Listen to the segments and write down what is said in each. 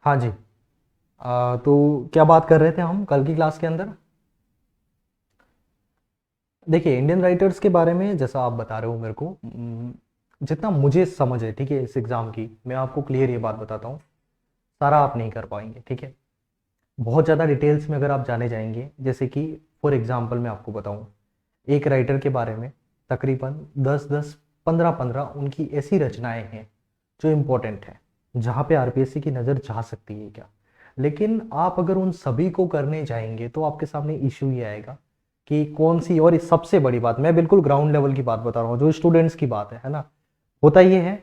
हाँ जी। तो क्या बात कर रहे थे हम कल की क्लास के अंदर? देखिए, इंडियन राइटर्स के बारे में जैसा आप बता रहे हो मेरे को, जितना मुझे समझ है, ठीक है, इस एग्ज़ाम की मैं आपको क्लियर ये बात बताता हूँ। सारा आप नहीं कर पाएंगे, ठीक है। बहुत ज़्यादा डिटेल्स में अगर आप जाने जाएंगे, जैसे कि फॉर एग्जांपल मैं आपको बताऊँ एक राइटर के बारे में, तकरीबन 10-10, 15-15 उनकी ऐसी रचनाएं हैं जो इम्पोर्टेंट हैं, जहाँ पे आरपीएससी की नज़र जा सकती है क्या। लेकिन आप अगर उन सभी को करने जाएंगे तो आपके सामने इशू ये आएगा कि कौन सी, और इस सबसे बड़ी बात, मैं बिल्कुल ग्राउंड लेवल की बात बता रहा हूँ, जो स्टूडेंट्स की बात है ना। होता ये है,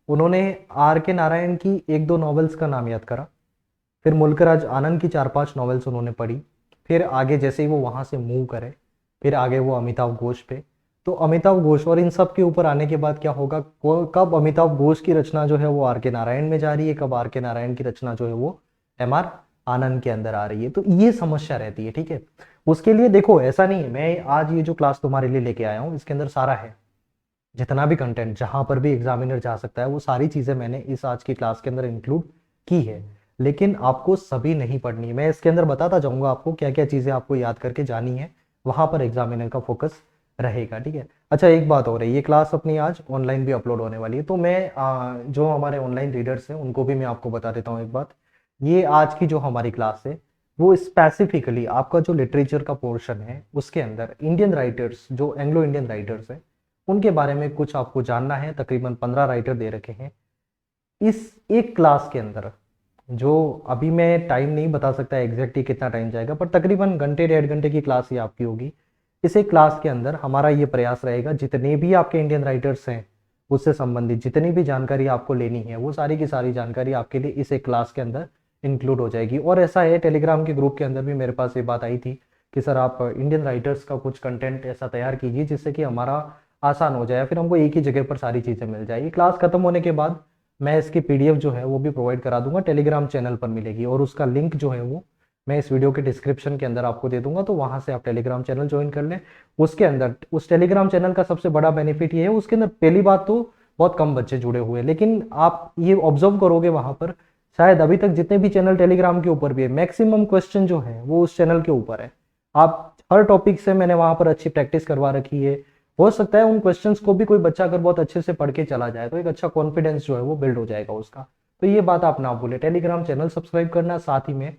उन्होंने आर के नारायण की एक दो नॉवेल्स का नाम याद करा, फिर मुल्कराज आनंद की 4-5 नॉवेल्स उन्होंने पढ़ी, फिर आगे जैसे ही वो वहाँ से मूव करे, फिर आगे वो अमिताभ घोष पे। तो अमिताभ घोष और इन सब के ऊपर आने के बाद क्या होगा, कब अमिताभ घोष की रचना जो है वो आर के नारायण में जा रही है, कब आर के नारायण की रचना जो है वो एम आर आनंद के अंदर आ रही है। तो ये समस्या रहती है, ठीक है। उसके लिए देखो, ऐसा नहीं है, मैं आज ये जो क्लास तुम्हारे लिए लेके आया हूँ इसके अंदर सारा है, जितना भी कंटेंट जहां पर भी एग्जामिनर जा सकता है वो सारी चीजें मैंने इस आज की क्लास के अंदर इंक्लूड की है। लेकिन आपको सभी नहीं पढ़नी है, मैं इसके अंदर बताता जाऊंगा आपको क्या क्या चीजें आपको याद करके जानी है, वहां पर एग्जामिनर का फोकस रहेगा, ठीक है। अच्छा, एक बात और है, ये क्लास अपनी आज ऑनलाइन भी अपलोड होने वाली है, तो मैं जो हमारे ऑनलाइन रीडर्स हैं उनको भी मैं आपको बता देता हूँ एक बात। ये आज की जो हमारी क्लास है वो स्पेसिफिकली आपका जो लिटरेचर का पोर्शन है उसके अंदर इंडियन राइटर्स, जो एंग्लो इंडियन राइटर्स हैं, उनके बारे में कुछ आपको जानना है। तकरीबन 15 राइटर दे रखे हैं इस एक क्लास के अंदर। जो अभी मैं टाइम नहीं बता सकता एग्जैक्टली कितना टाइम जाएगा, पर तकरीबन घंटे 1.5 घंटे की क्लास ही आपकी होगी। इस एक क्लास के अंदर हमारा ये प्रयास रहेगा, जितने भी आपके इंडियन राइटर्स हैं उससे संबंधित जितनी भी जानकारी आपको लेनी है वो सारी की सारी जानकारी आपके लिए इस एक क्लास के अंदर इंक्लूड हो जाएगी। और ऐसा है, टेलीग्राम के ग्रुप के अंदर भी मेरे पास ये बात आई थी कि सर आप इंडियन राइटर्स का कुछ कंटेंट ऐसा तैयार कीजिए जिससे कि हमारा आसान हो जाए, फिर हमको एक ही जगह पर सारी चीज़ें मिल जाए। ये क्लास खत्म होने के बाद मैं इसकी पीडीएफ जो है वो भी प्रोवाइड करा दूंगा, टेलीग्राम चैनल पर मिलेगी, और उसका लिंक जो है वो मैं इस वीडियो के डिस्क्रिप्शन के अंदर आपको दे दूंगा, तो वहां से आप टेलीग्राम चैनल ज्वाइन कर लें। उसके अंदर उस टेलीग्राम चैनल का सबसे बड़ा बेनिफिट ये है, उसके अंदर पहली बात तो बहुत कम बच्चे जुड़े हुए हैं, लेकिन आप ये ऑब्जर्व करोगे वहां पर शायद अभी तक जितने भी चैनल टेलीग्राम के ऊपर भी है, मैक्सिमम क्वेश्चन जो है वो उस चैनल के ऊपर है। आप हर टॉपिक से मैंने वहां पर अच्छी प्रैक्टिस करवा रखी है। हो सकता है उन क्वेश्चंस को भी कोई बच्चा अगर बहुत अच्छे से पढ़ के चला जाए तो एक अच्छा कॉन्फिडेंस जो है वो बिल्ड हो जाएगा उसका। तो ये बात आप ना भूले, टेलीग्राम चैनल सब्सक्राइब करना, साथ ही में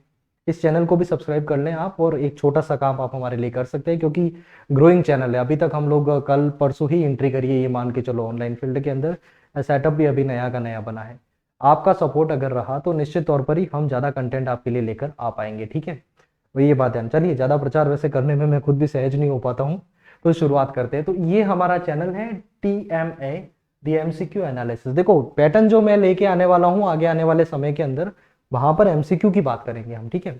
इस चैनल को भी सब्सक्राइब कर लें आप, और एक छोटा सा काम आप हमारे लिए कर सकते हैं, क्योंकि ग्रोइंग चैनल है। अभी तक हम लोग कल परसों ही एंट्री करिए, ये मान के चलो ऑनलाइन फील्ड के अंदर, सेटअप भी अभी नया का नया बना है। आपका सपोर्ट अगर रहा तो निश्चित तौर पर ही हम ज़्यादा कंटेंट आपके लिए लेकर आ पाएंगे, ठीक है। तो ये बात है। चलिए, ज़्यादा प्रचार वैसे करने में मैं खुद भी सहज नहीं हो पाता हूँ, तो शुरुआत करते हैं। तो ये हमारा चैनल है TMA दी MCQ एनालिसिस। देखो, पैटर्न जो मैं लेके आने वाला हूँ आगे आने वाले समय के अंदर, वहां पर एमसीक्यू की बात करेंगे हम, ठीक है।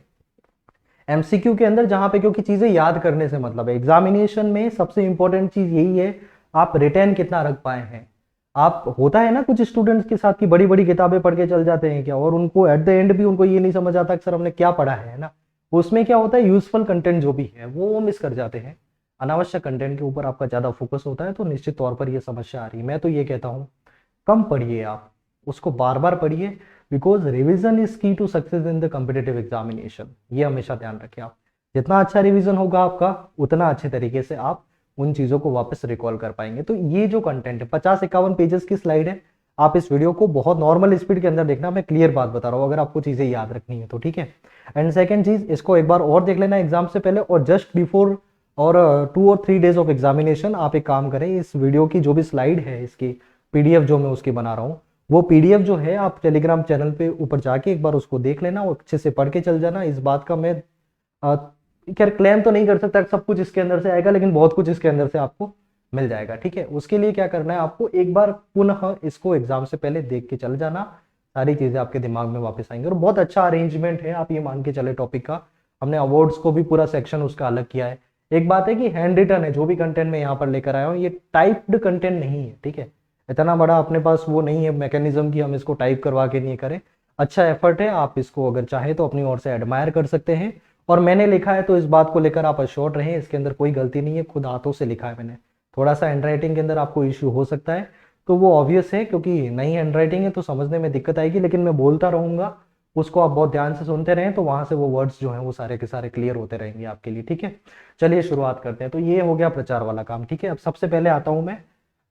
एमसीक्यू के अंदर जहां पे, क्योंकि चीजें याद करने से मतलब है, एग्जामिनेशन में सबसे इंपॉर्टेंट चीज यही है आप रिटेन कितना रख पाए हैं। आप, होता है ना कुछ स्टूडेंट्स के साथ की बड़ी बड़ी किताबें पढ़ के चल जाते हैं क्या, और उनको एट द एंड भी उनको ये नहीं समझ आता कि सर हमने क्या पढ़ा है ना। उसमें क्या होता है, यूजफुल कंटेंट जो भी है वो मिस कर जाते हैं। अनावश्यक कंटेंट के ऊपर आपका ज्यादा फोकस होता है, तो निश्चित तौर पर यह समस्या आ रही है। मैं तो ये कहता हूँ कम पढ़िए आप, उसको बार बार पढ़िए, because revision is key to success in the competitive examination. ये हमेशा ध्यान रखें आप, जितना अच्छा रिवीजन होगा आपका उतना अच्छे तरीके से आप उन चीजों को वापस रिकॉल कर पाएंगे। तो ये जो कंटेंट है, 50-51 पेजेस की स्लाइड है, आप इस वीडियो को बहुत नॉर्मल स्पीड के अंदर देखना, मैं क्लियर बात बता रहा हूँ अगर आपको चीजें याद रखनी है तो, ठीक है। एंड सेकेंड चीज, इसको एक बार और देख लेना एग्जाम से पहले, और जस्ट बिफोर और 2 और 3 डेज ऑफ एग्जामिनेशन आप एक काम करें, इस वीडियो की जो भी स्लाइड है, इसकी पीडीएफ जो मैं उसकी बना रहा हूँ, वो पीडीएफ जो है आप टेलीग्राम चैनल पे ऊपर जाके एक बार उसको देख लेना और अच्छे से पढ़ के चल जाना। इस बात का मैं अ, खैर क्लेम तो नहीं कर सकता कि सब कुछ इसके अंदर से आएगा, लेकिन बहुत कुछ इसके अंदर से आपको मिल जाएगा, ठीक है। उसके लिए क्या करना है, आपको एक बार पुनः इसको एग्जाम से पहले देख के चल जाना, सारी चीजें आपके दिमाग में वापस आएंगी। और बहुत अच्छा अरेंजमेंट है, आप ये मान के चले टॉपिक का, हमने अवार्ड्स को भी पूरा सेक्शन उसका अलग किया है। एक बात है कि हैंड रिटन है, जो भी कंटेंट मैं यहाँ पर लेकर आया हूँ ये टाइप्ड कंटेंट नहीं है, ठीक है। इतना बड़ा अपने पास वो नहीं है मैकेनिज्म कि हम इसको टाइप करवा के नहीं करें। अच्छा एफर्ट है, आप इसको अगर चाहे तो अपनी ओर से एडमायर कर सकते हैं, और मैंने लिखा है तो इस बात को लेकर आप अश्योर्ड रहें, इसके अंदर कोई गलती नहीं है, खुद हाथों से लिखा है मैंने। थोड़ा सा हैंड राइटिंग के अंदर आपको इश्यू हो सकता है, तो वो ऑब्वियस है, क्योंकि नई हैंड राइटिंग है तो समझने में दिक्कत आएगी, लेकिन मैं बोलता रहूंगा उसको आप बहुत ध्यान से सुनते रहें, तो वहां से वो वर्ड्स जो हैं वो सारे के सारे क्लियर होते रहेंगे आपके लिए, ठीक है। चलिए शुरुआत करते हैं। तो ये हो गया प्रचार वाला काम, ठीक है। अब सबसे पहले आता हूं मैं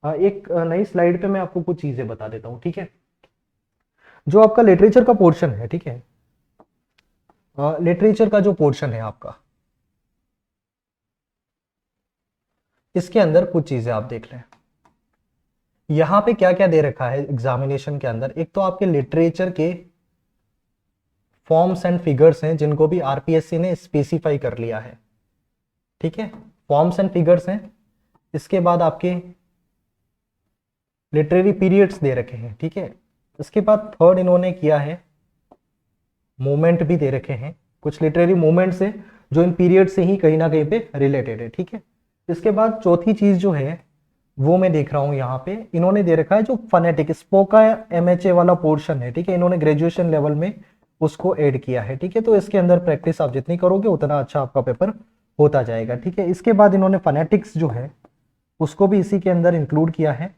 एक नई स्लाइड पे मैं आपको कुछ चीजें बता देता हूँ, ठीक है। जो आपका लिटरेचर का पोर्शन है, ठीक है, लिटरेचर का जो पोर्शन है आपका, इसके अंदर कुछ चीजें आप देख लें। यहां पे क्या क्या दे रखा है एग्जामिनेशन के अंदर। एक तो आपके लिटरेचर के फॉर्म्स एंड फिगर्स हैं, जिनको भी आरपीएससी ने स्पेसिफाई कर लिया है, ठीक है। फॉर्म्स एंड फिगर्स हैं। इसके बाद आपके लिटरेरी पीरियड्स दे रखे हैं, ठीक है। इसके बाद थर्ड इन्होंने किया है, मोमेंट भी दे रखे हैं। कुछ लिटरेरी मोमेंट्स हैं जो इन पीरियड से ही कहीं ना कहीं पे रिलेटेड है, ठीक है। इसके बाद चौथी चीज जो है वो मैं देख रहा हूं यहाँ पे, इन्होंने दे रखा है जो फनेटिक स्पोका एमएचए वाला पोर्शन है, ठीक है। इन्होंने ग्रेजुएशन लेवल में उसको ऐड किया है, ठीक है। तो इसके अंदर प्रैक्टिस आप जितनी करोगे उतना अच्छा आपका पेपर होता जाएगा, ठीक है। इसके बाद इन्होंने फनेटिक्स जो है उसको भी इसी के अंदर इंक्लूड किया है।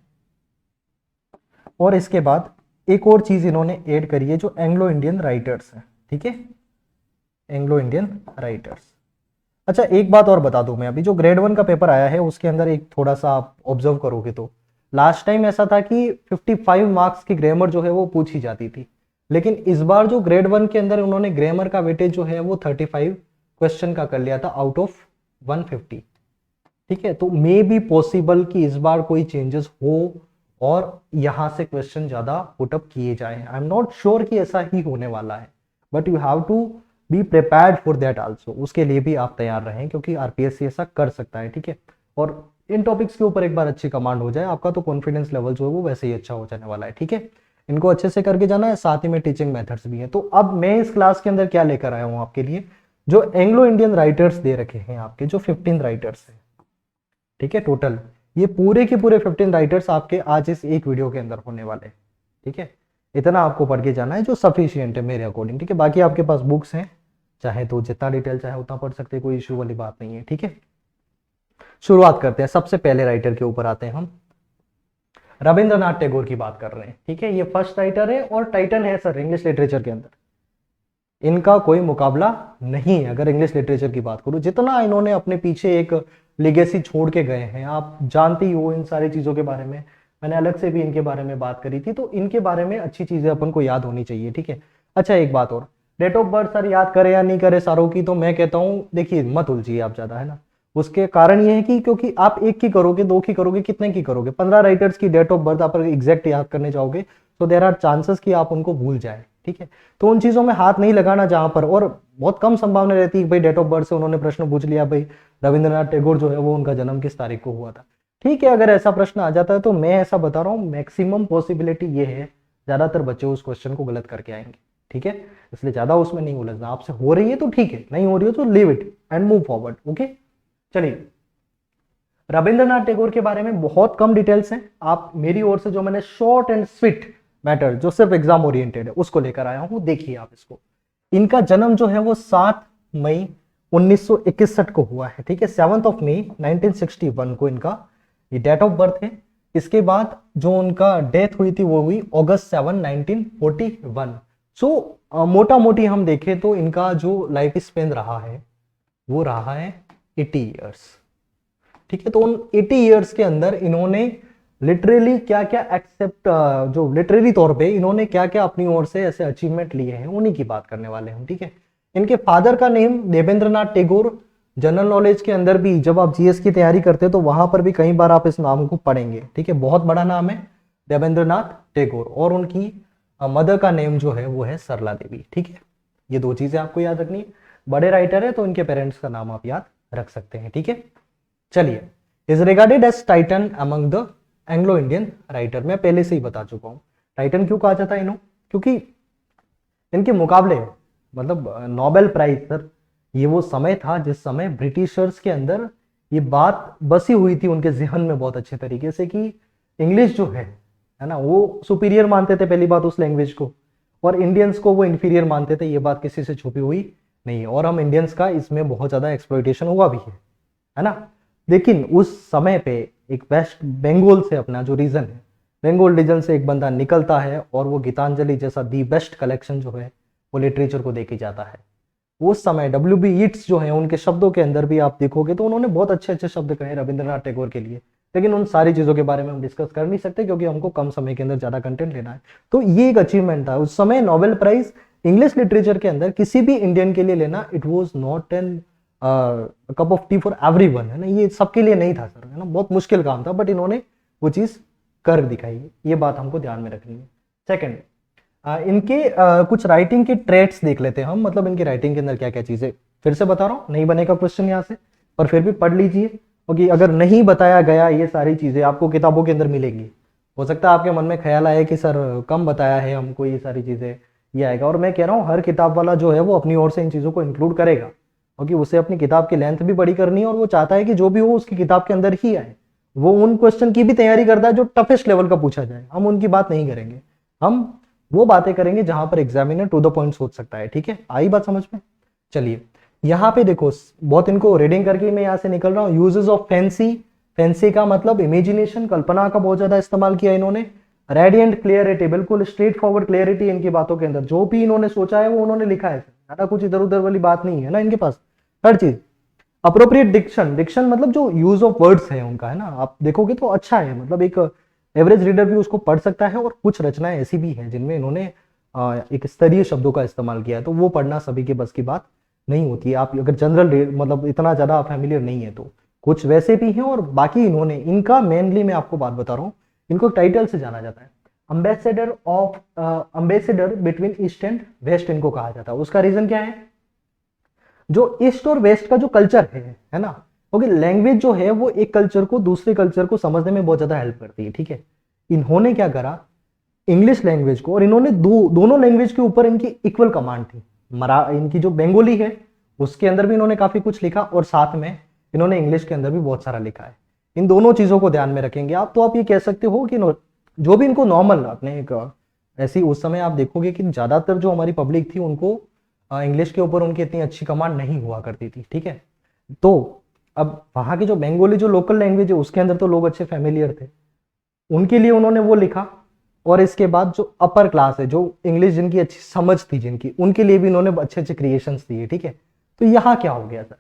और इसके बाद एक और चीज इन्होंने ऐड करी है, जो एंग्लो इंडियन राइटर्स है, ठीक है, एंग्लो इंडियन राइटर्स। अच्छा एक बात और बता दूं मैं, अभी जो ग्रेड 1 का पेपर आया है उसके अंदर एक थोड़ा सा आप ऑब्जर्व करोगे तो लास्ट टाइम ऐसा था कि 55 मार्क्स की ग्रामर जो है वो पूछी जाती थी, लेकिन इस बार जो ग्रेड 1 के अंदर उन्होंने ग्रामर का वेटेज जो है वो 35 क्वेश्चन का कर लिया था आउट ऑफ 150, ठीक है। तो मे बी पॉसिबल कि इस बार कोई चेंजेस हो और यहां से क्वेश्चन ज्यादा पुटअप किए जाए। आई एम नॉट श्योर कि ऐसा ही होने वाला है, but you have to be prepared for that also. उसके लिए भी आप तैयार रहें, क्योंकि आरपीएससी ऐसा कर सकता है, ठीक है। और इन टॉपिक्स के ऊपर एक बार अच्छी कमांड हो जाए आपका, तो कॉन्फिडेंस लेवल जो है वो वैसे ही अच्छा हो जाने वाला है, ठीक है। इनको अच्छे से करके जाना है, साथ ही में टीचिंग मेथड्स भी है। तो अब मैं इस क्लास के अंदर क्या लेकर आया हूं आपके लिए, जो एंग्लो इंडियन राइटर्स दे रखे हैं आपके, जो 15 राइटर्स हैं, ठीक है। टोटल ये पूरे के पूरे 15 राइटर्स आपके आज इस एक वीडियो के अंदर होने वाले, ठीक है। इतना आपको पढ़ के जाना है जो सफिशियंट है मेरे अकॉर्डिंग, ठीक है। बाकी आपके पास बुक्स हैं, चाहे तो जितना डिटेल चाहे उतना पढ़ सकते हैं, कोई इश्यू वाली बात नहीं है, ठीक है। शुरुआत करते हैं। सबसे पहले राइटर के ऊपर आते हैं हम। रविंद्रनाथ टैगोर की बात कर रहे हैं, ठीक है। ये फर्स्ट राइटर है और टाइटल है सर इंग्लिश लिटरेचर के अंदर इनका कोई मुकाबला नहीं है। अगर इंग्लिश लिटरेचर की बात करूं, जितना इन्होंने अपने पीछे एक लेगेसी छोड़ के गए हैं, आप जानते ही हो इन सारी चीजों के बारे में, मैंने अलग से भी इनके बारे में बात करी थी। तो इनके बारे में अच्छी चीजें अपन को याद होनी चाहिए, ठीक है। अच्छा एक बात और, डेट ऑफ बर्थ सर याद करे या नहीं करे सारों की, तो मैं कहता हूं देखिए मत उलझिए आप ज्यादा, है ना। उसके कारण ये है कि क्योंकि आप एक की करोगे, दो की करोगे, कितने की करोगे, 15 राइटर्स की डेट ऑफ बर्थ आप एग्जैक्ट याद करने जाओगे तो देर आर चांसेस कि आप उनको भूल जाए, ठीक है। तो उन चीजों में हाथ नहीं लगाना जहां पर, और बहुत कम संभावना रहती है भाई डेट ऑफ बर्थ से उन्होंने प्रश्न पूछ लिया भाई रविंद्रनाथ टैगोर जो है वो उनका जन्म किस तारीख को हुआ था, ठीक है। अगर ऐसा प्रश्न आ जाता है तो मैं ऐसा बता रहा हूँ मैक्सिमम पॉसिबिलिटी ये है ज्यादातर बच्चे उस क्वेश्चन को गलत करके आएंगे, ठीक है। इसलिए ज्यादा उसमें नहीं उलझना। आपसे हो रही है तो ठीक है, नहीं हो रही हो तो leave it and move forward, okay. चलिए रविंद्रनाथ टैगोर के बारे में बहुत कम डिटेल्स हैं। आप मेरी ओर से जो मैंने शॉर्ट एंड स्वीट मैटर जो सिर्फ एग्जाम ओरिएंटेड है उसको लेकर आया हूं, देखिए आप इसको। इनका जन्म जो है वो 7 मई 1961 को हुआ है, ठीक है। 7 मई 1961 को इनका ये डेट ऑफ बर्थ है। इसके बाद जो उनका डेथ हुई थी वो हुई अगस्त 7 1941। सो मोटा मोटी हम देखें तो इनका जो लाइफ स्पेन रहा है वो रहा है 80 ईयर्स, ठीक है। तो उन 80 ईयर्स के अंदर इन्होंने लिटरली क्या क्या एक्सेप्ट, जो लिटरली तौर पे इन्होंने क्या क्या अपनी ओर से ऐसे अचीवमेंट लिए हैं उन्हीं की बात करने वाले हैं, ठीक है। इनके फादर का name Debendranath Tagore. General knowledge के अंदर भी जब आप जीएस की तैयारी करते हैं तो वहां पर भी कई बार आप इस नाम को पढ़ेंगे, ठीक है। बहुत बड़ा नाम है देवेंद्रनाथ टैगोर। और उनकी मदर का नेम जो है वो है सरला देवी, ठीक है। ये दो चीजें आपको याद रखनी है। बड़े राइटर है तो इनके पेरेंट्स का नाम आप याद रख सकते हैं, ठीक है। चलिए, is regarded as titan among the Anglo Indian writer. मैं पहले से ही बता चुका हूं टाइटन क्यों कहा जाता है इन्हों, क्योंकि इनके मुकाबले मतलब नोबेल प्राइज सर, ये वो समय था जिस समय ब्रिटिशर्स के अंदर ये बात बसी हुई थी उनके जहन में बहुत अच्छे तरीके से कि इंग्लिश जो है ना, वो सुपीरियर मानते थे पहली बात उस लैंग्वेज को, और इंडियंस को वो इंफीरियर मानते थे। ये बात किसी से छुपी हुई नहीं है, और हम इंडियंस का इसमें बहुत ज्यादा एक्सप्लॉइटेशन हुआ भी है ना। लेकिन उस समय पे एक वेस्ट बंगाल से अपना जो रीजन है, बंगाल रीजन से एक बंदा निकलता है और वो गीतांजलि जैसा दी बेस्ट कलेक्शन जो है वो लिटरेचर को देखी जाता है। उस समय W.B. यीट्स जो है उनके शब्दों के अंदर भी आप देखोगे तो उन्होंने बहुत अच्छे अच्छे शब्द कहे रविंद्रनाथ टैगोर के लिए, लेकिन उन सारी चीज़ों के बारे में हम डिस्कस कर नहीं सकते क्योंकि हमको कम समय के अंदर ज़्यादा कंटेंट लेना है। तो ये एक अचीवमेंट था उस समय, नोबेल प्राइज इंग्लिश लिटरेचर के अंदर किसी भी इंडियन के लिए लेना, it was not an cup of T for everyone, है ना, ये सबके लिए नहीं था सर, है ना, बहुत मुश्किल काम था, बट इन्होंने वो चीज़ कर दिखाई। ये बात हमको ध्यान में रखनी है। सेकंड, इनके कुछ राइटिंग के ट्रेट्स देख लेते हैं हम, मतलब इनकी राइटिंग के अंदर क्या क्या चीज़ें, फिर से बता रहा हूँ नहीं बनेगा क्वेश्चन यहाँ से, पर फिर भी पढ़ लीजिए, क्योंकि अगर नहीं बताया गया ये सारी चीज़ें आपको किताबों के अंदर मिलेगी, हो सकता है आपके मन में ख्याल आए कि सर कम बताया है हमको ये सारी चीज़ें, ये आएगा। और मैं कह रहा हूँ हर किताब वाला जो है वो अपनी ओर से इन चीज़ों को इंक्लूड करेगा, क्योंकि उसे अपनी किताब की लेंथ भी बड़ी करनी है और वो चाहता है कि जो भी हो उसकी किताब के अंदर ही आए। वो उन क्वेश्चन की भी तैयारी करता है जो टफेस्ट लेवल का पूछा जाए, हम उनकी बात नहीं करेंगे, हम वो बातें करेंगे जहां पर एग्जामिनर टू द पॉइंट सोच सकता है। ठीक है, आई बात समझ में? चलिए यहाँ पे देखो, बहुत इनको रीडिंग करके मैं यहाँ से निकल रहा हूँ। यूजेस ऑफ फैंसी, फैंसी का मतलब इमेजिनेशन, कल्पना का बहुत ज्यादा इस्तेमाल किया इन्होंने। रेडियंट क्लियरिटी, बिल्कुल स्ट्रेट फॉरवर्ड क्लियरिटी इनकी बातों के अंदर, जो भी इन्होंने सोचा है वो उन्होंने लिखा है, ज्यादा कुछ इधर उधर वाली बात नहीं है ना इनके पास, हर चीज। अप्रोप्रिएट डिक्शन, डिक्शन मतलब जो यूज ऑफ वर्ड्स है उनका, है ना, आप देखोगे तो अच्छा है, मतलब एक एवरेज रीडर भी उसको पढ़ सकता है। और कुछ रचनाएं ऐसी भी हैं जिनमें इन्होंने एक स्तरीय शब्दों का इस्तेमाल किया है, तो वो पढ़ना सभी के बस की बात नहीं होती है। आप अगर जनरल मतलब इतना ज्यादा फैमिलियर नहीं है तो कुछ वैसे भी हैं, और बाकी इन्होंने, इनका मेनली मैं आपको बात बता रहा हूँ, इनको टाइटल से जाना जाता है, ambassador of, ambassador between east and west इनको कहा जाता है। उसका रीजन क्या है, जो ईस्ट और वेस्ट का जो कल्चर है ना, क्योंकि लैंग्वेज जो है वो एक कल्चर को दूसरे कल्चर को समझने में बहुत ज्यादा हेल्प करती है। ठीक है, इन्होंने क्या करा, इंग्लिश लैंग्वेज को, और इन्होंने दोनों लैंग्वेज के ऊपर इनकी इक्वल कमांड थी। इनकी जो बंगाली है उसके अंदर भी इन्होंने काफी कुछ लिखा, और साथ में इन्होंने इंग्लिश के अंदर भी बहुत सारा लिखा है। इन दोनों चीजों को ध्यान में रखेंगे आप, तो आप ये कह सकते हो कि जो भी इनको नॉर्मल अपने एक ऐसी, उस समय आप देखोगे कि ज्यादातर जो हमारी पब्लिक थी उनको इंग्लिश के ऊपर उनकी इतनी अच्छी कमांड नहीं हुआ करती थी। ठीक है, तो अब वहां की जो बंगाली जो लोकल लैंग्वेज है उसके अंदर तो लोग अच्छे फैमिलियर थे, उनके लिए उन्होंने वो लिखा। और इसके बाद जो अपर क्लास है, जो इंग्लिश जिनकी अच्छी समझ थी जिनकी, उनके लिए भी इन्होंने अच्छे अच्छे क्रिएशंस दिए। ठीक है, तो यहाँ क्या हो गया सर,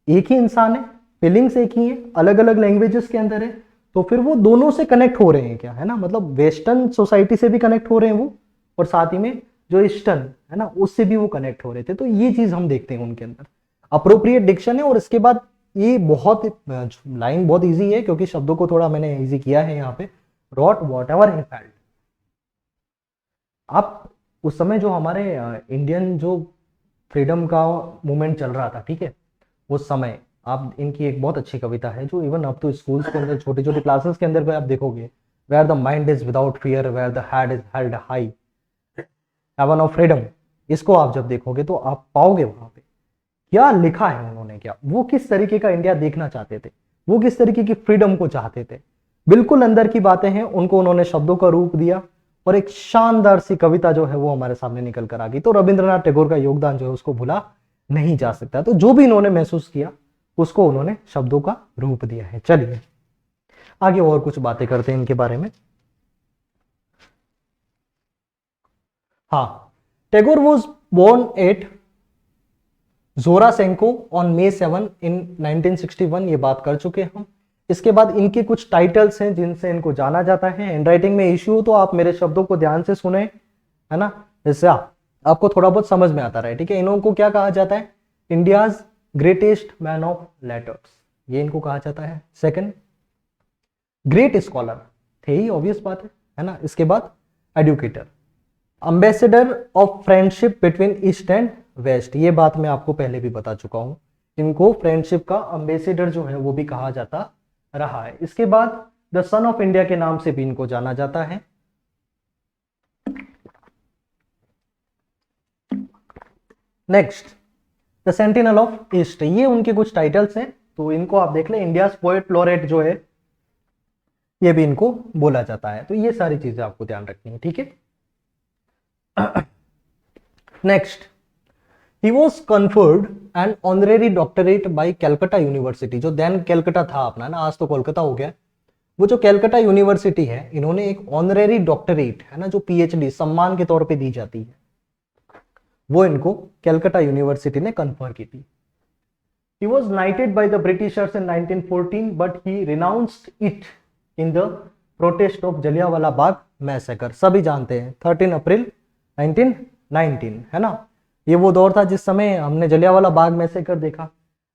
एक ही इंसान है, फीलिंग्स एक ही है, अलग अलग लैंग्वेजेस के अंदर है, तो फिर वो दोनों से कनेक्ट हो रहे हैं क्या, है ना, मतलब वेस्टर्न सोसाइटी से भी कनेक्ट हो रहे हैं वो, और साथ ही में जो ईस्टर्न है ना उससे भी वो कनेक्ट हो रहे थे। तो ये चीज हम देखते हैं उनके अंदर, अप्रोप्रिएट डिक्शन है। और इसके बाद ये बहुत लाइन बहुत इजी है, क्योंकि शब्दों को थोड़ा मैंने इजी किया है यहाँ पे, wrote whatever he felt. आप उस समय जो हमारे इंडियन जो फ्रीडम का मूवमेंट चल रहा था, ठीक है, उस समय आप इनकी एक बहुत अच्छी कविता है जो इवन अब तो स्कूल्स के अंदर छोटी छोटी क्लासेस के अंदर भी आप देखोगे, where the mind is without fear, where the head is held high, heaven of freedom. इसको आप जब देखोगे तो आप पाओगे वहां पे क्या लिखा है उन्होंने, क्या वो किस तरीके का इंडिया देखना चाहते थे, वो किस तरीके की फ्रीडम को चाहते थे, बिल्कुल अंदर की बातें हैं, उनको उन्होंने शब्दों का रूप दिया, और एक शानदार सी कविता जो है वो हमारे सामने निकल कर आ गई। तो रविंद्रनाथ टैगोर का योगदान जो है उसको भूला नहीं जा सकता। तो जो भी इन्होंने महसूस किया उसको उन्होंने शब्दों का रूप दिया है। चलिए आगे और कुछ बातें करते हैं इनके बारे में। हाँ, Tagore was born at Jorasanko on May 7 in 1961, ये बात कर चुके हैं हम। इसके बाद इनके कुछ टाइटल्स हैं जिनसे इनको जाना जाता है। हैंडराइटिंग में इश्यू हो तो आप मेरे शब्दों को ध्यान से सुने, है ना, जिससे आपको थोड़ा बहुत समझ में आता रहे। ठीक है, इनको क्या कहा जाता है, India's greatest man of letters, ये इनको कहा जाता है। सेकंड, ग्रेट स्कॉलर थे ही, ऑब्वियस बात है ना। इसके बाद educator, ambassador of friendship between east and west, ये बात मैं आपको पहले भी बता चुका हूं, इनको फ्रेंडशिप का अम्बेसडर जो है वो भी कहा जाता रहा है। इसके बाद द सन ऑफ इंडिया के नाम से भी इनको जाना जाता है। Next, the sentinel of east, ये उनके कुछ टाइटल्स हैं, तो इनको आप देख ले। इंडिया पोएट लॉरेट जो है ये भी इनको बोला जाता है। तो ये सारी चीजें आपको ध्यान रखनी है। ठीक है, next, he was conferred an honorary doctorate by Calcutta university, जो देन कैलकाटा था अपना ना, आज तो कोलकाता हो गया। वो जो कैलकाटा यूनिवर्सिटी है, इन्होंने एक ऑनरेरी डॉक्टरेट, है ना, जो PhD सम्मान के तौर पे दी जाती है, वो इनको कैलकाटा यूनिवर्सिटी ने कन्फर की थी। He was knighted by the Britishers in 1914, but he renounced it in the protest of Jallianwala Bagh massacre. सभी जानते हैं 13 अप्रैल 1919, है ना। ये वो दौर था जिस समय हमने जलियांवाला बाग मैसेकर देखा।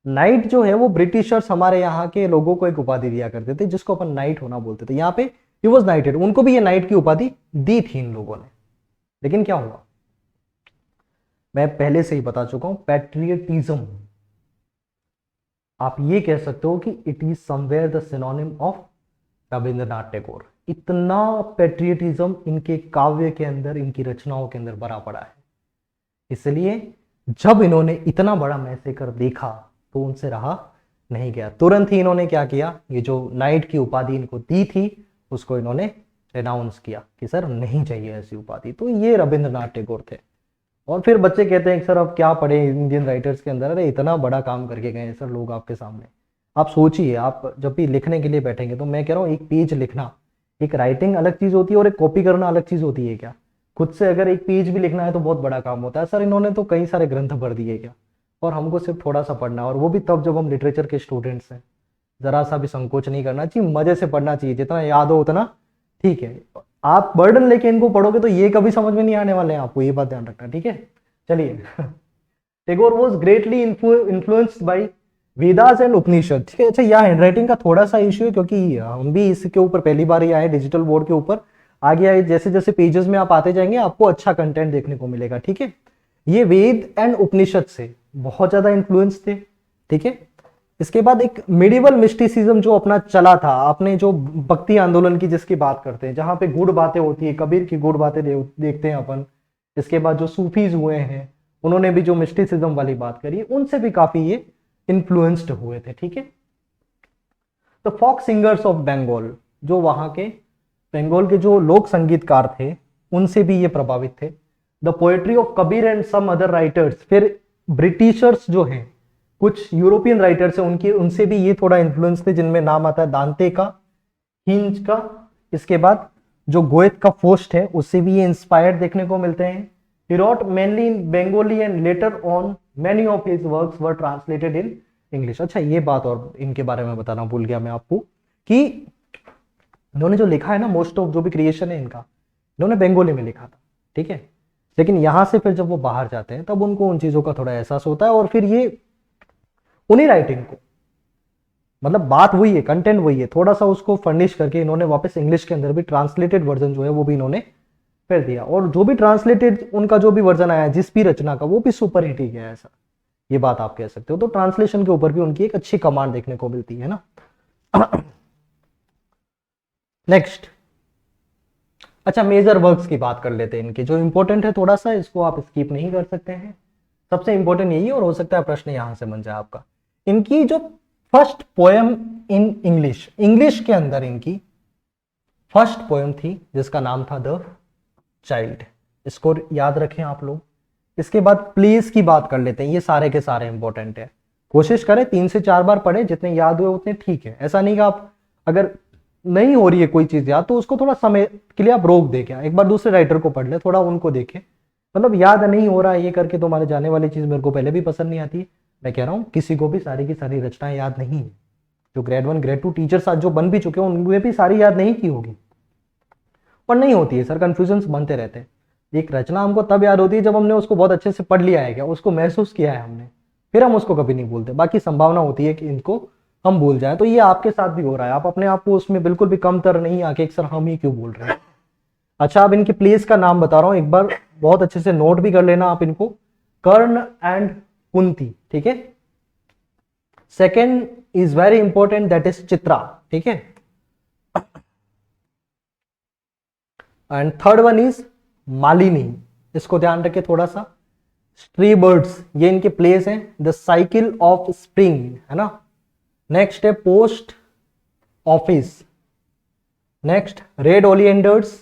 नाइट जो है वो ब्रिटिशर्स हमारे यहाँ के लोगों को एक उपाधि दिया करते थे जिसको अपन नाइट होना बोलते थे। यहाँ पे he was knighted, उनको भी ये नाइट की उपाधि दी थी इन लोगों ने। लेकिन क्या हुआ, मैं पहले से ही बता चुका हूं, पैट्रियटिज्म, आप ये कह सकते हो कि it is somewhere the synonym of Rabindranath Tagore. इतना पैट्रियटिज्म इनके काव्य के अंदर, इनकी रचनाओं के अंदर भरा पड़ा है। इसलिए जब इन्होंने इतना बड़ा मैसेकर देखा तो उनसे रहा नहीं गया। तुरंत ही इन्होंने क्या किया, ये जो नाइट की उपाधि इनको दी थी उसको इन्होंने रेनाउंस किया कि सर नहीं चाहिए ऐसी उपाधि। तो ये रविंद्रनाथ टैगोर थे। और फिर बच्चे कहते हैं कि सर अब क्या पढ़े इंडियन राइटर्स के अंदर, अरे इतना बड़ा काम करके गए सर लोग आपके सामने। आप सोचिए, आप जब भी लिखने के लिए बैठेंगे तो मैं कह रहा हूँ एक पेज लिखना, एक राइटिंग अलग चीज होती है और एक कॉपी करना अलग चीज होती है क्या। खुद से अगर एक पेज भी लिखना है तो बहुत बड़ा काम होता है। सर इन्होंने तो कई सारे ग्रंथ भर दिए क्या, और हमको सिर्फ थोड़ा सा पढ़ना है, और वो भी तब जब हम लिटरेचर के स्टूडेंट्स हैं। जरा सा भी संकोच नहीं करना चाहिए, मजे से पढ़ना चाहिए, जितना याद हो उतना ठीक है। आप बर्डन लेके इनको पढ़ोगे तो ये कभी समझ में नहीं आने वाले हैं आपको, ये बात ध्यान रखना, ठीक है। चलिए, Tagore was greatly influenced by Vedas and Upanishad, ठीक है। अच्छा, यह हैंडराइटिंग का थोड़ा सा इश्यू है क्योंकि हम भी इसके ऊपर पहली बार ही आए डिजिटल बोर्ड के ऊपर। आगे आए जैसे जैसे पेजेस में आप आते जाएंगे आपको अच्छा कंटेंट देखने को मिलेगा, ठीक है। ये वेद एंड उपनिषद से बहुत ज्यादा इन्फ्लुएंस थे, ठीक है। इसके बाद एक मिडिवल मिस्टिसिज्म जो अपना चला था, आपने जो भक्ति आंदोलन की जिसकी बात करते हैं, जहां पे गुड़ बातें होती है, कबीर की गुड़ बातें देखते हैं अपन। इसके बाद जो सूफीज हुए हैं उन्होंने भी जो मिस्टिसिज्म वाली बात करी, उनसे भी काफी ये इन्फ्लुएंस्ड हुए थे, ठीक है। तो फोक सिंगर्स ऑफ बंगाल, जो वहां के बंगाल के जो लोक संगीतकार थे उनसे भी ये प्रभावित थे। The poetry of Kabir and some other writers, फिर ब्रिटिशर्स जो हैं कुछ यूरोपियन राइटर्स हैं उनके, उनसे भी ये थोड़ा इन्फ्लुएंस थे, जिनमें नाम आता है दांते का, हिंज का। इसके बाद जो गोएत का फोस्ट है उससे भी ये इंस्पायर्ड देखने को मिलते हैं। He wrote mainly in Bengali and later on many of his works were translated in English। अच्छा, ये बात और इनके बारे में बताना भूल गया मैं आपको कि इन्होंने जो लिखा है ना, मोस्ट ऑफ जो भी क्रिएशन है इनका, इन्होंने बंगाली में लिखा था, ठीक है। लेकिन यहां से फिर जब वो बाहर जाते हैं तब उनको उन चीजों का थोड़ा एहसास होता है और फिर ये उन्हीं राइटिंग को, मतलब बात वही है, कंटेंट वही है, थोड़ा सा उसको फर्निश करके इन्होंने वापस इंग्लिश के अंदर भी ट्रांसलेटेड वर्जन जो है वो भी इन्होंने फिर दिया। और जो भी ट्रांसलेटेड उनका जो भी वर्जन आया जिस भी रचना का, वो भी सुपर हिट ही गया, ऐसा ये बात आप कह सकते हो। तो ट्रांसलेशन के ऊपर भी उनकी एक अच्छी कमांड देखने को मिलती है ना। नेक्स्ट, अच्छा मेजर वर्क्स की बात कर लेते हैं इनके, जो इंपॉर्टेंट है थोड़ा सा, इसको आप स्किप नहीं कर सकते हैं। सबसे इंपॉर्टेंट यही, और हो सकता है प्रश्न यहां से बन जाए आपका। इनकी जो first poem in English, English के अंदर इनकी फर्स्ट पोएम थी जिसका नाम था द चाइल्ड, इसको याद रखें आप लोग। इसके बाद प्लेस की बात कर लेते हैं, ये सारे के सारे इंपॉर्टेंट है। कोशिश करें 3 से 4 बार पढ़े, जितने याद हुए उतने ठीक है। ऐसा नहीं कि आप अगर नहीं हो रही है कोई चीज याद तो उसको थोड़ा समय के लिए आप रोक दे, क्या एक बार दूसरे राइटर को पढ़ ले, थोड़ा उनको देखें। मतलब याद नहीं हो रहा है ये करके तुम्हारे जाने वाली चीज मेरे को पहले भी पसंद नहीं आती। मैं कह रहा हूँ किसी को भी सारी की सारी रचनाएं याद नहीं है। जो ग्रेड 1 ग्रेड 2 टीचर्स आज जो बन भी चुके हैं उनमें भी सारी याद नहीं की होगी, और नहीं होती है सर, कंफ्यूजन बनते रहते हैं। एक रचना हमको तब याद होती है जब हमने उसको बहुत अच्छे से पढ़ लिया है, क्या उसको महसूस किया है हमने, फिर हम उसको कभी नहीं भूलते। बाकी संभावना होती है कि इनको हम भूल जाएं, तो ये आपके साथ भी हो रहा है। आप अपने आप को उसमें बिल्कुल भी कमतर नहीं आके एक सर हम ही क्यों बोल रहे हैं। अच्छा, अब इनके प्लेस का नाम बता रहा हूं, एक बार बहुत अच्छे से नोट भी कर लेना आप इनको। कर्ण एंड कुंती, ठीक है। Second is very important, that is Chitra, ठीक है। And third one is Malini, इसको ध्यान रखे थोड़ा सा। स्ट्री बर्ड्स, ये इनके प्लेस हैं। द साइकिल ऑफ स्प्रिंग, है ना। नेक्स्ट है post office. Next red oleanders,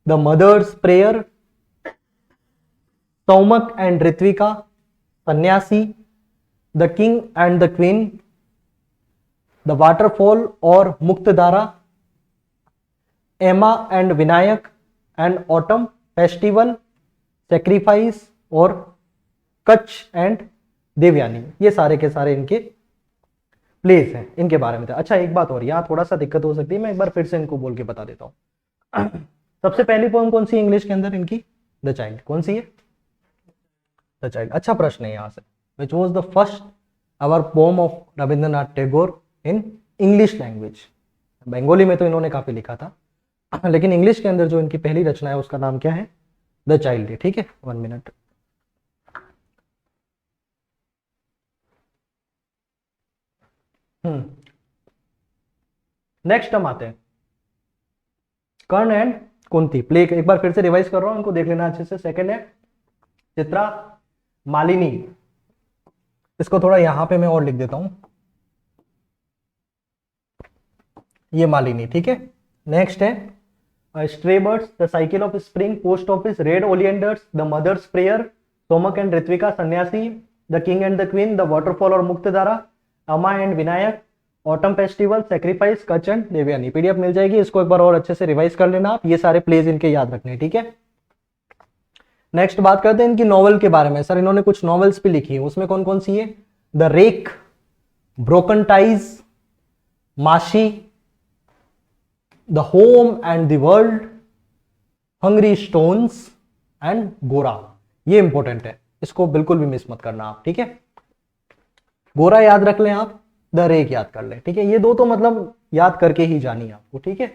the mother's prayer, Somak and Ritvika, Sanyasi, the king and the queen, the waterfall और Muktadhara, Ama and Vinayak and autumn festival, sacrifice, और कच्छ एंड देवयानी, ये सारे के सारे इनके प्लेस हैं, इनके बारे में था। अच्छा एक बात और, यहाँ थोड़ा सा दिक्कत हो सकती है, मैं एक बार फिर से इनको बोल के बता देता हूँ। सबसे पहली पोएम कौन सी है इंग्लिश के अंदर इनकी? The child. कौन सी है? The child. अच्छा प्रश्न है यहाँ से, which was the first hour pome of Rabindranath Tagore in English language? Bengali में तो इन्होंने काफी लिखा था, लेकिन इंग्लिश के अंदर जो इनकी पहली रचना है उसका नाम क्या है? द चाइल्ड है। ठीक है, 1 मिनट। नेक्स्ट हम आते हैं कर्ण एंड कुंती। प्ले एक बार फिर से रिवाइज कर रहा हूं, इनको देख लेना अच्छे से। सेकंड है चित्रा मालिनी, इसको थोड़ा यहां पे मैं और लिख देता हूं, ये मालिनी। ठीक है, नेक्स्ट है stray birds, the cycle of spring, post office, red oleanders, the mother's prayer, Somak and Ritvika, Sanyasi, the king and the queen, the waterfall और Muktadhara, Ama and Vinayak, autumn festival, sacrifice, Kacha and Devayani. PDF मिल जाएगी, इसको एक बार और अच्छे से रिवाइज कर लेना आप, ये सारे प्लेज इनके याद रखने। ठीक है, नेक्स्ट बात करते हैं इनकी नॉवल के बारे में। सर इन्होंने कुछ नॉवेल्स भी लिखी है, उसमें कौन कौन सी है? द रेक, ब्रोकन टाइज, माशी, the home and the world, hungry stones and गोरा। ये इंपॉर्टेंट है, इसको बिल्कुल भी मिस मत करना आप। ठीक है, गोरा याद रख लें आप, द रेक याद कर लें। ठीक है, ये दो तो मतलब याद करके ही जानी आपको। ठीक है,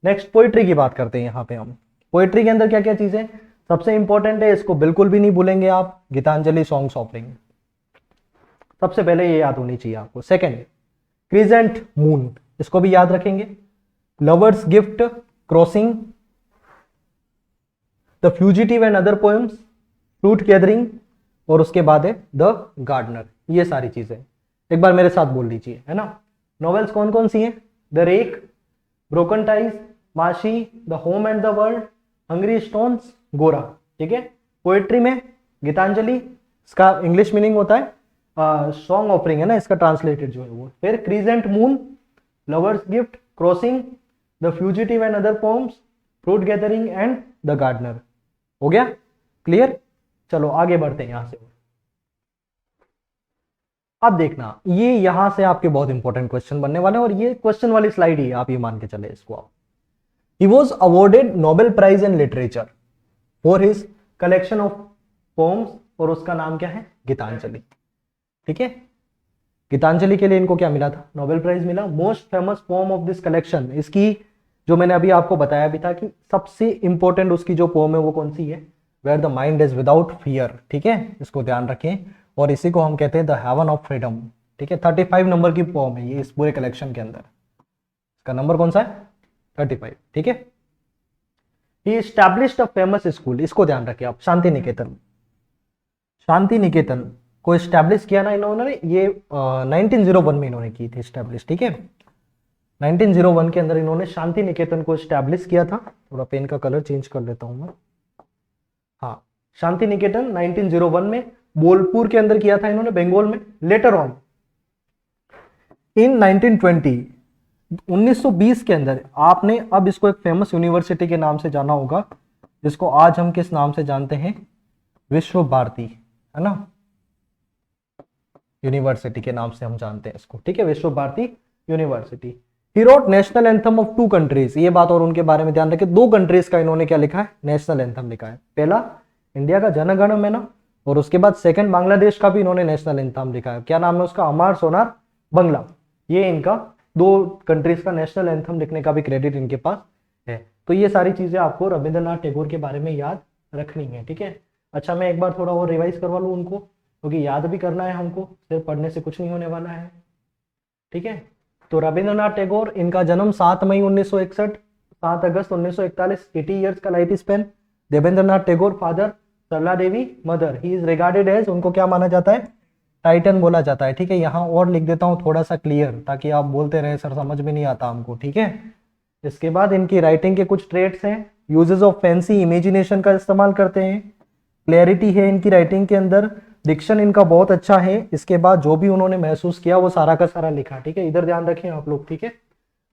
नेक्स्ट पोइट्री की बात करते हैं यहाँ पे हम। पोइट्री के अंदर क्या क्या चीजें सबसे इंपॉर्टेंट है, इसको बिल्कुल भी नहीं भूलेंगे आप, गीतांजलि, सॉन्ग्स ऑफरिंग, सबसे पहले ये याद होनी चाहिए आपको। सेकंड क्रिजेंट मून, इसको भी याद रखेंगे। Lovers gift, crossing, the fugitive and other poems, fruit gathering, और उसके बाद है द गार्डनर। ये सारी चीजें एक बार मेरे साथ बोल लीजिए, है ना। नॉवेल्स कौन कौन सी हैं? द रेक, ब्रोकन टाइज, माशी, the home and the world, hungry stones, गोरा। ठीक है, पोएट्री में गीतांजलि, इसका इंग्लिश मीनिंग होता है सॉन्ग ऑफरिंग, है ना, इसका ट्रांसलेटेड जो है वो। फिर crescent moon, lovers gift, crossing, the fugitive and other poems, fruit gathering and the gardener. हो गया क्लियर? चलो आगे बढ़ते हैं यहां से। अब देखना, ये यहां से आपके बहुत इंपॉर्टेंट क्वेश्चन बनने वाले हैं, और ये क्वेश्चन वाली स्लाइड ही आप ये मान के चले इसको आप। He was awarded Nobel prize in literature for his collection of poems, और उसका नाम क्या है? गीतांजलि। ठीक है, गीतांजलि के लिए इनको क्या मिला था? नोबेल प्राइज मिला। Most famous pome of this collection, इसकी जो मैंने अभी आपको बताया भी था कि सबसे इंपॉर्टेंट उसकी जो पोम है वो कौन सी है? Where the mind is without fear. ठीक है, इसको ध्यान रखें, और इसी को हम कहते हैं द हेवन ऑफ फ्रीडम। ठीक है, 35 नंबर की पोम है ये इस पूरे कलेक्शन के अंदर। इसका नंबर कौन सा है? 35। ठीक है, ही एस्टैब्लिश्ड अ फेमस स्कूल, इसको ध्यान रखिए आप, शांति निकेतन। शांति निकेतन को एस्टैब्लिश किया ना इन्होंने, ये 1901 में इन्होंने की थी एस्टैब्लिश। ठीक है, 1901 के अंदर इन्होंने शांति निकेतन को एस्टैब्लिश किया था। थोड़ा पेन का कलर चेंज कर लेता हूं मैं। हाँ, शांति निकेतन 1901 में बोलपुर के अंदर किया था इन्होंने, बंगाल में। लेटर ऑन इन 1920 के अंदर आपने अब इसको एक फेमस यूनिवर्सिटी के नाम से जाना होगा, जिसको आज हम किस नाम से जानते हैं? विश्व भारती, है ना, यूनिवर्सिटी के नाम से हम जानते हैं इसको। ठीक है, Vishwa Bharati university. He wrote national anthem of 2 countries, ये बात और उनके बारे में ध्यान रखें, 2 कंट्रीज का इन्होंने क्या लिखा है? नेशनल एंथम लिखा है। पहला इंडिया का जन गण मन, और उसके बाद सेकंड बांग्लादेश का भी इन्होंने नेशनल एंथम लिखा है। क्या नाम है उसका? अमार सोनार बंगला। ये इनका 2 कंट्रीज का नेशनल एंथम लिखने का भी क्रेडिट इनके पास है। तो ये सारी चीजें आपको रविंद्रनाथ टैगोर के बारे में याद रखनी है। ठीक है, अच्छा मैं एक बार थोड़ा और रिवाइज करवा लूँ उनको, क्योंकि याद भी करना है हमको, सिर्फ पढ़ने से कुछ नहीं होने वाला है। ठीक है, तो रविंद्रनाथ टैगोर, इनका जन्म 7 मई 1961, 7 अगस्त 1941, 80 ईयर्स का life span. Debendranath Tagore father, Sarla Devi mother. He is regarded as, उनको क्या माना जाता है? टाइटन बोला जाता है। ठीक है, यहाँ और लिख देता हूँ थोड़ा सा क्लियर, ताकि आप बोलते रहे सर समझ में नहीं आता हमको। ठीक है, इसके बाद इनकी राइटिंग के कुछ ट्रेड्स हैं। यूजेस ऑफ फैंसी इमेजिनेशन का इस्तेमाल करते हैं। क्लैरिटी है इनकी राइटिंग के अंदर। डिक्शन इनका बहुत अच्छा है। इसके बाद जो भी उन्होंने महसूस किया वो सारा का सारा लिखा। ठीक है, इधर ध्यान रखें आप लोग। ठीक है,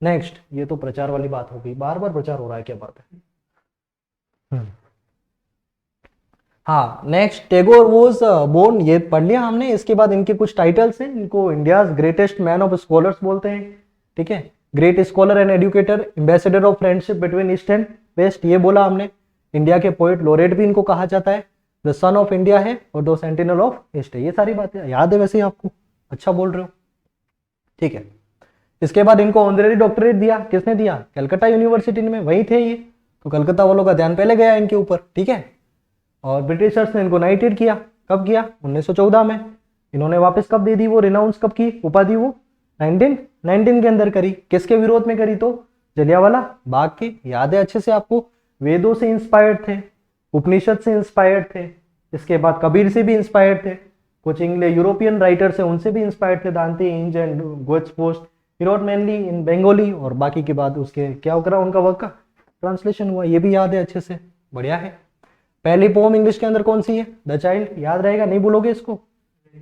नेक्स्ट, ये तो प्रचार वाली बात हो गई, बार बार प्रचार हो रहा है, क्या बात है। हाँ नेक्स्ट, टैगोर वॉज बोर्न, ये पढ़ लिया हमने। इसके बाद इनके कुछ टाइटल्स हैं, इनको India's greatest man of scholars बोलते हैं, ठीक है। Great scholar and educator, ambassador of friendship between east and west, ये बोला हमने। इंडिया के पोएट लोरेट भी इनको कहा जाता है। द सन ऑफ इंडिया है और द सेंटिनल ऑफ ईस्ट है। ये सारी बातें याद है वैसे ही आपको, अच्छा बोल रहे हो, ठीक है। इसके बाद इनको ऑनरेरी डॉक्टरेट दिया, किसने दिया? कलकत्ता यूनिवर्सिटी में, वही थे ये, तो कलकत्ता वालों का ध्यान पहले गया इनके ऊपर, ठीक है। और ब्रिटिशर्स ने इनको नाइटेड किया, कब किया? 1914 में। इन्होंने वापस कब दे दी वो रिनाउंस, कब की उपाधि? वो 1919 के अंदर करी। किसके विरोध में करी? तो जलियांवाला बाग के, याद है अच्छे से आपको। वेदों से इंस्पायर्ड थे, उपनिषद से इंस्पायर्ड थे, इसके बाद कबीर से भी इंस्पायर्ड थे, कुछ इंग्लिश यूरोपियन राइटर से उनसे भी इंस्पायर्ड थे, दांते, इंज and goats post. He wrote mainly इन बंगाली, और बाकी के बाद उसके क्या करा, उनका वर्क का ट्रांसलेशन हुआ, ये भी याद है अच्छे से, बढ़िया है। पहली पोम इंग्लिश के अंदर कौन सी है? द चाइल्ड, याद रहेगा, नहीं भूलोगे इसको,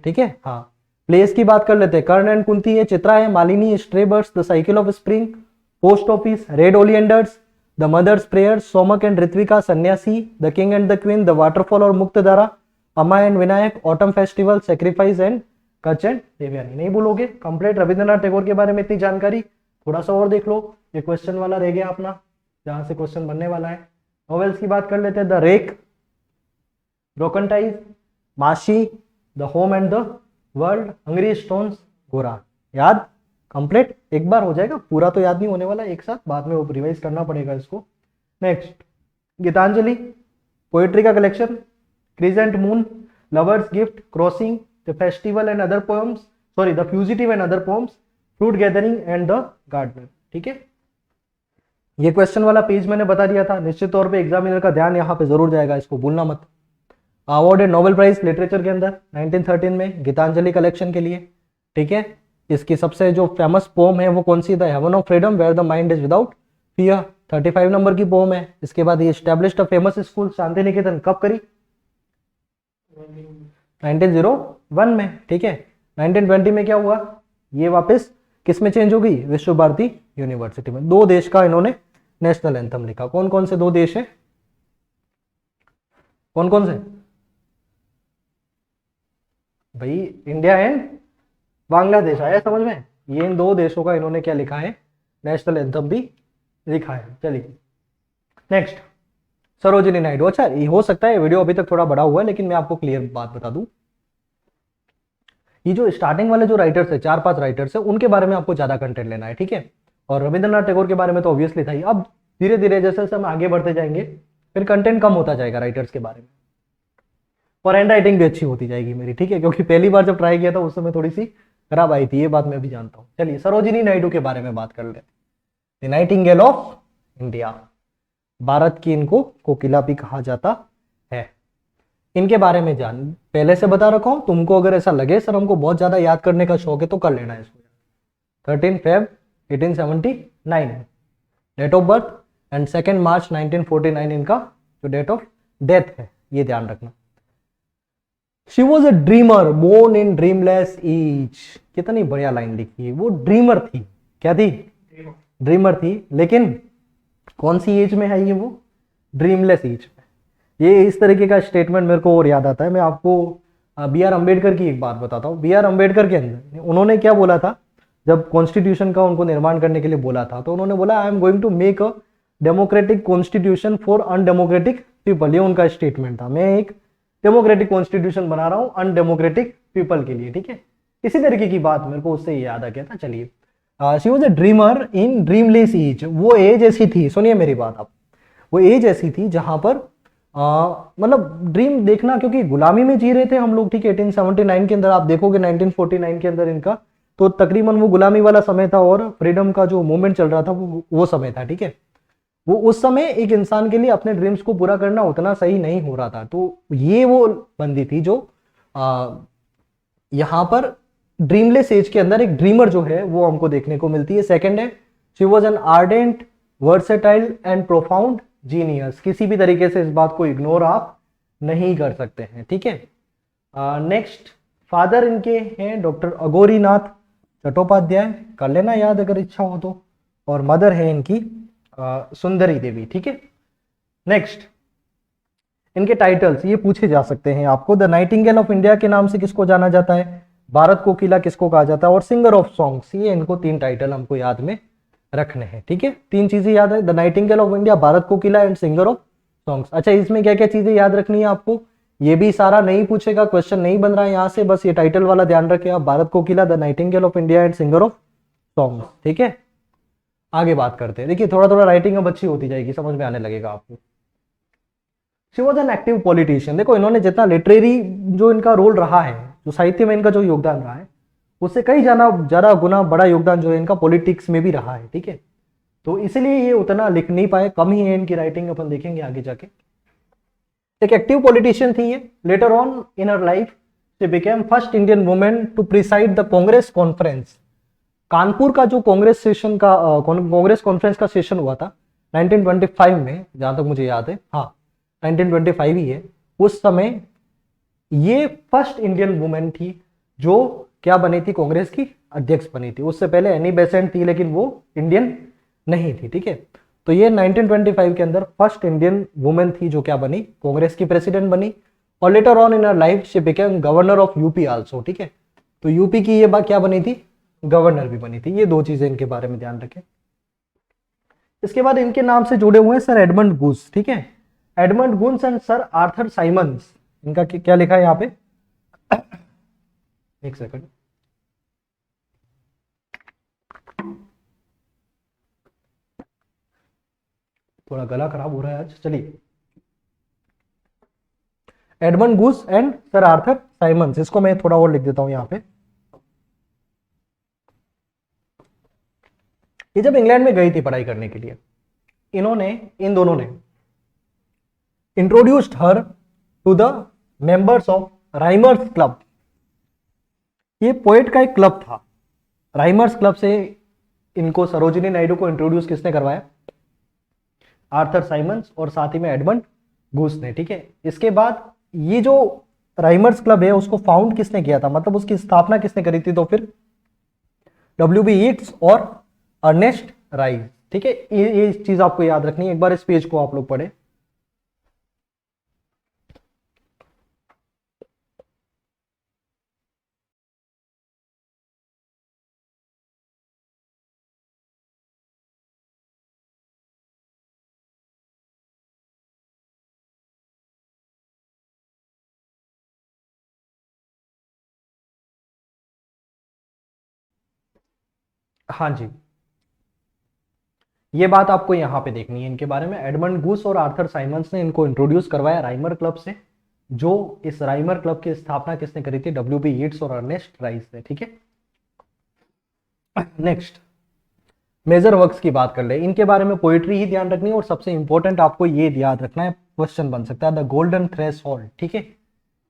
ठीक है। हाँ, प्लेस की बात कर लेते हैं। कर्ण एंड कुंती है, चित्रा है, Malini, stray birds, the cycle of spring, post office, red oleanders, the mother's prayer, Somak and Ritvika, Sanyasi, the king and the queen, the waterfall और Muktadhara, Ama and Vinayak, autumn festival, sacrifice and Kacha and Devayani, नहीं भूलोगे। कंप्लीट रविंद्रनाथ टैगोर के बारे में इतनी जानकारी, थोड़ा सा और देख लो, ये क्वेश्चन वाला रह गया अपना, जहां से क्वेश्चन बनने वाला है। नॉवेल्स की बात कर लेते हैं। द रेक, ब्रोकन टाइज, माशी, the home and the world, Hungary stones, गोरा, याद कंप्लीट, एक बार हो जाएगा, पूरा तो याद नहीं होने वाला एक साथ, बाद में वो रिवाइज करना पड़ेगा इसको। नेक्स्ट, गीतांजलि, पोएट्री का collection, crescent moon, lovers gift, crossing, the festival and other poems, sorry the fugitive and other poems, fruit gathering and the gardener, ठीक है। ये क्वेश्चन वाला पेज मैंने बता दिया था, निश्चित तौर पे एग्जामिनर का ध्यान यहाँ पे जरूर जाएगा, इसको भूलना मत। अवार्डेड नोबेल प्राइज लिटरेचर के अंदर 1913 में गीतांजलि कलेक्शन के लिए, ठीक है। इसकी सबसे जो फेमस पोम है वो कौन सी? The heaven of freedom where the mind is without fear, 35 number की पोम है। इसके बाद ये established a famous school, Shanti Niketan, कब करी? 1901 में, ठीक है। 1920 में क्या हुआ? ये वापस किस में चेंज हो गई? विश्व भारती यूनिवर्सिटी में। दो देश का इन्होंने नेशनल एंथम लिखा। कौन कौन से दो देश है? कौन कौन से भाई? इंडिया एंड बांग्लादेश, आया समझ में? ये इन दो देशों का इन्होंने क्या लिखा है? नेशनल एंथम भी लिखा है। चलिए नेक्स्ट, सरोजिनी नायडू। अच्छा, ये हो सकता है वीडियो अभी तक थोड़ा बड़ा हुआ है, लेकिन मैं आपको क्लियर बात बता दूं, ये जो स्टार्टिंग वाले जो राइटर्स है, 4-5 राइटर्स है, उनके बारे में आपको ज्यादा कंटेंट लेना है, ठीक है। और रविंद्रनाथ टैगोर के बारे में तो ऑब्वियसली था ही। अब धीरे धीरे जैसे जैसे हम आगे बढ़ते जाएंगे, फिर कंटेंट कम होता जाएगा राइटर्स के बारे में, और हैंड राइटिंग भी अच्छी होती जाएगी मेरी, ठीक है, क्योंकि पहली बार जब ट्राई किया था उस समय थोड़ी सी खराब आई थी, ये बात मैं भी जानता हूँ। चलिए सरोजिनी नायडू के बारे में बात कर लेते हैं। नाइटिंगेल ऑफ इंडिया, भारत की इनको कोकिला भी कहा जाता है। इनके बारे में जान, पहले से बता रखा हूं, तुमको अगर ऐसा लगे सर हमको बहुत ज्यादा याद करने का शौक है तो कर लेना है इसको। 13 Feb 1879 date of birth, and 2 March 1949 इनका जो डेट ऑफ डेथ है, ये ध्यान रखना। She was a dreamer born in dreamless age, कितनी बढ़िया लाइन लिखी है। वो ड्रीमर थी, क्या थी? ड्रीमर थी, लेकिन कौन सी एज में है ये? वो ड्रीमलेस एज में। ये इस तरीके का स्टेटमेंट मेरे को और याद आता है। मैं आपको बी आर अम्बेडकर की एक बात बताता हूँ। बी आर अम्बेडकर के अंदर उन्होंने क्या बोला था, जब कॉन्स्टिट्यूशन का उनको निर्माण करने के लिए बोला था, तो उन्होंने बोला I am going to make a democratic constitution for undemocratic people. ये उनका स्टेटमेंट था, मैं एक डेमोक्रेटिक कॉन्स्टिट्यूशन बना रहा हूँ अनडेमोक्रेटिक पीपल के लिए, ठीक है। इसी तरीके की बात मेरे को उससे याद आ गया था। चलिए, she was a dreamer in dreamless age. वो एज ऐसी थी, सुनिए मेरी बात आप, वो एज ऐसी थी जहां पर मतलब ड्रीम देखना, क्योंकि गुलामी में जी रहे थे हम लोग, ठीक है। 1879 के अंदर आप देखोगे, 1949 के अंदर इनका तो तकरीबन वो गुलामी वाला समय था, और फ्रीडम का जो मूवमेंट चल रहा था वो समय था, ठीक है। वो उस समय एक इंसान के लिए अपने ड्रीम्स को पूरा करना उतना सही नहीं हो रहा था। तो ये वो बंदी थी जो यहां पर ड्रीमलेस एज के अंदर एक ड्रीमर जो है वो हमको देखने को मिलती है। सेकंड है, she was an ardent versatile and profound genius. किसी भी तरीके से इस बात को इग्नोर आप नहीं कर सकते हैं, ठीक है। नेक्स्ट, फादर इनके हैं डॉक्टर अघोरीनाथ चट्टोपाध्याय, कर लेना याद अगर इच्छा हो तो, और मदर है इनकी सुंदरी देवी, ठीक है। नेक्स्ट, इनके टाइटल्स ये पूछे जा सकते हैं आपको। द नाइटिंगेल ऑफ इंडिया के नाम से किसको जाना जाता है, भारत कोकिला किसको कहा जाता है, और सिंगर ऑफ सॉन्ग्स, ये इनको 3 टाइटल हमको याद में रखने हैं। ठीक है, 3 चीजें याद है, the nightingale of India, Bharat Kokila and singer of songs. अच्छा, इसमें क्या क्या चीजें याद रखनी है आपको, ये भी सारा नहीं पूछेगा, क्वेश्चन नहीं बन रहा है यहाँ से, बस ये टाइटल वाला ध्यान रखें आप, Bharat Kokila, the nightingale of India and singer of songs. ठीक है, आगे बात करते हैं। देखिए थोड़ा थोड़ा राइटिंग अब अच्छी होती जाएगी, समझ में आने लगेगा आपको। She was an active politician. देखो इन्होंने जितना लिटरेरी जो इनका रोल रहा है, जो साहित्य में इनका जो योगदान रहा है, उससे कई ज्यादा गुना बड़ा योगदान जो है इनका पॉलिटिक्स में भी रहा है। ठीक है, तो इसलिए ये उतना लिख नहीं पाए, कम ही है इनकी राइटिंग, अपन देखेंगे आगे जाके। एक एक्टिव पॉलिटिशियन थी ये। Later on in her life she became first Indian women to preside the Congress conference. Kanpur का जो कांग्रेस कॉन्फ्रेंस का सेशन हुआ था 1925 में, जहां तक मुझे याद है, हाँ 1925 ही है। उस समय ये फर्स्ट इंडियन वुमेन थी जो क्या बनी थी, कांग्रेस की अध्यक्ष बनी थी। उससे पहले एनी बेसेंट थी, लेकिन वो इंडियन नहीं थी। ठीक है, तो ये 1925 के अंदर फर्स्ट इंडियन वुमेन थी जो क्या बनी, कांग्रेस की प्रेसिडेंट बनी। और letter on in her life she became governor of UP also. ठीक है, तो यूपी की ये बात क्या बनी थी, गवर्नर भी बनी थी। ये 2 चीजें इनके बारे में ध्यान रखें। इसके बाद इनके नाम से जुड़े हुए हैं सर एडमंड गूस। ठीक है, Edmund Gosse and sir Arthur Symons. इनका क्या लिखा है यहाँ पे, एक सेकंड, थोड़ा गला खराब हो रहा है आज, चलिए। Edmund Gosse and sir Arthur Symons, इसको मैं थोड़ा और लिख देता हूं यहाँ पे। ये जब इंग्लैंड में गई थी पढ़ाई करने के लिए, इन दोनों ने introduced her to the members of rhymers club. ये पोएट का एक क्लब था, राइमर्स क्लब से इनको सरोजिनी नायडू को इंट्रोड्यूस किसने करवाया, आर्थर साइमंस और साथ ही में एडमंड गूस ने। ठीक है, इसके बाद ये जो राइमर्स क्लब है उसको फाउंड किसने किया था, मतलब उसकी स्थापना किसने करी थी, तो फिर WB यीट्स और अर्नेस्ट राइज। ठीक है, ये चीज आपको याद रखनी है, एक बार इस पेज को आप लोग पढ़े। हाँ जी, ये बात आपको यहां पे देखनी है इनके बारे में। एडमंड गूस और आर्थर साइमंस ने इनको इंट्रोड्यूस करवाया राइमर क्लब से, जो इस राइमर क्लब की स्थापना किसने करी थी, WB यीट्स और अर्नेस्ट राइस ने। ठीक है, नेक्स्ट मेजर वर्क्स की बात कर ले। इनके बारे में पोएट्री ही ध्यान रखनी है, और सबसे इंपॉर्टेंट आपको ये याद रखना है, क्वेश्चन बन सकता है, द गोल्डन थ्रेशोल्ड। ठीक है,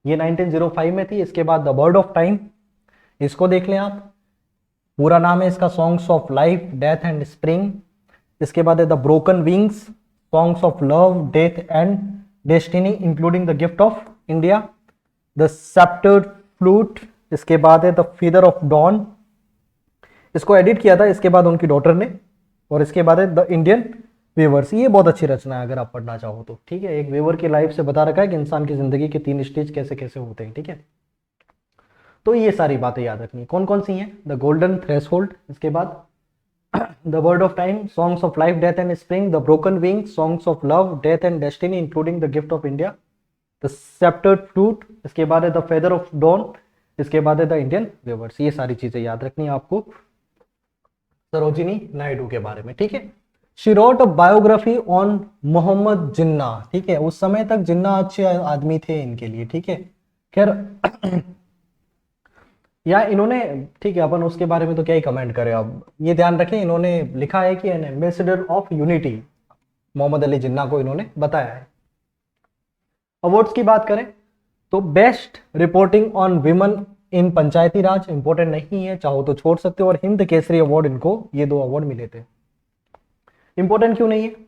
ये 1905 में थी। इसके बाद द बर्ड ऑफ टाइम, इसको देख लें आप, पूरा नाम है इसका songs of life, death and spring. इसके बाद है the broken wings, songs of love, death and destiny including the gift of India, the sceptred flute. इसके बाद है द फीदर ऑफ डॉन, इसको एडिट किया था इसके बाद उनकी डॉटर ने। और इसके बाद है द इंडियन वेवर्स, ये बहुत अच्छी रचना है अगर आप पढ़ना चाहो तो। ठीक है, एक वेवर की लाइफ से बता रखा है कि इंसान की जिंदगी के 3 स्टेज कैसे कैसे होते हैं। ठीक है, तो ये सारी बातें याद रखनी है। कौन कौन सी हैं, द गोल्डन थ्रेशोल्ड, इसके बाद the bird of time, songs of life, death and spring, the broken wing, songs of love, death and destiny including the gift of India, the sceptred flute, इसके बाद है द फेदर ऑफ डॉन, इसके बाद है the Indian weavers. ये सारी चीजें याद रखनी है आपको सरोजिनी नायडू के बारे में। ठीक है, she wrote a biography on Mohammad Jinnah. ठीक है, उस समय तक जिन्ना अच्छे आदमी थे इनके लिए। ठीक है, खैर या इन्होंने, ठीक है अपन उसके बारे में तो क्या ही कमेंट करें। अब ये ध्यान रखें, इन्होंने लिखा है कि ambassador of unity Mohammad Ali Jinnah को इन्होंने बताया है। अवार्ड्स की बात करें तो best reporting on women in Panchayati Raj, important नहीं है, चाहो तो छोड़ सकते हो। और हिंद केसरी अवार्ड, इनको ये 2 अवार्ड मिले थे। इंपॉर्टेंट क्यों नहीं है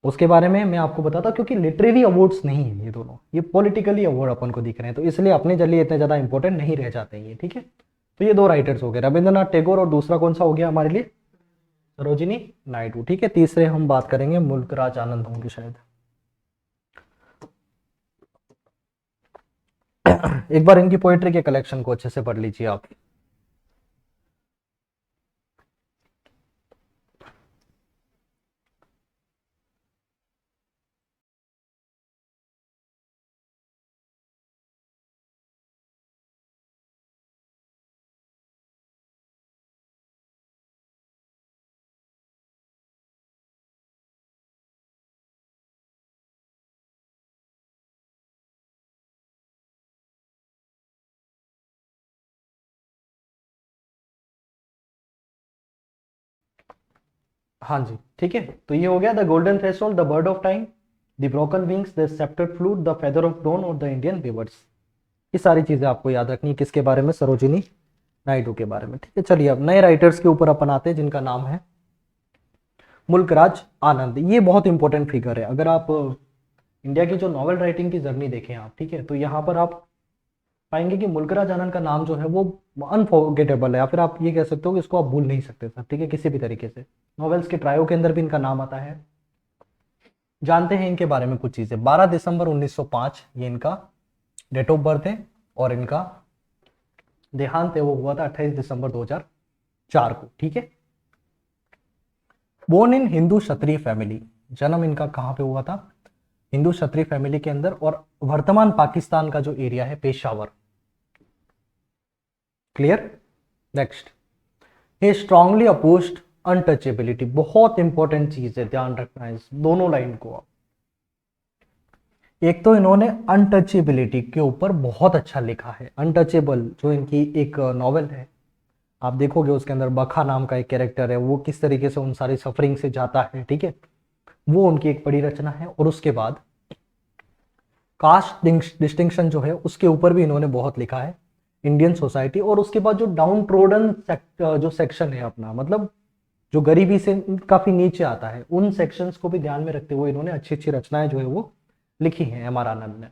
उसके बारे में मैं आपको बताता, क्योंकि लिटरेरी अवार्ड्स नहीं है ये दोनों, ये पॉलिटिकली अवार्ड अपन को दिख रहे हैं, तो इसलिए अपने जल्दी इतने ज्यादा इंपॉर्टेंट नहीं रह जाते हैं ये। ठीक है, तो ये 2 राइटर्स हो गए, रविंद्रनाथ टैगोर और दूसरा कौन सा हो गया हमारे लिए, सरोजिनी नायडू। ठीक है, तीसरे हम बात करेंगे मुल्क राज आनंद होंगे शायद। एक बार इनकी पोएट्री के कलेक्शन को अच्छे से पढ़ लीजिए आप। हाँ जी, ठीक है। तो ये हो गया the golden threshold, the bird of time, the broken wings, the sceptred flute, the feather of dawn और द इंडियन वीवर्स। ये सारी चीजें आपको याद रखनी है। किसके बारे में? सरोजिनी नायडू के बारे में। ठीक है, चलिए अब नए राइटर्स के ऊपर अपन आते हैं जिनका नाम है मुल्कराज आनंद। ये बहुत इंपॉर्टेंट फिगर है। अगर आप इंडिया की जो नॉवल राइटिंग की जर्नी देखें आप, ठीक है, तो यहाँ पर आप पाएंगे कि मुल्कराज आनंद का नाम जो है वो अनफॉरगेटेबल है, या फिर आप ये कह सकते हो कि इसको आप भूल नहीं सकते सर, ठीक है, किसी भी तरीके से। नॉवेल्स के ट्रायो के अंदर भी इनका नाम आता है। जानते हैं इनके बारे में कुछ चीजें। 12 दिसंबर 1905 ये इनका डेट ऑफ बर्थ है, और इनका देहांत है वो हुआ था 28 दिसंबर 2004 को। ठीक है, born in Hindu Kshatriya family. जन्म इनका कहां पे हुआ था? हिंदू क्षत्रिय फैमिली के अंदर, और वर्तमान पाकिस्तान का जो एरिया है पेशावर। क्लियर? नेक्स्ट, हे स्ट्रांगली अपोज्ड अनटचेबिलिटी। बहुत इंपॉर्टेंट चीज है, ध्यान रखना है इस दोनों लाइन को आप। एक तो इन्होंने अनटचेबिलिटी के ऊपर बहुत अच्छा लिखा है। अनटचेबल जो इनकी एक नॉवेल है, आप देखोगे उसके अंदर बखा नाम का एक कैरेक्टर है, वो किस तरीके से उन सारी सफरिंग से जाता है, ठीक है, वो उनकी एक बड़ी रचना है। और उसके बाद कास्ट डिस्टिंक्शन जो है उसके ऊपर भी इन्होंने बहुत लिखा है, इंडियन सोसाइटी। और उसके बाद जो डाउन ट्रोडन जो सेक्शन है अपना, मतलब जो गरीबी से काफी नीचे आता है, उन सेक्शंस को भी ध्यान में रखते हुए इन्होंने अच्छी अच्छी रचनाएं जो है वो लिखी हैं एम आर आनंद ने।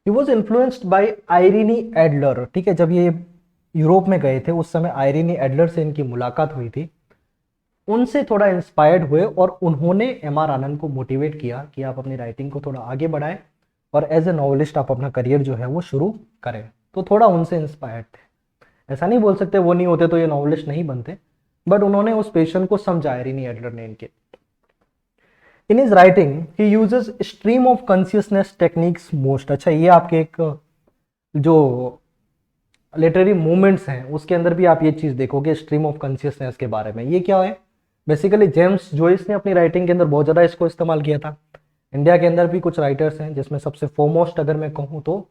He was influenced by Irene Adler. ठीक है, जब ये यूरोप में गए थे उस समय आयरिनी एडलर से इनकी मुलाकात हुई थी, उनसे थोड़ा इंस्पायर्ड हुए और उन्होंने एम आर आनंद को मोटिवेट किया कि आप अपनी राइटिंग को थोड़ा आगे बढ़ाएं और एज ए नॉवलिस्ट आप अपना करियर जो है वो शुरू करें। तो थोड़ा उनसे इंस्पायर्ड थे। ऐसा नहीं बोल सकते वो नहीं होते तो ये नॉवलिस्ट नहीं बनते, बट उन्होंने उस पेशन को समझा आयरिनी एडलर ने इनके। In his writing he uses stream of consciousness techniques most. अच्छा, ये आपके एक जो लिटरेरी मूवमेंट्स हैं उसके अंदर भी आप ये चीज देखोगे स्ट्रीम ऑफ कॉन्शियसनेस के बारे में। ये क्या है? बेसिकली जेम्स जॉयस ने अपनी राइटिंग के अंदर बहुत ज्यादा इसको इस्तेमाल किया था। इंडिया के अंदर भी कुछ राइटर्स हैं जिसमें सबसे फोरमोस्ट अगर मैं कहूँ तो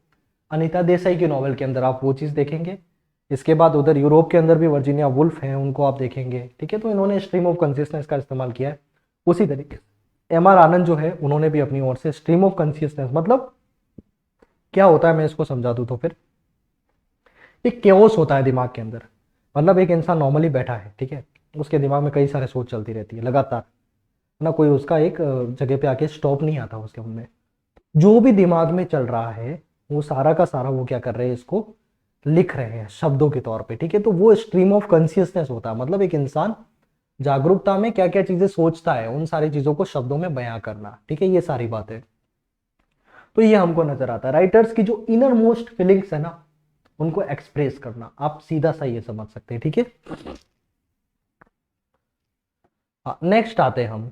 अनीता देसाई की नॉवल के अंदर आप वो चीज देखेंगे। इसके बाद उधर यूरोप के अंदर भी वर्जीनिया वुल्फ हैं, उनको आप देखेंगे। ठीक है, तो इन्होंने स्ट्रीम ऑफ कॉन्शियसनेस का इस्तेमाल किया है। उसी तरीके से एम आर आनंद जो है उन्होंने भी अपनी ओर से स्ट्रीम ऑफ कॉन्शियसनेस मतलब क्या होता है मैं इसको समझा दूं तो फिर एक केओस होता है दिमाग के अंदर। मतलब एक इंसान नॉर्मली बैठा है, ठीक है, उसके दिमाग में कई सारे सोच चलती रहती है लगातार, ना कोई उसका एक जगह पे आके स्टॉप नहीं आता उसके उनमें। जो भी दिमाग में चल रहा है वो सारा का सारा वो क्या कर रहे हैं, इसको लिख रहे हैं शब्दों के तौर पे। ठीक है, तो वो स्ट्रीम ऑफ कॉन्शियसनेस होता है। मतलब एक इंसान जागरूकता में क्या क्या चीजें सोचता है उन सारी चीजों को शब्दों में बयां करना। ठीक है, ये सारी बातें तो ये हमको नजर आता है। राइटर्स की जो इनर मोस्ट फीलिंग्स है ना उनको एक्सप्रेस करना, आप सीधा सा ये समझ सकते हैं। ठीक है, नेक्स्ट आते हैं हम।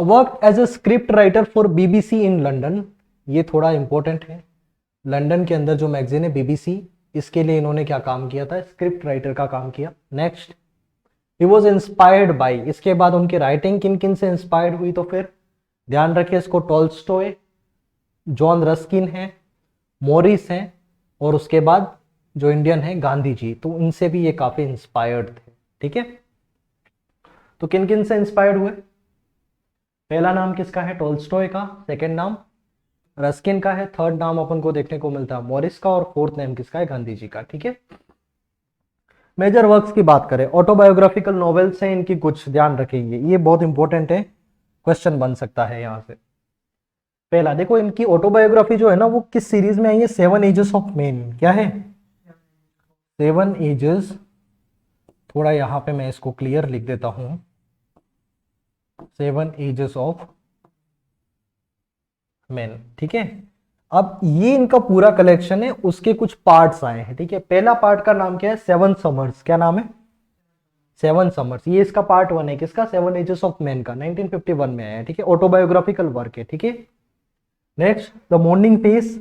Work as a script writer for BBC in London. ये थोड़ा इंपॉर्टेंट है। लंदन के अंदर जो मैगजीन है बीबीसी, इसके लिए इन्होंने क्या काम किया था? स्क्रिप्ट राइटर का काम किया। Next, he was inspired by. इसके बाद उनकी राइटिंग किन किन से इंस्पायर्ड हुई? तो फिर ध्यान रखिए इसको, टॉल्स्टॉय, जॉन रस्किन है, मॉरिस हैं, और उसके बाद जो इंडियन है गांधी जी। तो इनसे भी ये काफी इंस्पायर्ड थे। ठीक है, तो किन किन से इंस्पायर्ड हुए? पहला नाम किसका है? टॉल्स्टॉय का। सेकंड नाम रस्किन का है। थर्ड नाम अपन को देखने को मिलता है मॉरिस का। और फोर्थ नेम किसका है? गांधी जी का। ठीक है, मेजर वर्क्स की बात करें, ऑटोबायोग्राफिकल नॉवेल्स हैं इनकी, कुछ ध्यान रखेंगे, ये बहुत इंपॉर्टेंट है, क्वेश्चन बन सकता है यहां से। पहला देखो, इनकी ऑटोबायोग्राफी जो है ना वो किस सीरीज में आई है? 7 एजेस ऑफ मैन। क्या है? 7 एजेस। थोड़ा यहां पे मैं इसको क्लियर लिख देता हूं, 7 एजेस ऑफ मैन। ठीक है, अब ये इनका पूरा कलेक्शन है, उसके कुछ पार्ट्स आए हैं, ठीक है। पहला पार्ट का नाम क्या है, सेवन समर्स। क्या नाम है, सेवन समर्स। ये इसका पार्ट वन है, किसका, सेवन एजेस ऑफ मैन का, 1951 में आया है, ठीक है। ऑटोबायोग्राफिकल वर्क है, ठीक है। नेक्स्ट द मॉर्निंग फेस,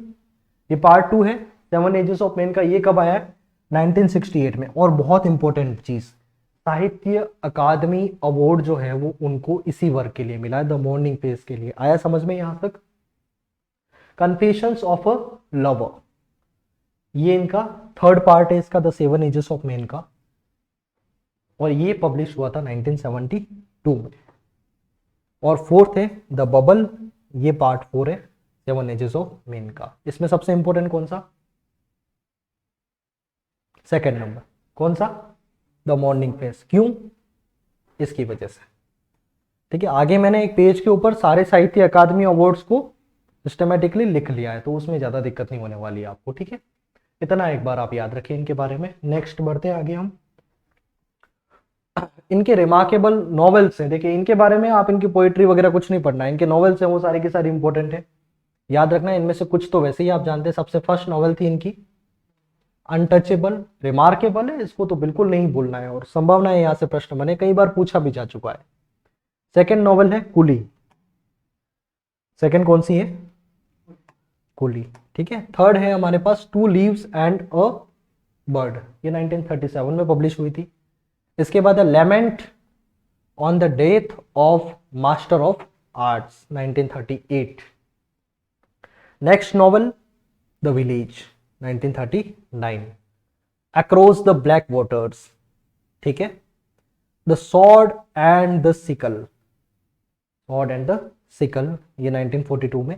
ये पार्ट टू है, सेवन एजेस ऑफ मैन का। ये कब आया है, 1968 में। और बहुत इंपॉर्टेंट चीज, साहित्य अकादमी अवार्ड जो है वो उनको इसी वर्क के लिए मिला है, द मॉर्निंग फेस के लिए। आया समझ में यहां तक। कन्फेशंस ऑफ अ लवर, ये इनका थर्ड पार्ट है इसका, the seven ages of man का। और ये पब्लिश हुआ था 1972 में। और फोर्थ है द बबल, ये पार्ट फोर है सेवन एजेस ऑफ मैन का। इसमें सबसे इंपॉर्टेंट कौन सा, सेकंड नंबर, कौन सा, द मॉर्निंग फेस। क्यों, इसकी वजह से, ठीक है। आगे मैंने एक पेज के ऊपर सारे साहित्य अकादमी अवार्ड्स को सिस्टमेटिकली लिख लिया है, तो उसमें ज्यादा दिक्कत नहीं होने वाली है आपको, ठीक है। इतना एक बार आप याद रखिए इनके बारे में। नेक्स्ट बढ़ते हैं आगे हम। इनके रिमार्केबल नॉवेल्स हैं, देखिए इनके बारे में आप इनकी पोइट्री वगैरह कुछ नहीं पढ़ना है, इनके नॉवेल्स हैं वो सारी की सारी इंपॉर्टेंट है, याद रखना है। इनमें से कुछ तो वैसे ही आप जानते हैं। सबसे फर्स्ट नॉवेल थी इनकी अनटचेबल, रिमार्केबल है, इसको तो बिल्कुल नहीं भूलना है, और संभावना है यहाँ से प्रश्न बने, कई बार पूछा भी जा चुका है। सेकंड नॉवेल है कुली, सेकंड कौन सी है, कुली, ठीक है। थर्ड है हमारे पास two leaves and a bird, ये 1937 में पब्लिश हुई थी। इसके बाद है lament on the death of master of arts, 1938। Next novel the village, 1939। Across the black waters, ठीक है। The sword and the sickle, sword and the sickle, ये 1942 में।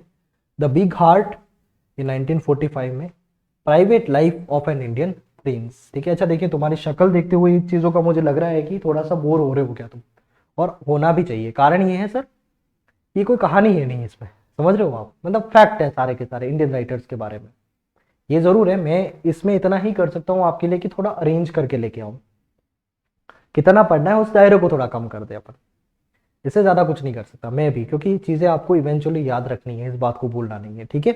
द बिग हार्ट, ये 1945 में। Private life of an Indian prince, ठीक है। अच्छा देखिए, तुम्हारी शक्ल देखते हुए इन चीज़ों का मुझे लग रहा है कि थोड़ा सा बोर हो रहे हो क्या तुम, और होना भी चाहिए। कारण ये है सर, ये कोई कहानी है नहीं इसमें, समझ रहे हो आप, मतलब फैक्ट है सारे के सारे इंडियन राइटर्स के बारे में। ये जरूर है, मैं इसमें इतना ही कर सकता हूँ आपके लिए कि थोड़ा अरेंज करके लेके आऊँ। कितना पढ़ना है उस दायरे को थोड़ा कम कर दे अपन, इससे ज्यादा कुछ नहीं कर सकता मैं भी, क्योंकि चीजें आपको इवेंचुअली याद रखनी है, इस बात को भूलना नहीं है, ठीक है।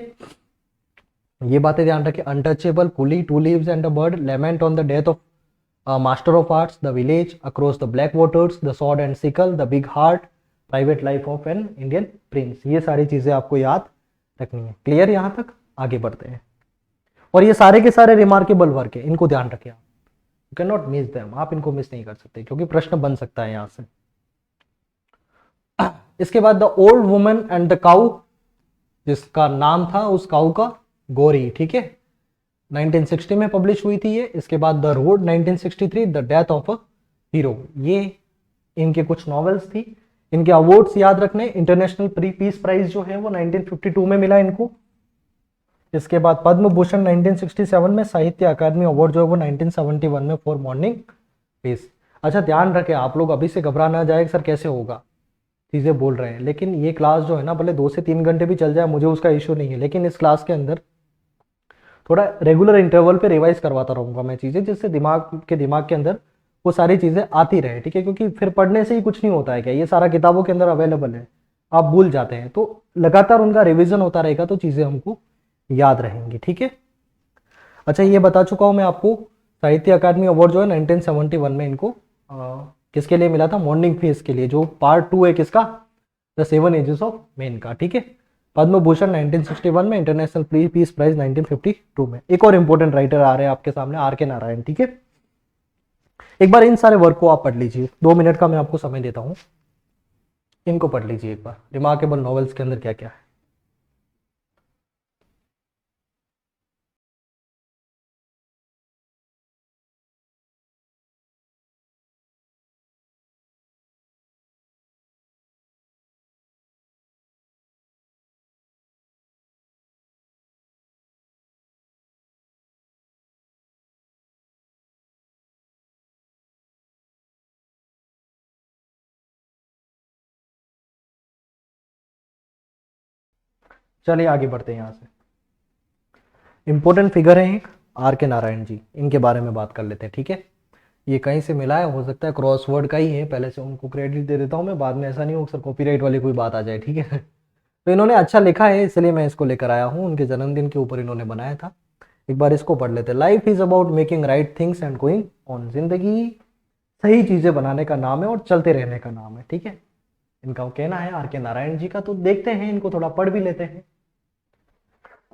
ये बातें ध्यान रखें, untouchable, coolie, two leaves and a bird, lament on the death of master of arts, the village, across the black waters, the sword and sickle, the big heart, private life of an Indian prince. ये सारी चीजें आपको याद रखनी है। Clear यहाँ तक, आगे बढ़ते हैं। और ये सारे के सारे रिमार्केबल वर्क है, इनको ध्यान रखें आप, you can not miss them, आप इनको मिस नहीं कर सकते, क्योंकि प्रश्न बन सकता है यहां से। इसके बाद the old woman and the cow, जिसका नाम था उस काउ का गोरी, ठीक है, 1960 में पब्लिश हुई थी ये। इसके बाद the road, 1963, the death of a hero, ये इनके कुछ नॉवेल्स थी। इनके अवार्ड्स याद रखने, इंटरनेशनल पीस प्राइज जो है वो 1952 में मिला इनको। इसके बाद पद्म भूषण 1967 में, साहित्य अकादमी अवार्ड जो है वो 1971 में फॉर मॉर्निंग फेस। अच्छा ध्यान रखें आप लोग, अभी से घबरा ना जाए सर कैसे होगा, चीज़ें बोल रहे हैं, लेकिन ये क्लास जो है ना, भले 2 से 3 घंटे भी चल जाए, मुझे उसका इश्यू नहीं है, लेकिन इस क्लास के अंदर थोड़ा रेगुलर इंटरवल पे रिवाइज करवाता रहूँगा मैं चीज़ें, जिससे दिमाग के अंदर वो सारी चीज़ें आती रहे, ठीक है। क्योंकि फिर पढ़ने से ही कुछ नहीं होता है क्या, ये सारा किताबों के अंदर अवेलेबल है, आप भूल जाते हैं, तो लगातार उनका रिविजन होता रहेगा तो चीज़ें हमको याद रहेंगी, ठीक है। अच्छा ये बता चुका हूँ मैं आपको, साहित्य अकादमी अवार्ड जो है 1971 में इनको किसके लिए मिला था, मॉर्निंग फेस के लिए, जो पार्ट 2 है किसका, the seven ages of man का, ठीक है। पद्म भूषण 1961 में, इंटरनेशनल पीस प्राइज 1952 में। एक और इंपॉर्टेंट राइटर आ रहे हैं आपके सामने, आर के नारायण, ठीक है। एक बार इन सारे वर्क को आप पढ़ लीजिए, 2 मिनट का मैं आपको समय देता हूँ, इनको पढ़ लीजिए एक बार, रिमार्केबल नॉवेल्स के अंदर क्या क्या है। चलिए आगे बढ़ते हैं यहाँ से। इंपॉर्टेंट फिगर है एक, आर के नारायण जी, इनके बारे में बात कर लेते हैं, ठीक है। ये कहीं से मिला है, हो सकता है क्रॉसवर्ड का ही है, पहले से उनको क्रेडिट दे देता हूँ मैं, बाद में ऐसा नहीं हो सर कॉपीराइट वाली कोई बात आ जाए, ठीक है। तो इन्होंने अच्छा लिखा है इसलिए मैं इसको लेकर आया हूँ, उनके जन्मदिन के ऊपर इन्होंने बनाया था। एक बार इसको पढ़ लेते। Life is about making right things and going on. जिंदगी सही चीजें बनाने का नाम है और चलते रहने का नाम है, ठीक है। इनका कहना है आर के नारायण जी का। तो देखते हैं, इनको थोड़ा पढ़ भी लेते हैं।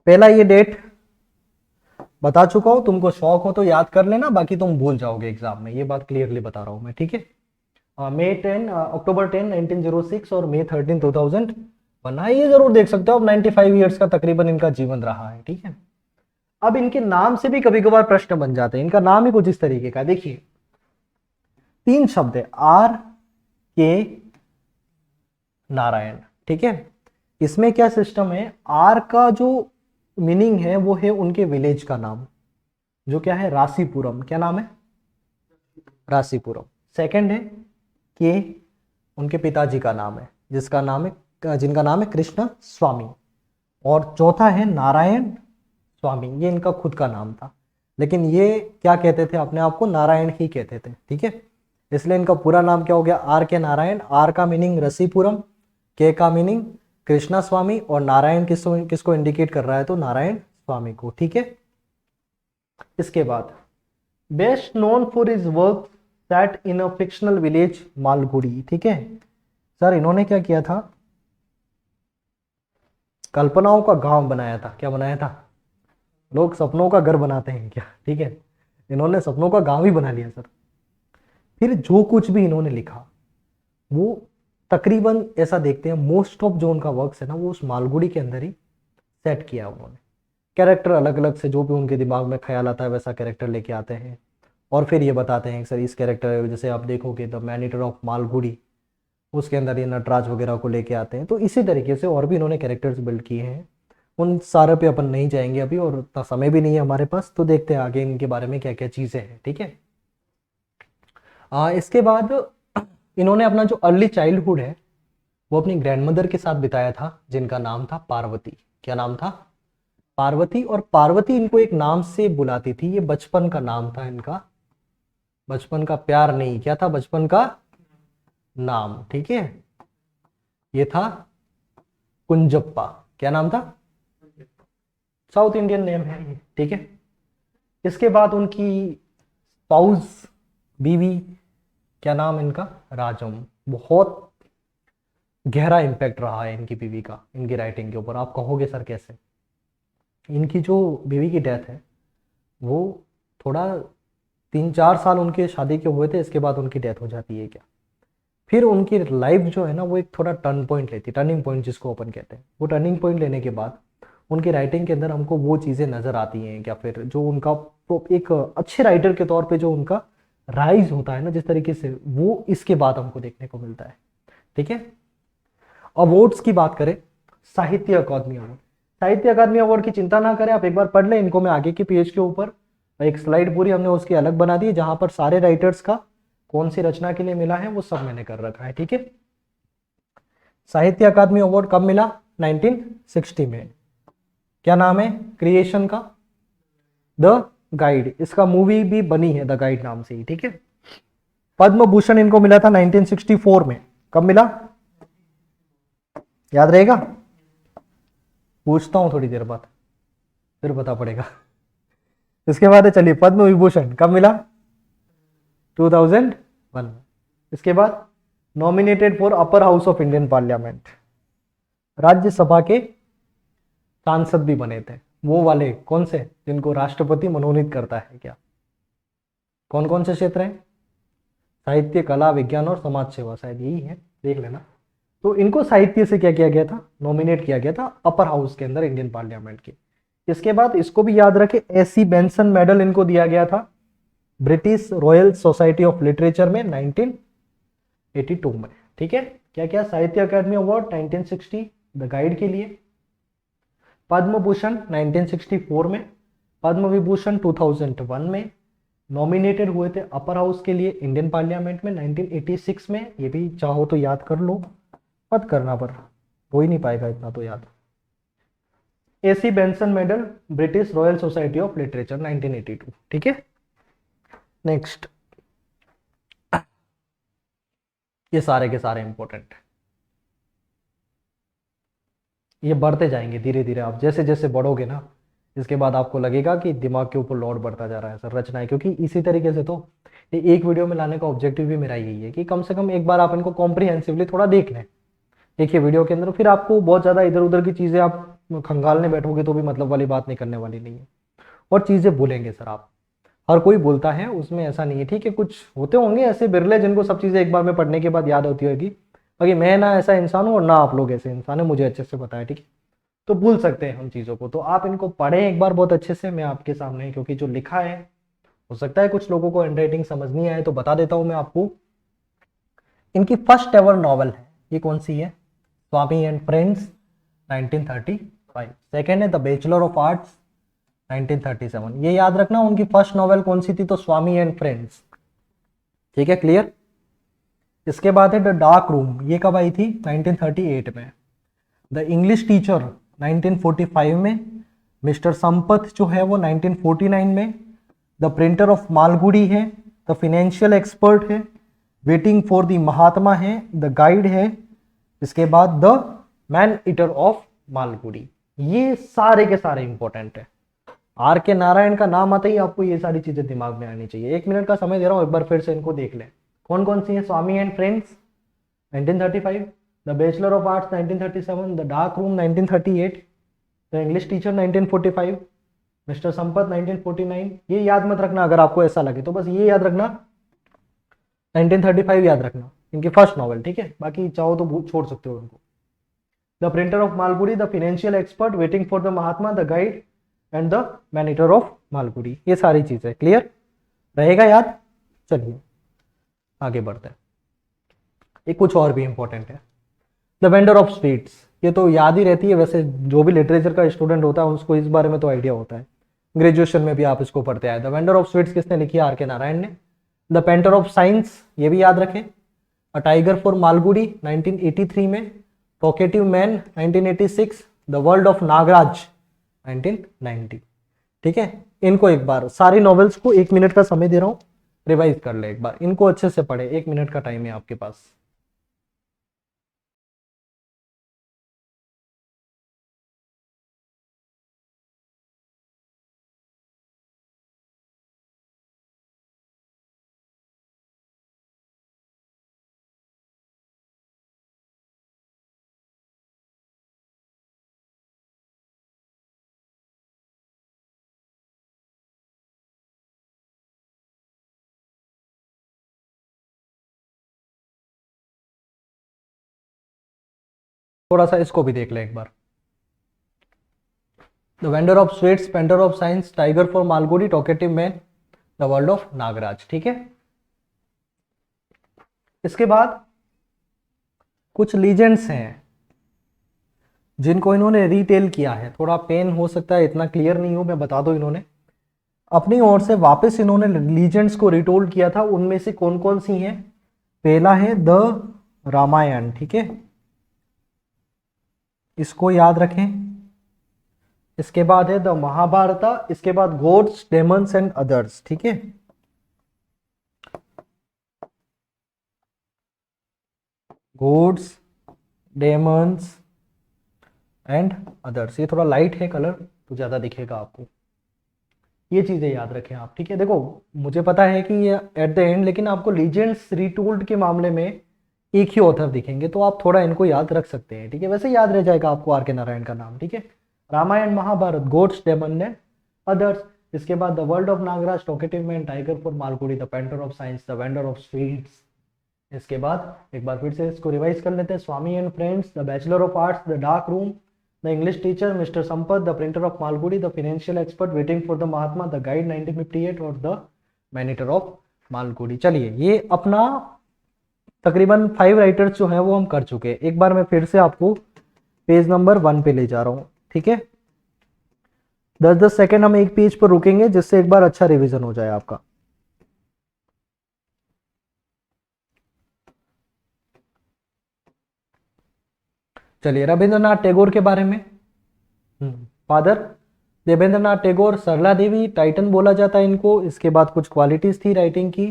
पहला ये डेट बता चुका हूं, तुमको शौक हो तो याद कर लेना, बाकी तुम भूल जाओगे एग्जाम में, ये बात क्लियरली बता रहा हूं मैं, ठीक है। अक्टूबर 10 1906 और मई 13 2001। ये जरूर देख सकते हो, अब 95 ईयर्स का तकरीबन इनका जीवन रहा है, ठीक है। अब इनके नाम से भी कभी कभार प्रश्न बन जाते हैं। इनका नाम ही कुछ इस तरीके का, देखिए 3 शब्द है, आर के नारायण, ठीक है। इसमें क्या सिस्टम है, आर का जो मीनिंग है वो है उनके विलेज का नाम, जो क्या है, रासीपुरम। क्या नाम है, रासीपुरम। सेकंड है के, उनके पिताजी का नाम है, जिनका नाम है कृष्ण स्वामी। और चौथा है नारायण स्वामी, ये इनका खुद का नाम था, लेकिन ये क्या कहते थे अपने आप को, नारायण ही कहते थे, ठीक है। इसलिए इनका पूरा नाम क्या हो गया, आर के नारायण। आर का मीनिंग रसीपुरम, के का मीनिंग कृष्णा स्वामी, और नारायण किसको इंडिकेट कर रहा है, तो नारायण स्वामी को, ठीक है। इसके बाद best known for his work set in a fictional village Malgudi, ठीक है। सर इन्होंने क्या किया था, कल्पनाओं का गांव बनाया था। क्या बनाया था, लोग सपनों का घर बनाते हैं क्या, ठीक है, इन्होंने सपनों का गांव ही बना लिया सर। फिर जो कुछ भी इन्होंने लिखा वो तकरीबन ऐसा देखते हैं, मोस्ट ऑफ जो उनका वर्क्स है ना वो उस मालगुड़ी के अंदर ही सेट किया उन्होंने। कैरेक्टर अलग अलग से जो भी उनके दिमाग में ख्याल आता है वैसा कैरेक्टर लेके आते हैं, और फिर ये बताते हैं कि सर इस कैरेक्टर, जैसे आप देखोगे the man eater of Malgudi, उसके अंदर ये नटराज वगैरह को लेके आते हैं। तो इसी तरीके से और भी इन्होंने कैरेक्टर्स बिल्ड किए हैं। उन सारे पे अपन नहीं जाएंगे अभी, और उतना समय भी नहीं है हमारे पास, तो देखते हैं आगे इनके बारे में क्या क्या चीज़ें हैं, ठीक है। इसके बाद इन्होंने अपना जो अर्ली चाइल्डहुड है वो अपनी ग्रैंडमदर के साथ बिताया था, जिनका नाम था पार्वती। क्या नाम था, पार्वती। और पार्वती इनको एक नाम से बुलाती थी, ये बचपन का नाम था इनका, बचपन का प्यार नहीं, क्या था, बचपन का नाम, ठीक है। ये था कुंजप्पा। क्या नाम था, साउथ इंडियन नेम है ये, ठीक है। इसके बाद उनकी स्पाउस, बीवी, क्या नाम इनका, राजम। बहुत गहरा इम्पैक्ट रहा है इनकी बीवी का इनकी राइटिंग के ऊपर। आप कहोगे सर कैसे, इनकी जो बीवी की डेथ है वो थोड़ा 3-4 साल उनके शादी के हुए थे, इसके बाद उनकी डेथ हो जाती है क्या। फिर उनकी लाइफ जो है ना वो एक थोड़ा टर्न पॉइंट लेती है, टर्निंग पॉइंट जिसको अपन कहते हैं। वो टर्निंग पॉइंट लेने के बाद उनकी राइटिंग के अंदर हमको वो चीज़ें नज़र आती हैं, या फिर जो उनका एक अच्छे राइटर के तौर पे जो उनका राइज होता है ना जिस तरीके से, वो इसके बाद हमको देखने को मिलता है, ठीक है। अवार्ड्स की बात करें, साहित्य अकादमी अवार्ड, साहित्य अकादमी अवार्ड की चिंता ना करें, आप एक बार पढ़ लें इनको। मैं आगे के पेज के ऊपर एक स्लाइड पूरी हमने उसकी अलग बना दी है, जहां पर सारे राइटर्स का कौन सी रचना के लिए मिला है वो सब मैंने कर रखा है, ठीक है। साहित्य अकादमी अवार्ड कब मिला, 1960 में। क्या नाम है क्रिएशन का, द गाइड। इसका मूवी भी बनी है द गाइड नाम से ही, ठीक है। पद्म भूषण इनको मिला था 1964 में। कब मिला, याद रहेगा, पूछता हूं थोड़ी देर बाद, फिर पता पड़ेगा। इसके बाद चलिए पद्म विभूषण कब मिला, 2001। इसके बाद nominated for upper house of Indian parliament, Rajya Sabha के सांसद भी बने थे। वो वाले कौन से, जिनको राष्ट्रपति मनोनीत करता है क्या, कौन कौन से क्षेत्र हैं, साहित्य, कला, विज्ञान और समाज सेवा, शायद यही है, देख लेना। तो इनको साहित्य से क्या किया गया था, नॉमिनेट किया गया था अपर हाउस के अंदर इंडियन पार्लियामेंट के। इसके बाद इसको भी याद रखे, एसी बेंसन मेडल इनको दिया गया था British royal society of literature में 1982 में, ठीक है। क्या क्या, साहित्य अकादमी अवार्ड 1960 द गाइड के लिए, पद्म भूषण 1964 में, पद्म विभूषण 2001 में, नॉमिनेटेड हुए थे अपर हाउस के लिए इंडियन पार्लियामेंट में 1986 में। ये भी चाहो तो याद कर लो, मत करना पर हो ही नहीं पाएगा इतना तो याद। AC Benson medal British royal society of literature 1982, ठीक है। नेक्स्ट, ये सारे के सारे इंपॉर्टेंट। ये बढ़ते जाएंगे धीरे धीरे, आप जैसे जैसे बढ़ोगे ना इसके बाद आपको लगेगा कि दिमाग के ऊपर लोड बढ़ता जा रहा है सर, रचना है। क्योंकि इसी तरीके से तो ये एक वीडियो में लाने का ऑब्जेक्टिव भी मेरा यही है कि कम से कम एक बार आप इनको कॉम्प्रिहेंसिवली थोड़ा देख लें एक ही वीडियो के अंदर, फिर आपको बहुत ज़्यादा इधर उधर की चीज़ें आप खंगालने बैठोगे तो भी मतलब वाली बात नहीं करने वाली नहीं है, और चीज़ें भूलेंगे सर आप। हर कोई बोलता है, उसमें ऐसा नहीं है, ठीक है, कुछ होते होंगे ऐसे बिरले जिनको सब चीज़ें एक बार में पढ़ने के बाद याद होती होगी, बाकी मैं ना ऐसा इंसान हूँ और ना आप लोग ऐसे इंसान है, मुझे अच्छे से पता है, ठीक है। तो भूल सकते हैं हम चीज़ों को, तो आप इनको पढ़ें एक बार बहुत अच्छे से, मैं आपके सामने, क्योंकि जो लिखा है हो सकता है कुछ लोगों को हैंड राइटिंग समझ नहीं आए, तो बता देता हूँ मैं आपको। इनकी फर्स्ट एवर नॉवल है, ये कौन सी है? Swami and friends 1935। सेकेंड है द बैचलर ऑफ आर्ट्स 1937। ये याद रखना उनकी फर्स्ट नॉवेल कौन सी थी, तो स्वामी एंड फ्रेंड्स, ठीक है, क्लियर। इसके बाद है द डार्क रूम, ये कब आई थी? 1938 में। द इंग्लिश टीचर 1945 में। मिस्टर संपत जो है वो 1949 में। द प्रिंटर ऑफ मालगुडी है। द फाइनेंशियल एक्सपर्ट है। वेटिंग फॉर द महात्मा है। द गाइड है। इसके बाद the man eater of Malgudi. ये सारे के सारे इंपॉर्टेंट है। आर के नारायण का नाम आते ही आपको ये सारी चीजें दिमाग में आनी चाहिए। 1 मिनट का समय दे रहा हूं, एक बार फिर से इनको देख लें कौन कौन सी है। Swami and friends 1935, the bachelor of arts 1937, the dark room 1938, the English teacher 1945, mister Sampath 1949। ये याद मत रखना, अगर आपको ऐसा लगे तो बस ये याद रखना 1935 याद रखना, इनकी फर्स्ट नॉवल, ठीक है। बाकी चाहो तो छोड़ सकते हो इनको। The printer of Malgudi, the financial expert, waiting for the Mahatma, the guide and the man eater of Malgudi. ये सारी चीजें क्लियर रहेगा याद। चलिए आगे बढ़ते हैं। एक कुछ और भी इंपॉर्टेंट है, द वेंडर ऑफ स्वीट्स। ये तो याद ही रहती है, वैसे जो भी लिटरेचर का स्टूडेंट होता है उसको इस बारे में तो आइडिया होता है, ग्रेजुएशन में भी आप इसको पढ़ते आए। द वेंडर ऑफ स्वीट्स किसने लिखी है? आर के नारायण ने। द पेंटर ऑफ साइंस, ये भी याद रखें। अ टाइगर फॉर मालगुडी 1983 में। Talkative man 1986। The world of Nagaraj 1990। ठीक है, इनको एक बार सारी नॉवेल्स को 1 मिनट का समय दे रहा हूं, रिवाइज कर ले एक बार, इनको अच्छे से पढ़े, 1 मिनट का टाइम है आपके पास। थोड़ा सा इसको भी देख ले एक बार। The vendor of sweets, painter of science, tiger for Malgudi, talkative man, the world of Nagraj. ठीक है, इसके बाद कुछ लीजेंड्स हैं जिनको इन्होंने रिटेल किया है। थोड़ा पेन हो सकता है, इतना क्लियर नहीं हो, मैं बता दो। इन्होंने अपनी ओर से वापस इन्होंने लीजेंड्स को रिटोल्ड किया था, उनमें से कौन कौन सी हैं? पहला है द रामायण, ठीक है, इसको याद रखें। इसके बाद है द महाभारता। इसके बाद गॉड्स, डेमन्स एंड अदर्स। ठीक है, गॉड्स, डेमन्स एंड अदर्स। ये थोड़ा लाइट है कलर तो ज्यादा दिखेगा आपको, ये चीजें याद रखें आप। ठीक है, देखो मुझे पता है कि ये एट द एंड, लेकिन आपको लीजेंड्स रिटोल्ड के मामले में एक ही ऑथर दिखेंगे, तो आप थोड़ा इनको याद रख सकते हैं। ठीक है, वैसे याद रह जाएगा आपको आर के नारायण का नाम। ठीक है, Ramayan, Mahabharat, gods, demon and others. इसके बाद the world of Nagaraj, talkative man, tiger for Malgudi, the painter of science, the vendor of sweets. इसके बाद एक बार फिर से इसको रिवाइज कर लेते हैं। Swami and friends, the bachelor of arts, the dark room, the English teacher, mister Sampath, the printer of Malgudi, the financial expert, waiting for the Mahatma, the guide 1958 और द मैनेटर ऑफ मालगुडी। चलिए, ये अपना तकरीबन 5 राइटर्स जो है वो हम कर चुके हैं। एक बार मैं फिर से आपको पेज नंबर 1 पे ले जा रहा हूँ। ठीक है, 10-10 सेकेंड हम एक पेज पर रुकेंगे, जिससे एक बार अच्छा रिवीजन हो जाए आपका। चलिए, रविंद्रनाथ टैगोर के बारे में। फादर देवेंद्रनाथ टैगोर, सरला देवी, टाइटन बोला जाता है इनको। इसके बाद कुछ क्वालिटीज थी राइटिंग की,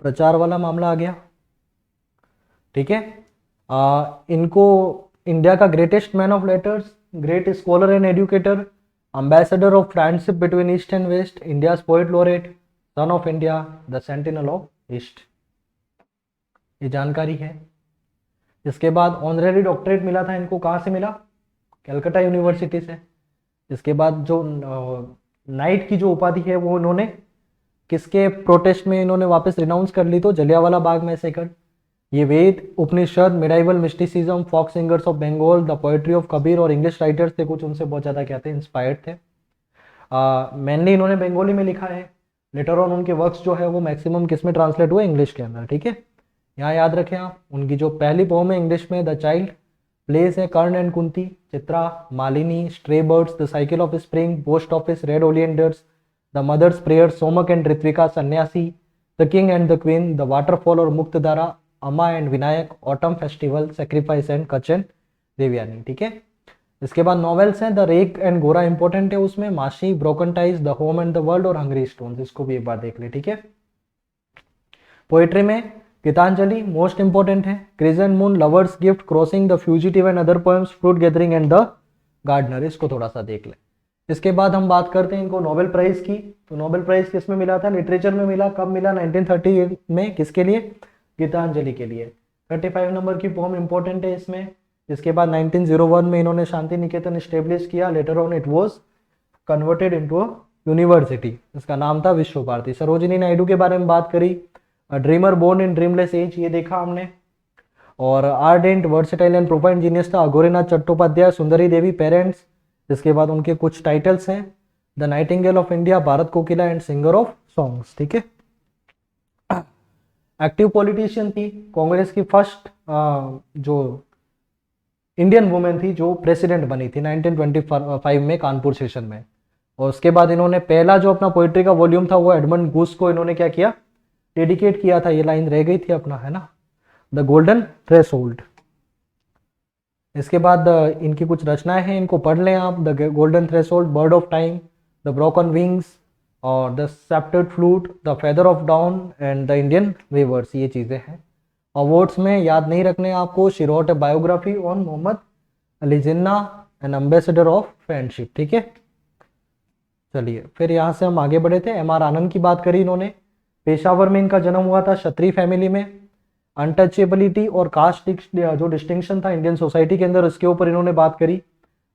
प्रचार वाला मामला आ गया। ठीक है, इनको इंडिया का greatest man of letters, great scholar and educator, ambassador of friendship between East and West, India's poet laureate, son of India, the sentinel of East। ये जानकारी है। इसके बाद ऑनरेरी डॉक्टरेट मिला था इनको, कहाँ से मिला? कलकत्ता यूनिवर्सिटी से। इसके बाद जो नाइट की जो उपाधि है वो इन्होंने किसके प्रोटेस्ट में इन्होंने वापस रिनाउंस कर ली? तो जलियांवाला बाग मैसेकर। ये Veda, Upanishad, medieval mysticism, folk singers of Bengal, the poetry of Kabir और इंग्लिश राइटर्स थे कुछ उनसे बहुत ज़्यादा कहते हैं इंस्पायर्ड थे। मेनली इन्होंने बंगाली में लिखा है। लेटर ऑन उनके वर्क्स जो है वो मैक्सिमम किस में ट्रांसलेट हुए? इंग्लिश के अंदर। ठीक है, यहाँ याद रखें आप। उनकी जो पहली पोम है इंग्लिश में, द चाइल्ड, प्लेस है Karna and Kunti, Chitra, Malini, stray birds, the cycle of spring, post office, red oleanders, the mother's prayer, Somak and Ritvika, Sanyasi, the king and the queen, the waterfall और Muktadhara, Ama and Vinayak, autumn festival, sacrifice and Kacha Devayani. ठीक है, इसके बाद novels हैं, the wreck and Gora important है उसमें, Mashi, broken ties, the home and the world और hungry stones, इसको भी एक बार देख ले। ठीक है, पोएट्री में गीतांजलि मोस्ट इंपॉर्टेंट है, crescent moon, lovers gift, crossing, the fugitive and other poems, fruit gathering and the gardener, इसको थोड़ा सा देख ले। इसके बाद हम बात करते हैं इनको नोबेल प्राइज की। तो नोबेल प्राइज किस में मिला था? लिटरेचर में मिला। कब मिला? 1930 में। किसके लिए? गीतांजलि के लिए। 35 नंबर की पोम इंपॉर्टेंट है इसमें। इसके बाद 1901 में इन्होंने शांति निकेतन स्टेब्लिश किया। Later on it was converted into university, इसका नाम था विश्व भारती। सरोजिनी नायडू के बारे में बात करी, dreamer born in dreamless age, ये देखा हमने। और ardent, versatile and profound genius था अघोरीनाथ चट्टोपाध्याय, सुंदरी देवी, पेरेंट्स। इसके बाद उनके कुछ टाइटल्स हैं, the nightingale of India, Bharat Kokila and singer of songs. ठीक है, एक्टिव पॉलिटिशियन थी, कांग्रेस की फर्स्ट जो इंडियन वुमेन थी जो प्रेसिडेंट बनी थी 1925 में कानपुर सेशन में। और उसके बाद इन्होंने पहला जो अपना पोइट्री का वॉल्यूम था वो एडमंड गूस को इन्होंने क्या किया? डेडिकेट किया था। ये लाइन रह गई थी अपना, है ना, द गोल्डन थ्रेशोल्ड। इसके बाद इनकी कुछ रचनाएं हैं, इनको पढ़ लें आप। The golden threshold, bird of time, the broken wings और the sceptred flute, the feather of dawn and the Indian weavers, ये चीज़ें हैं। अवार्ड्स में याद नहीं रखने आपको, she wrote a biography on Mohammad Ali Jinnah, an ambassador of friendship. ठीक है, चलिए फिर यहाँ से हम आगे बढ़े थे। एम.आर. आनंद की बात करी इन्होंने। पेशावर में इनका जन्म हुआ था, क्षत्रिय फैमिली में। अनटचेबिलिटी और कास्ट जो डिस्टिंक्शन था इंडियन सोसाइटी के अंदर, उसके ऊपर इन्होंने बात करी।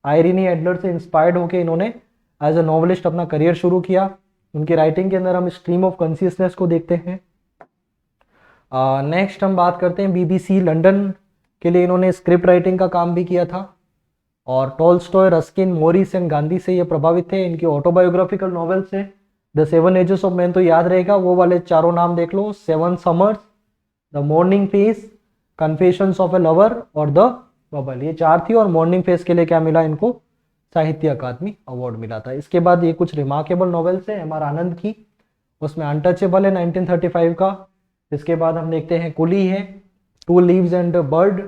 आयरिनी एडलर से इंस्पायर्ड होकर इन्होंने एज ए नॉवलिस्ट अपना करियर शुरू किया। उनकी राइटिंग के अंदर हम स्ट्रीम ऑफ कॉन्शियसनेस को देखते हैं। नेक्स्ट हम बात करते हैं BBC लंदन के लिए इन्होंने स्क्रिप्ट राइटिंग का काम भी किया था। और Tolstoy, Ruskin, Morris and Gandhi से ये प्रभावित थे। इनकी ऑटोबायोग्राफिकल नॉवेल्स है। द 7 एजेस ऑफ मैन तो याद रहेगा, वो वाले चारों नाम देख लो, 7 summers, the morning face, confessions of a lover और द बबल, ये 4 थी। और मॉर्निंग फेस के लिए क्या मिला इनको? साहित्य अकादमी अवार्ड मिला था। इसके बाद ये कुछ रिमार्केबल नॉवेल्स है एम.आर. आनंद की, उसमें अनटचेबल है 1935 का। इसके बाद हम देखते हैं कुली है, two leaves and bird,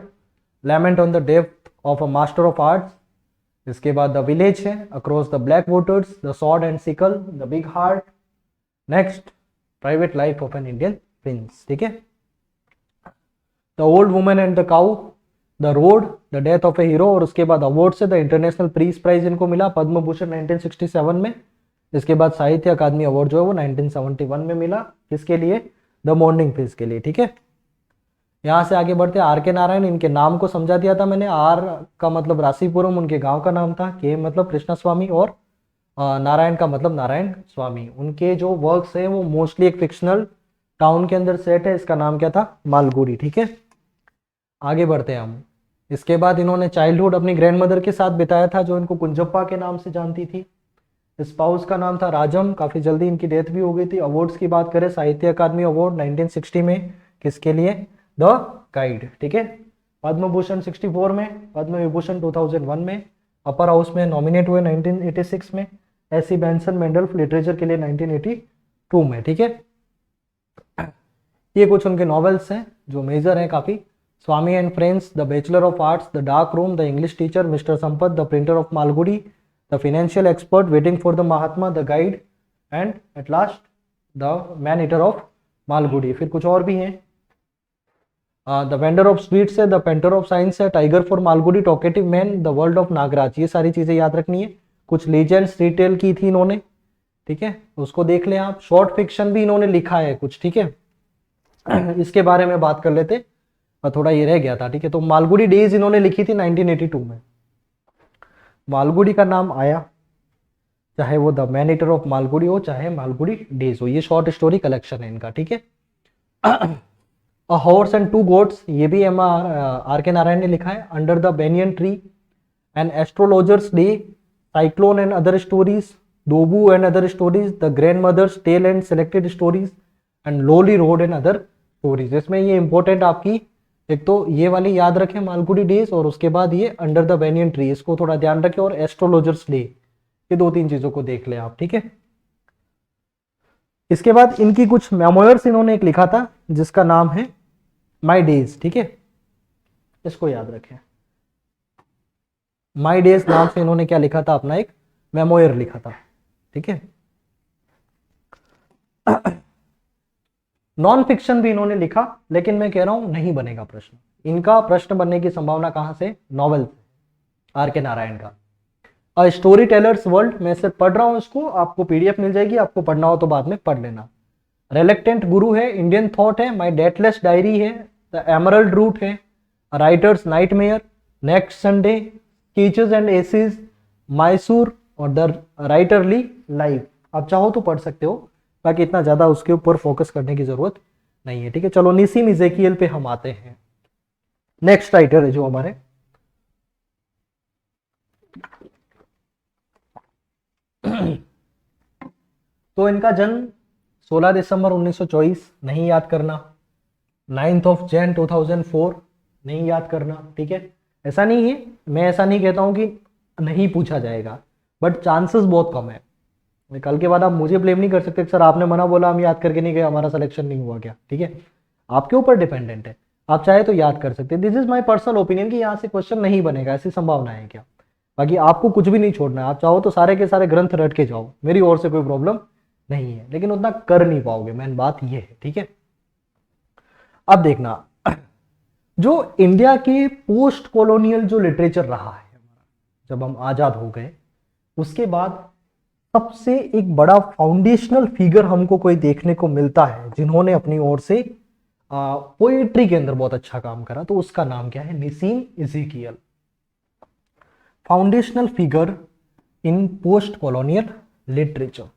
lament on the death of a master of arts. इसके बाद द विलेज है, across the black waters, the sword and sickle, the big heart. Next, private life of an Indian prince. ठीक है, the old women and the cow, the road, the death of a hero. और उसके बाद award से the international peace prize इनको मिला, पद्म भूषण 1967 में। इसके बाद साहित्य अकादमी अवार्ड जो है वो 1971 में मिला। किसके लिए? द मॉर्निंग फेस के लिए। ठीक है, यहाँ से आगे बढ़ते हैं। R.K. नारायण, इनके नाम को समझा दिया था मैंने। आर का मतलब राशीपुरम उनके गांव का नाम था, के मतलब कृष्णा स्वामी और नारायण का मतलब नारायण स्वामी। उनके जो वर्क्स हैं वो मोस्टली एक फिक्शनल टाउन के अंदर सेट है, इसका नाम क्या था? मालगुडी। ठीक है, आगे बढ़ते हैं हम। इसके बाद इन्होंने चाइल्डहुड अपनी ग्रैंड मदर के साथ बिताया था जो इनको कुंजप्पा के नाम से जानती थी। स्पाउस का नाम था राजम, काफ़ी जल्दी इनकी डेथ भी हो गई थी। अवार्ड्स की बात करें, साहित्य अकादमी अवार्ड 1960 में, किसके लिए? The guide. ठीक है, पद्म भूषण 64 में, पद्म विभूषण 2001 में, अपर हाउस में नॉमिनेट हुए 1986 में, एस.सी. बेंसन मेंडल लिटरेचर के लिए 1982 में। ठीक है, ये कुछ उनके नॉवेल्स हैं जो मेजर हैं काफ़ी। Swami and friends, the bachelor of arts, the dark room, the English teacher, mister Sampath, the printer of Malgudi, the financial expert, waiting for the Mahatma, the guide and at last the man eater of Malgudi. फिर कुछ और भी हैं, the vendor of sweets है, the painter of science है, tiger for Malgudi, talkative man, the world of Nagraj, ये सारी चीजें याद रखनी है। कुछ लीजेंड्स रिटेल की थी इन्होंने, ठीक है, उसको देख लें आप। शॉर्ट फिक्शन भी इन्होंने लिखा है कुछ, ठीक है, इसके बारे में बात कर लेते, थोड़ा ये रह गया था, ठीक है। तो मालगुडी डेज इन्होंने लिखी थी 1982 में। मालगुडी का नाम आया, चाहे वो the man eater of Malgudi हो, चाहे मालगुडी डेज हो, ये शॉर्ट स्टोरी कलेक्शन है इनका, ठीक है। A horse and two goats, ये भी एम आर के नारायण ने लिखा है। Under the banyan tree, an astrologer's day, cyclone and other stories, Dodu and other stories, the grandmother's tale and selected stories, and lawley road and other stories. इसमें ये important आपकी, एक तो ये वाली याद रखें मालगुडी डेज, और उसके बाद ये अंडर द बेनियन ट्री, इसको थोड़ा ध्यान रखें, और एस्ट्रोलॉजर्स डे, ये दो तीन चीजों को देख लें आप, ठीक है। इसके बाद इनकी कुछ मेमोयर्स इन्होंने एक लिखा था जिसका नाम है माई डेज, ठीक है, इसको याद रखें। माई डेज नाम से इन्होंने क्या लिखा था, अपना एक मेमोयर लिखा था, ठीक है। नॉन फिक्शन भी इन्होंने लिखा, लेकिन मैं कह रहा हूं नहीं बनेगा प्रश्न, इनका प्रश्न बनने की संभावना कहां से, नॉवेल, आर के नारायण का। अ स्टोरी टेलर्स वर्ल्ड, मैं सिर्फ पढ़ रहा हूं इसको, आपको पीडीएफ मिल जाएगी, आपको पढ़ना हो तो बाद में पढ़ लेना। रेलेक्टेंट गुरु है, इंडियन थॉट है, माई डेथलेस डायरी है, द एमरल्ड रूट है, writer's nightmare, next Sunday, sketches and essays, Mysore, और द राइटरली लाइफ। आप चाहो तो पढ़ सकते हो, बाकी इतना ज्यादा उसके ऊपर फोकस करने की जरूरत नहीं है, ठीक है। चलो निसीम इजेकियल पे हम आते हैं। नेक्स्ट राइटर है जो हमारे, तो इनका जन्म 16 दिसंबर 1924, नहीं याद करना। 9th ऑफ जैन 2004, नहीं याद करना, ठीक है। ऐसा नहीं है, मैं ऐसा नहीं कहता हूं कि नहीं पूछा जाएगा, बट चांसेस बहुत कम है। कल के बाद आप मुझे ब्लेम नहीं कर सकते सर आपने मना बोला हम याद करके नहीं गए, हमारा सिलेक्शन नहीं हुआ क्या, ठीक है। आपके ऊपर डिपेंडेंट है, आप चाहे तो याद कर सकते हैं। This is my personal opinion कि यहाँ से क्वेश्चन नहीं बनेगा, ऐसी संभावना है क्या। बाकी आपको कुछ भी नहीं छोड़ना है, आप चाहो तो सारे के सारे ग्रंथ रट के जाओ, मेरी ओर से कोई प्रॉब्लम नहीं है, लेकिन उतना कर नहीं पाओगे, मेन बात ये है, ठीक है। अब देखना, जो इंडिया के पोस्ट कॉलोनियल जो लिटरेचर रहा है, जब हम आजाद हो गए उसके बाद सबसे एक बड़ा फाउंडेशनल फिगर हमको कोई देखने को मिलता है जिन्होंने अपनी ओर से पोएट्री के अंदर बहुत अच्छा काम करा, तो उसका नाम क्या है, Nissim Ezekiel. Foundational figure in post colonial literature.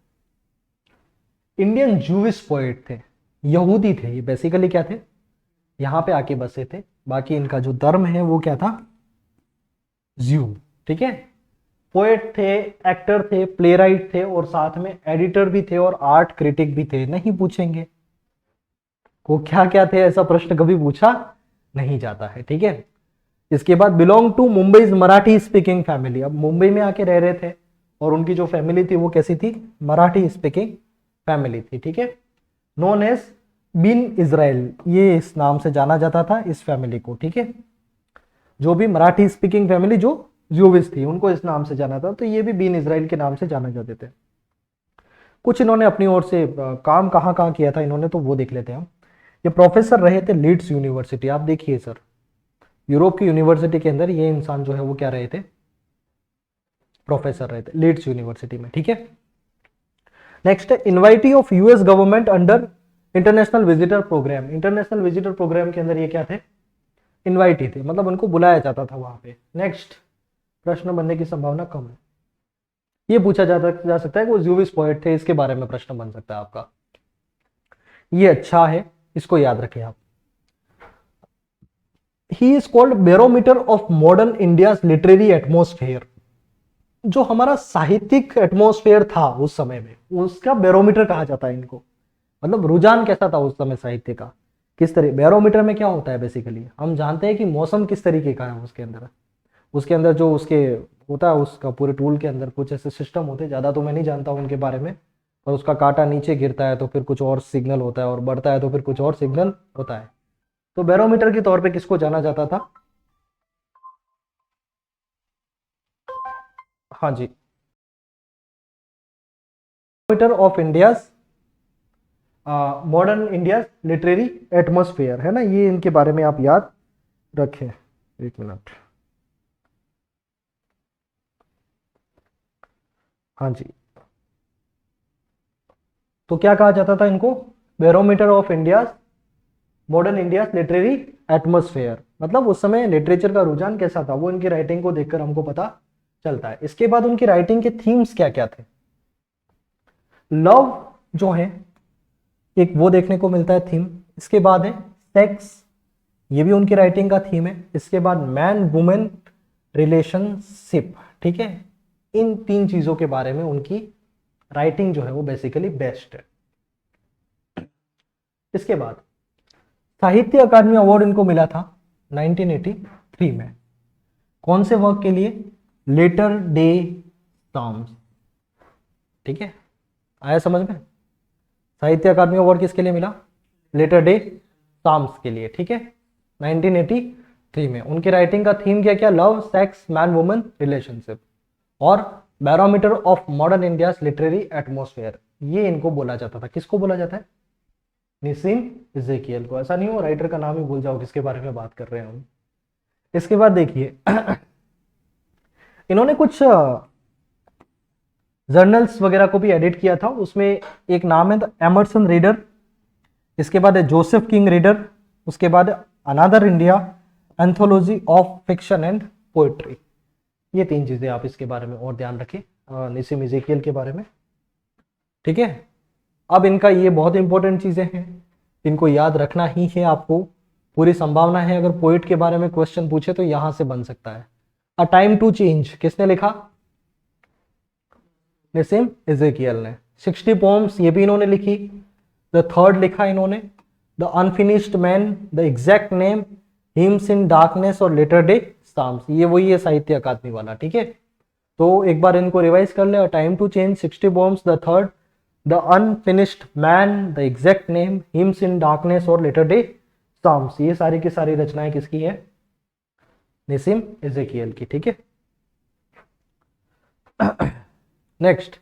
Indian Jewish poet थे, यहूदी थे ये, बेसिकली क्या थे, यहां पे आके बसे थे। बाकी इनका जो धर्म है वो क्या था, ज्यू, ठीक है। पोएट थे, एक्टर थे, प्लेराइट थे, और साथ में एडिटर भी थे और आर्ट क्रिटिक भी थे। नहीं पूछेंगे को क्या क्या थे, ऐसा प्रश्न कभी पूछा नहीं जाता है, ठीक है। इसके बाद belong to Mumbai Marathi speaking family, अब मुंबई में आके रह रहे थे और उनकी जो फैमिली थी वो कैसी थी, मराठी स्पीकिंग फैमिली थी, ठीक है। नोन एज बिन इजराइल, ये इस नाम से जाना जाता था इस फैमिली को, ठीक है। जो भी मराठी स्पीकिंग फैमिली जो ज्यूविश थी उनको इस नाम से जाना था, तो ये भी बिन इजराइल के नाम से जाना जाते थे। कुछ इन्होंने अपनी ओर से काम कहाँ कहाँ किया था इन्होंने, तो वो देख लेते हैं हम। ये प्रोफेसर रहे थे लीड्स यूनिवर्सिटी, आप देखिए सर, यूरोप की यूनिवर्सिटी के अंदर ये इंसान जो है वो क्या रहे थे, प्रोफेसर रहे थे लीड्स यूनिवर्सिटी में, ठीक है। नेक्स्ट है invitee of US government under international visitor programme. International visitor programme के अंदर ये क्या थे, इनवाइटी थे, मतलब उनको बुलाया जाता था वहां पे। नेक्स्ट प्रश्न बनने की संभावना कम है, ये पूछा जा सकता है कि वो ज्यूविश पोएट थे, इसके बारे में प्रश्न बन सकता है आपका, ये अच्छा है, इसको याद रखें आप। He is called barometer of modern India literary atmosphere. जो हमारा साहित्यिक एटमोस्फेयर था उस समय में उसका बैरोमीटर कहा जाता है इनको, मतलब रुझान कैसा था उस समय साहित्य का, किस तरह। बैरोमीटर में क्या होता है, बेसिकली हम जानते हैं कि मौसम किस तरीके का है, उसके अंदर जो उसके होता है, उसका पूरे टूल के अंदर कुछ ऐसे सिस्टम होते हैं, ज़्यादा तो मैं नहीं जानता हूँ उनके बारे में, पर उसका कांटा नीचे गिरता है तो फिर कुछ और सिग्नल होता है, और बढ़ता है तो फिर कुछ और सिग्नल होता है। तो बैरोमीटर के तौर पे किसको जाना जाता था, हाँ जी, barometer of India modern India literary atmosphere, है ना, ये इनके बारे में आप याद रखें। एक मिनट, हाँ जी। तो क्या कहा जाता था इनको? Barometer of India, modern India literary atmosphere, मतलब उस समय लिटरेचर का रुझान कैसा था वो इनकी राइटिंग को देखकर हमको पता चलता है। इसके बाद उनकी राइटिंग के थीम्स क्या क्या थे? लव जो है एक वो देखने को मिलता है थीम। इसके बाद है सेक्स, ये भी उनकी राइटिंग का थीम है। इसके बाद मैन वुमेन रिलेशनशिप, ठीक है, इन तीन चीजों के बारे में उनकी राइटिंग जो है वो बेसिकली बेस्ट है। इसके बाद साहित्य अकादमी अवार्ड इनको मिला था 1983 में। कौन से वर्क के लिए? लेटर डे साम्स, ठीक है, आया समझ में? साहित्य अकादमी अवार्ड किसके लिए मिला? लेटर डे साम्स के लिए, ठीक है, 1983 में। उनकी राइटिंग का थीम क्या क्या? Love, sex, man woman relationship और barometer of modern India literary atmosphere, ये इनको बोला जाता था। किसको बोला जाता है? निसीम इज़ेकियल को। ऐसा नहीं हो राइटर का नाम ही भूल जाओ किसके बारे में बात कर रहे हैं हम। इसके बाद देखिए इन्होंने कुछ जर्नल्स वगैरह को भी एडिट किया था। उसमें एक नाम है द एमर्सन रीडर, इसके बाद है जोसेफ किंग रीडर, उसके बाद another India, anthology of fiction and poetry. ये तीन चीजें आप इसके बारे में और ध्यान रखें निसीम इज़ेकियल के बारे में, ठीक है। अब इनका ये बहुत इंपॉर्टेंट चीजें हैं, इनको याद रखना ही है आपको। पूरी संभावना है अगर पोइट के बारे में क्वेश्चन पूछे तो यहां से बन सकता है। अ टाइम टू चेंज किसने लिखा? निसीम इज़ेकियल ने। 60 पोम्स ये भी इन्होंने लिखी। द थर्ड लिखा इन्होंने, the unfinished man, the exact name, hymns in darkness और लेटर डे साम्स, ये वही है साहित्य अकादमी वाला, ठीक है। तो एक बार इनको रिवाइज कर ले। Time to change, 60 poems, the third, the unfinished man, the exact name, hymns in darkness और लेटर डे साम्स, ये सारी की सारी रचनाएं किसकी है? निसीम इज़ेकियल की, ठीक है। नेक्स्ट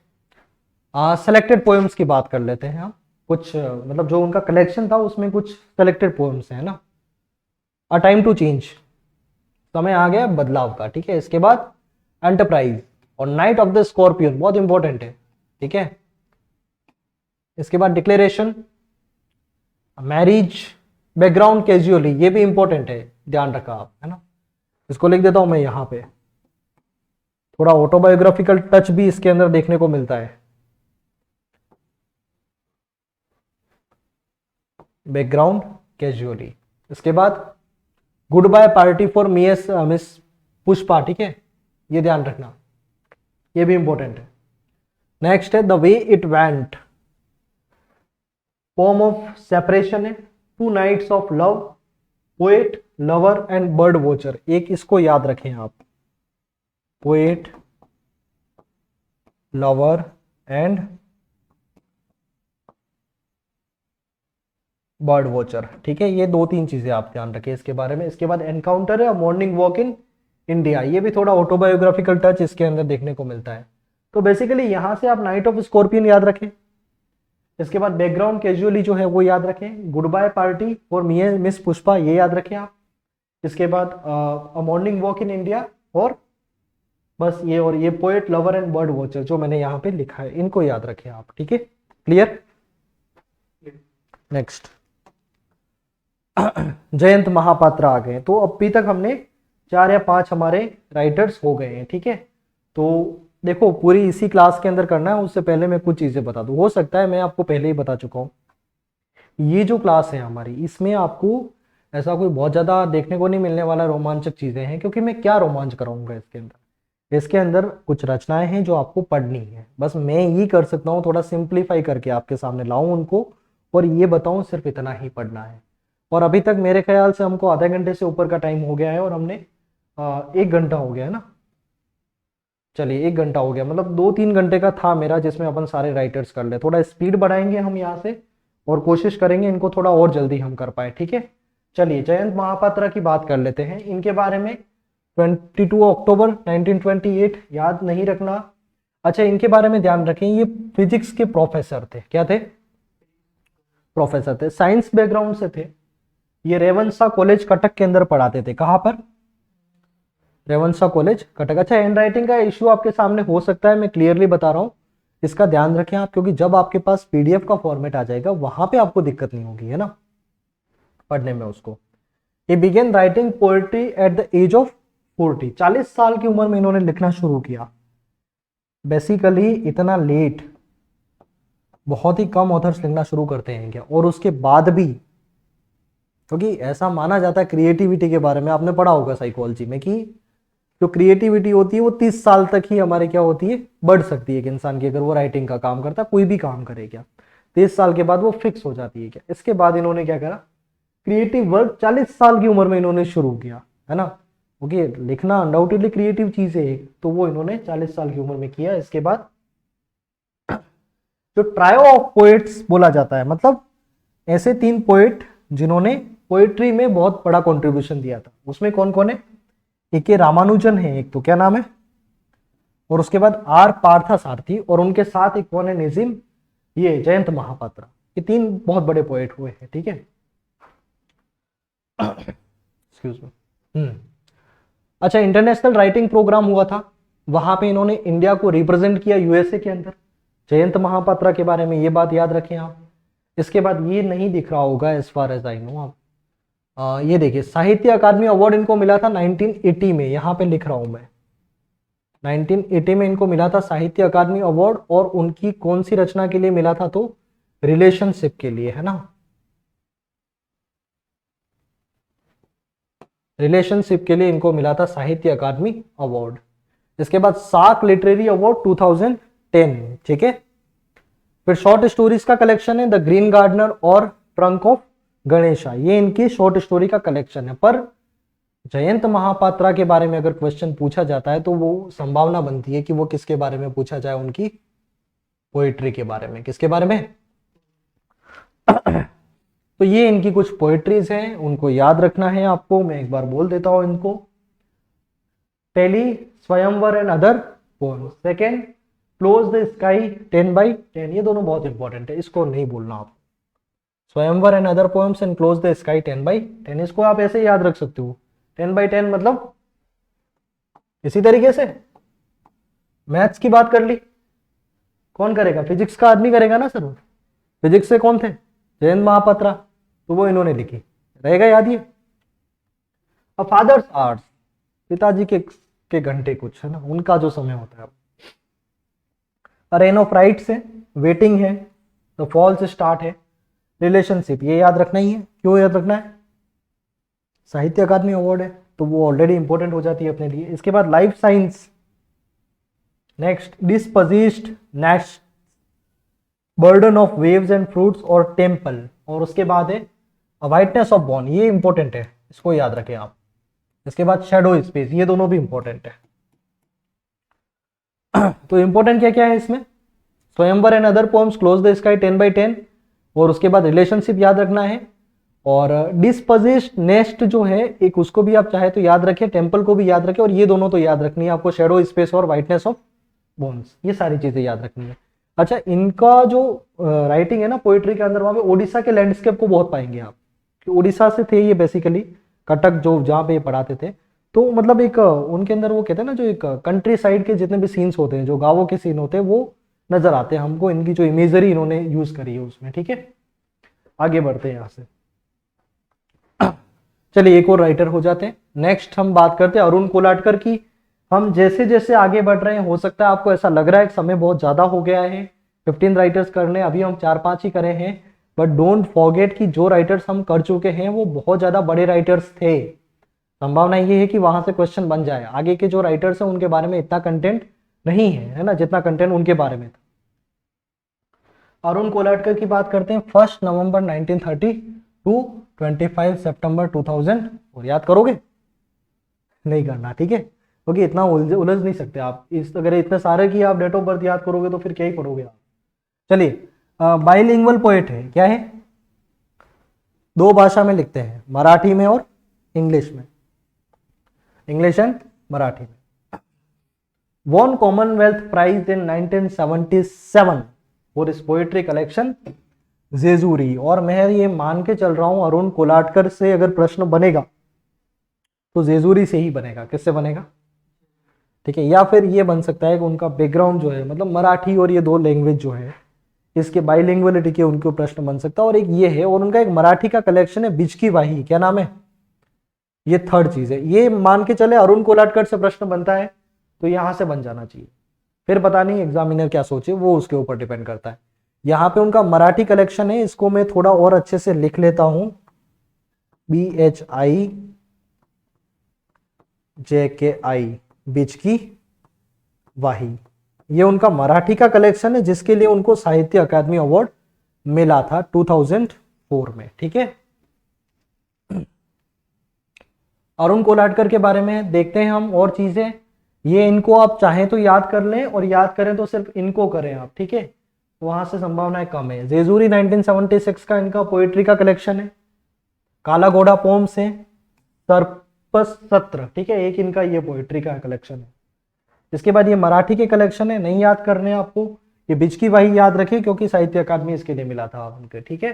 सेलेक्टेड पोएम्स की बात कर लेते हैं हम। कुछ मतलब जो उनका कलेक्शन था उसमें कुछ सेलेक्टेड पोएम्स हैं ना। अ टाइम टू चेंज, समय आ गया बदलाव का, ठीक है। इसके बाद एंटरप्राइज और नाइट ऑफ द स्कॉर्पियन, बहुत इंपॉर्टेंट है, ठीक है। इसके बाद डिक्लेरेशन, मैरिज, बैकग्राउंड कैजुअली, ये भी इंपॉर्टेंट है, ध्यान रखा आप, है ना। इसको लिख देता हूं मैं यहां पे। थोड़ा ऑटोबायोग्राफिकल टच भी इसके अंदर देखने को मिलता है। Background casually. इसके बाद goodbye party for miss Pushpa, ठीक है, ये ध्यान रखना, ये भी इंपॉर्टेंट है। नेक्स्ट है the way it went, poem of separation है, two nights of love, poet, lover and bird watcher, एक इसको याद रखें आप, poet, lover and bird watcher, ठीक है। ये दो तीन चीजें आप ध्यान रखें इसके बारे में। इसके बाद एनकाउंटर है, मॉर्निंग वॉक इन इंडिया, ये भी थोड़ा ऑटोबायोग्राफिकल टच इसके अंदर देखने को मिलता है। तो बेसिकली यहां से आप नाइट ऑफ स्कॉर्पियन याद रखें। इसके बाद बैकग्राउंड कैजुअली जो है वो याद रखें, goodbye party for miss Pushpa, ये याद रखें आप। इसके बाद a morning walk in India, और बस ये, और ये poet, lover and bird watcher जो मैंने यहाँ पे लिखा है, इनको याद रखें आप, ठीक है। क्लियर? नेक्स्ट जयंत महापात्रा आ गए। तो अभी तक हमने 4 या 5 हमारे राइटर्स हो गए हैं, ठीक है। तो देखो पूरी इसी क्लास के अंदर करना है, उससे पहले मैं कुछ चीजें बता दूं। हो सकता है मैं आपको पहले ही बता चुका हूं, ये जो क्लास है हमारी, इसमें आपको ऐसा कोई बहुत ज्यादा देखने को नहीं मिलने वाला रोमांचक चीजें हैं, क्योंकि मैं क्या रोमांच कराऊंगा इसके अंदर। इसके अंदर कुछ रचनाएं हैं जो आपको पढ़नी है, बस मैं ही कर सकता हूँ थोड़ा सिंप्लीफाई करके आपके सामने लाऊं उनको, और ये बताऊं सिर्फ इतना ही पढ़ना है। और अभी तक मेरे ख्याल से हमको आधे घंटे से ऊपर का टाइम हो गया है, और हमने 1 घंटा हो गया है ना। चलिए 1 घंटा हो गया, मतलब 2-3 घंटे का था मेरा, जिसमें अपन सारे राइटर्स कर ले। थोड़ा स्पीड बढ़ाएंगे हम यहाँ से, और कोशिश करेंगे इनको थोड़ा और जल्दी हम कर पाए, ठीक है। चलिए जयंत महापात्रा की बात कर लेते हैं। इनके बारे में 22 अक्टूबर 1928, याद नहीं रखना। अच्छा, इनके बारे में ध्यान रखें, ये फिजिक्स के प्रोफेसर थे। क्या थे? प्रोफेसर थे, साइंस बैकग्राउंड से थे। ये रेवंसा कॉलेज कटक के अंदर पढ़ाते थे। कहाँ पर? रेवंसा कॉलेज कटक। अच्छा, हैंड राइटिंग का इश्यू आपके सामने हो सकता है, मैं क्लियरली बता रहा हूँ, इसका ध्यान रखें आप, क्योंकि जब आपके पास पीडीएफ का फॉर्मेट आ जाएगा वहां पे आपको दिक्कत नहीं होगी, है ना, पढ़ने में उसको। He began writing poetry at the age of 40। 40 साल की उम्र में इन्होंने लिखना शुरू किया। बेसिकली इतना लेट बहुत ही कम ऑथर्स लिखना शुरू करते हैं क्या, और उसके बाद भी, क्योंकि ऐसा माना जाता है क्रिएटिविटी के बारे में, आपने पढ़ा होगा साइकोलॉजी में, कि जो क्रिएटिविटी होती है वो 30 साल तक ही हमारे क्या होती है, बढ़ सकती है कि इंसान की, अगर वो राइटिंग का काम करता है, कोई भी काम करे क्या, 30 साल के बाद वो फिक्स हो जाती है क्या। इसके बाद इन्होंने क्या करा, क्रिएटिव वर्क 40 साल की उम्र में इन्होंने शुरू किया, है ना, क्योंकि लिखना अनडाउटेडली क्रिएटिव चीज है, तो वो इन्होंने 40 साल की उम्र में किया। इसके बाद जो ट्रायो ऑफ पोएट्स बोला जाता है, मतलब ऐसे 3 पोएट जिन्होंने पोएट्री में बहुत बड़ा कंट्रीब्यूशन दिया था, उसमें कौन कौन है? एक ये रामानुजन है, एक तो क्या नाम है, और उसके बाद आर पार्थसारथी, और उनके साथ एक कौन है, निजिम, ये जयंत महापात्रा। ये 3 बहुत बड़े पोएट हुए हैं, ठीक है। Excuse me. अच्छा, इंटरनेशनल राइटिंग प्रोग्राम हुआ था, वहां पे इन्होंने इंडिया को रिप्रेजेंट किया यूएसए के अंदर। जयंत महापात्रा के बारे में ये बात याद रखें आप। इसके बाद ये नहीं दिख रहा होगा as far as I know आप, ये देखिए, साहित्य अकादमी अवार्ड इनको मिला था 1980 में, यहां पे लिख रहा हूं मैं, 1980 में इनको मिला था साहित्य अकादमी अवार्ड, और उनकी कौन सी रचना के लिए मिला था, तो रिलेशनशिप के लिए, है ना, रिलेशनशिप के लिए इनको मिला था साहित्य अकादमी अवार्ड। इसके बाद सार्क लिटरेरी अवार्ड 2010, ठीक है। फिर शॉर्ट स्टोरीज का कलेक्शन है द ग्रीन गार्डनर और ट्रंक ऑफ गणेशा, ये इनकी शॉर्ट स्टोरी का कलेक्शन है। पर जयंत महापात्रा के बारे में अगर क्वेश्चन पूछा जाता है तो वो संभावना बनती है कि वो किसके बारे में पूछा जाए, उनकी पोएट्री के बारे में। किसके बारे में? तो ये इनकी कुछ पोएट्रीज हैं, उनको याद रखना है आपको। मैं एक बार बोल देता हूं इनको। पहली, स्वयंवर and other poems. Second, close the sky 10/10। ये दोनों बहुत इंपॉर्टेंट है, इसको नहीं बोलना आप। स्वयंवर and other poems and close the sky 10/10, इसको आप ऐसे ही याद रख सकते हो। 10/10 मतलब इसी तरीके से मैथ्स की बात कर ली, कौन करेगा? फिजिक्स का आदमी करेगा ना सर। फिजिक्स से कौन थे? जयंत महापात्रा, तो वो इन्होंने लिखी, रहेगा याद ये। अब फादर्स आर्ट्स, पिताजी के घंटे कुछ, है ना, उनका जो समय होता है। रेन ऑफ राइट्स है, वेटिंग है, द फॉल्स स्टार्ट है, रिलेशनशिप, ये याद रखना ही है। क्यों याद रखना है? साहित्य अकादमी अवार्ड है, तो वो ऑलरेडी इंपॉर्टेंट हो जाती है अपने लिए। इसके बाद लाइफ साइंस, नेक्स्ट डिस्पोजिस्ट next, burden of waves and fruits और टेम्पल, और उसके बाद है वाइटनेस ऑफ बॉन, ये इंपॉर्टेंट है, इसको याद रखें आप। इसके बाद शेडो स्पेस, ये दोनों भी इंपॉर्टेंट है। तो इंपॉर्टेंट क्या क्या है इसमें? स्वयंवर and other poems, close the sky 10/10, और उसके बाद रिलेशनशिप याद रखना है, और डिस्पोजिस्ट नेस्ट जो है एक, उसको भी आप चाहे तो याद रखें, टेम्पल को भी याद रखें, और ये दोनों तो याद रखनी है आपको, शेडो स्पेस और वाइटनेस ऑफ बोन्स, ये सारी चीजें याद रखनी है। अच्छा, इनका जो राइटिंग है ना पोएट्री के अंदर, वहां पे ओडिशा के लैंडस्केप को बहुत पाएंगे आप, कि उड़ीसा से थे ये बेसिकली, कटक जो जहाँ पे ये पढ़ाते थे। तो मतलब एक उनके अंदर वो कहते हैं ना, जो एक कंट्री साइड के जितने भी सीन्स होते हैं, जो गांवों के सीन होते हैं, वो नजर आते हैं हमको, इनकी जो इमेजरी इन्होंने यूज करी है उसमें, ठीक है। आगे बढ़ते हैं यहाँ से, चलिए एक और राइटर हो जाते हैं। नेक्स्ट हम बात करते हैं अरुण कोलाटकर की। हम जैसे जैसे आगे बढ़ रहे हैं, हो सकता है आपको ऐसा लग रहा है कि समय बहुत ज्यादा हो गया है, 15 राइटर्स करने, अभी हम 4-5 ही करे हैं, बट डोंट फॉरगेट कि जो राइटर्स हम कर चुके हैं वो बहुत ज्यादा बड़े राइटर्स थे। संभावना ये है कि वहां से क्वेश्चन बन जाए। आगे के जो राइटर्स हैं उनके बारे में इतना कंटेंट नहीं है ना, जितना कंटेंट उनके बारे में था। अरुण कोलाटकर की बात करते हैं, 1 नवंबर 1930 टू 25 सितंबर 2000, और याद करोगे? नहीं करना, ठीक है, क्योंकि इतना उलझ नहीं सकते आप इस, अगर इतने सारे की आप डेट ऑफ बर्थ याद करोगे तो फिर क्या ही पढ़ोगे आप। चलिए, बाइलिंगुअल पोएट है, क्या है? 2 भाषा में लिखते हैं, मराठी में और इंग्लिश में, इंग्लिश एंड मराठी में। Won Commonwealth prize in 1977 for his poetry collection Jejuri, और मैं ये मान के चल रहा हूं अरुण कोलाटकर से अगर प्रश्न बनेगा तो जेजूरी से ही बनेगा। किससे बनेगा? ठीक है, या फिर ये बन सकता है कि उनका बैकग्राउंड जो है, मतलब मराठी और ये दो लैंग्वेज जो है इसके बाइलिंगुअलिटी के उनके प्रश्न बन सकता है। और एक ये है, और उनका एक मराठी का कलेक्शन है बिचकी वाही, क्या नाम है? ये थर्ड चीज है। ये मान के चले अरुण कोलाटकर से प्रश्न बनता है तो यहां से बन जाना चाहिए। फिर पता नहीं एग्जामिनर क्या सोचे, वो उसके ऊपर डिपेंड करता है। यहाँ पे उनका मराठी कलेक्शन है, इसको मैं थोड़ा और अच्छे से लिख लेता हूं, BHIJKI, बिचकी वाही। ये उनका मराठी का कलेक्शन है जिसके लिए उनको साहित्य अकादमी अवार्ड मिला था 2004 में। ठीक है, अरुण कोलाटकर के बारे में देखते हैं हम और चीजें। ये इनको आप चाहें तो याद कर लें, और याद करें तो सिर्फ इनको करें आप। ठीक है, वहां से संभावनाएं कम है। जेजूरी 1976 का इनका पोएट्री का कलेक्शन है। काला घोड़ा पोम्स है। सर्पस सत्र, ठीक है, एक इनका ये पोएट्री का कलेक्शन है। इसके बाद ये मराठी के कलेक्शन है, नहीं याद करने आपको। ये बिचकी वाही याद रखिए क्योंकि साहित्य अकादमी इसके लिए मिला था उनके। ठीक है,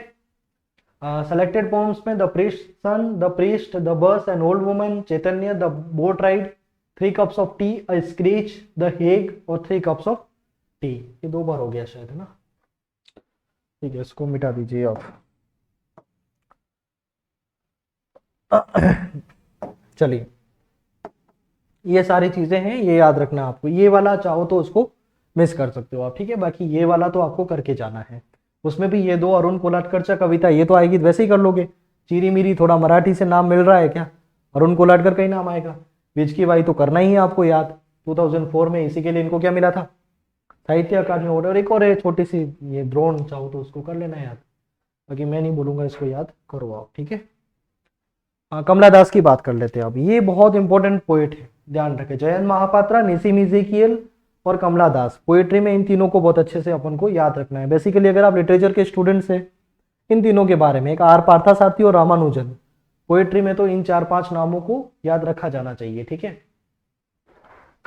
सेलेक्टेड पोम्स में the priest son, the priest, the bus, an old woman, Chaitanya, the boat ride, 3 cups of tea, a screech, the hag और 3 कप्स ऑफ टी। ये 2 बार हो गया शायद, है ना? ठीक है, इसको मिटा दीजिए आप। चलिए, ये सारी चीजें हैं, ये याद रखना आपको। ये वाला चाहो तो उसको मिस कर सकते हो आप। ठीक है, बाकी ये वाला तो आपको करके जाना है। उसमें भी ये 2 अरुण कोलाटकरच्या कविता, ये तो आएगी, वैसे ही कर लोगे। चीरी मीरी थोड़ा मराठी से नाम मिल रहा है क्या? अरुण कोलाटकर का ही नाम आएगा। बिचकी वाही तो करना ही है आपको याद, 2004 में इसी के लिए इनको क्या मिला था? साहित्य अकादमी अवार्ड। और एक और है छोटी सी, ये द्रोण, चाहो तो उसको कर लेना याद, बाकी मैं नहीं बोलूंगा, इसको याद करो आप। ठीक है, कमला दास की बात कर लेते हैं अब। ये बहुत इंपॉर्टेंट पोएट है, ध्यान रखें। जयंत महापात्रा, निसीम इज़ेकियल और कमला दास, पोएट्री में इन तीनों को बहुत अच्छे से अपन को याद रखना है। बेसिकली अगर आप लिटरेचर के स्टूडेंट्स हैं, इन तीनों के बारे में, एक आर पार्थसारथी और रामानुजन, पोएट्री में तो इन 4-5 नामों को याद रखा जाना चाहिए। ठीक है,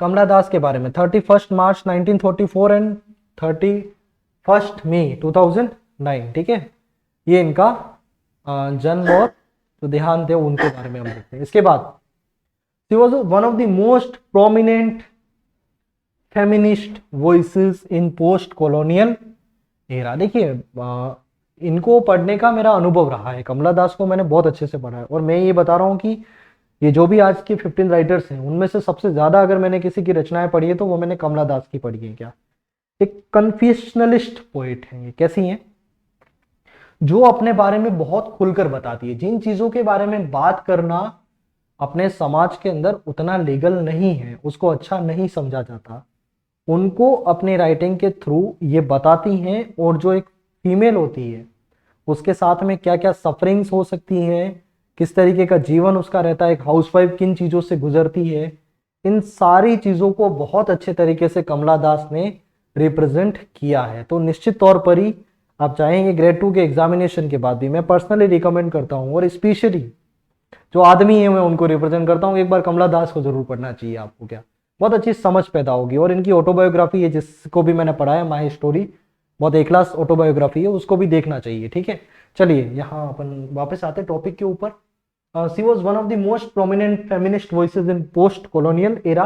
कमला दास के बारे में 31 मार्च 1944 एंड 31 मई 2009। ठीक है, ये इनका जन्म और जो देहांत है उनके बारे में हम देखते हैं। इसके बाद she was one of the most prominent feminist voices in post colonial era। देखिए, इनको पढ़ने का मेरा अनुभव रहा है। कमला दास को मैंने बहुत अच्छे से पढ़ा है, और मैं ये बता रहा हूँ कि ये जो भी आज के 15 राइटर्स हैं उनमें से सबसे ज्यादा अगर मैंने किसी की रचनाएं पढ़ी है तो वो मैंने कमला दास की पढ़ी है। क्या एक कन्फेशनलिस्ट पोएट है ये। कैसी हैं? जो अपने बारे में बहुत खुलकर बताती है। जिन चीजों के बारे में बात करना अपने समाज के अंदर उतना लीगल नहीं है, उसको अच्छा नहीं समझा जाता, उनको अपने राइटिंग के थ्रू ये बताती हैं। और जो एक फीमेल होती है उसके साथ में क्या क्या सफरिंग्स हो सकती हैं, किस तरीके का जीवन उसका रहता है, एक हाउसवाइफ किन चीज़ों से गुजरती है, इन सारी चीज़ों को बहुत अच्छे तरीके से कमला दास ने रिप्रेजेंट किया है। तो निश्चित तौर पर ही आप चाहेंगे ग्रेड 2 के एग्जामिनेशन के बाद भी मैं पर्सनली रिकमेंड करता हूँ, और स्पेशली जो आदमी है मैं उनको रिप्रेजेंट करता हूँ, एक बार कमला दास को जरूर पढ़ना चाहिए आपको। क्या बहुत अच्छी समझ पैदा होगी। और इनकी ऑटोबायोग्राफी है जिसको भी मैंने पढ़ा है, माई स्टोरी, बहुत एक क्लास ऑटोबायोग्राफी है, उसको भी देखना चाहिए। ठीक है, चलिए यहाँ अपन वापस आते टॉपिक के ऊपर। She was one of the most prominent feminist voices in post colonial era.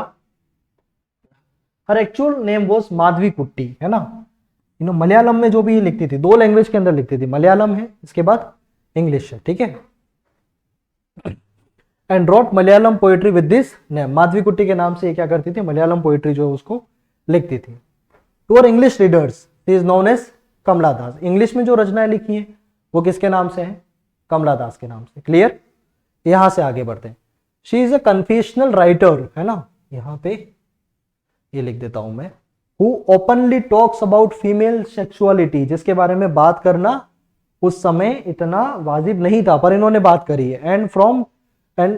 Her actual name was Madhavi कुट्टी, है ना? मलयालम में जो भी लिखती थी, 2 लैंग्वेज के अंदर लिखती थी, मलयालम है, इसके बाद इंग्लिश है। ठीक है, and wrote Malayalam poetry with this name. Madhavi कुट्टी के नाम से ये क्या करती थी? मलयालम पोएट्री जो है उसको लिखती थी। To our English readers she is known as Kamala Das. English में जो रचनाएं लिखी हैं वो किसके नाम से हैं? कमला दास के नाम से। क्लियर? यहां से आगे बढ़ते हैं। She is a confessional writer, है ना? यहां पे ये लिख देता हूं मैं, who openly talks about female sexuality, जिसके बारे में बात करना उस समय इतना वाजिब नहीं था, पर इन्होंने बात करी है। And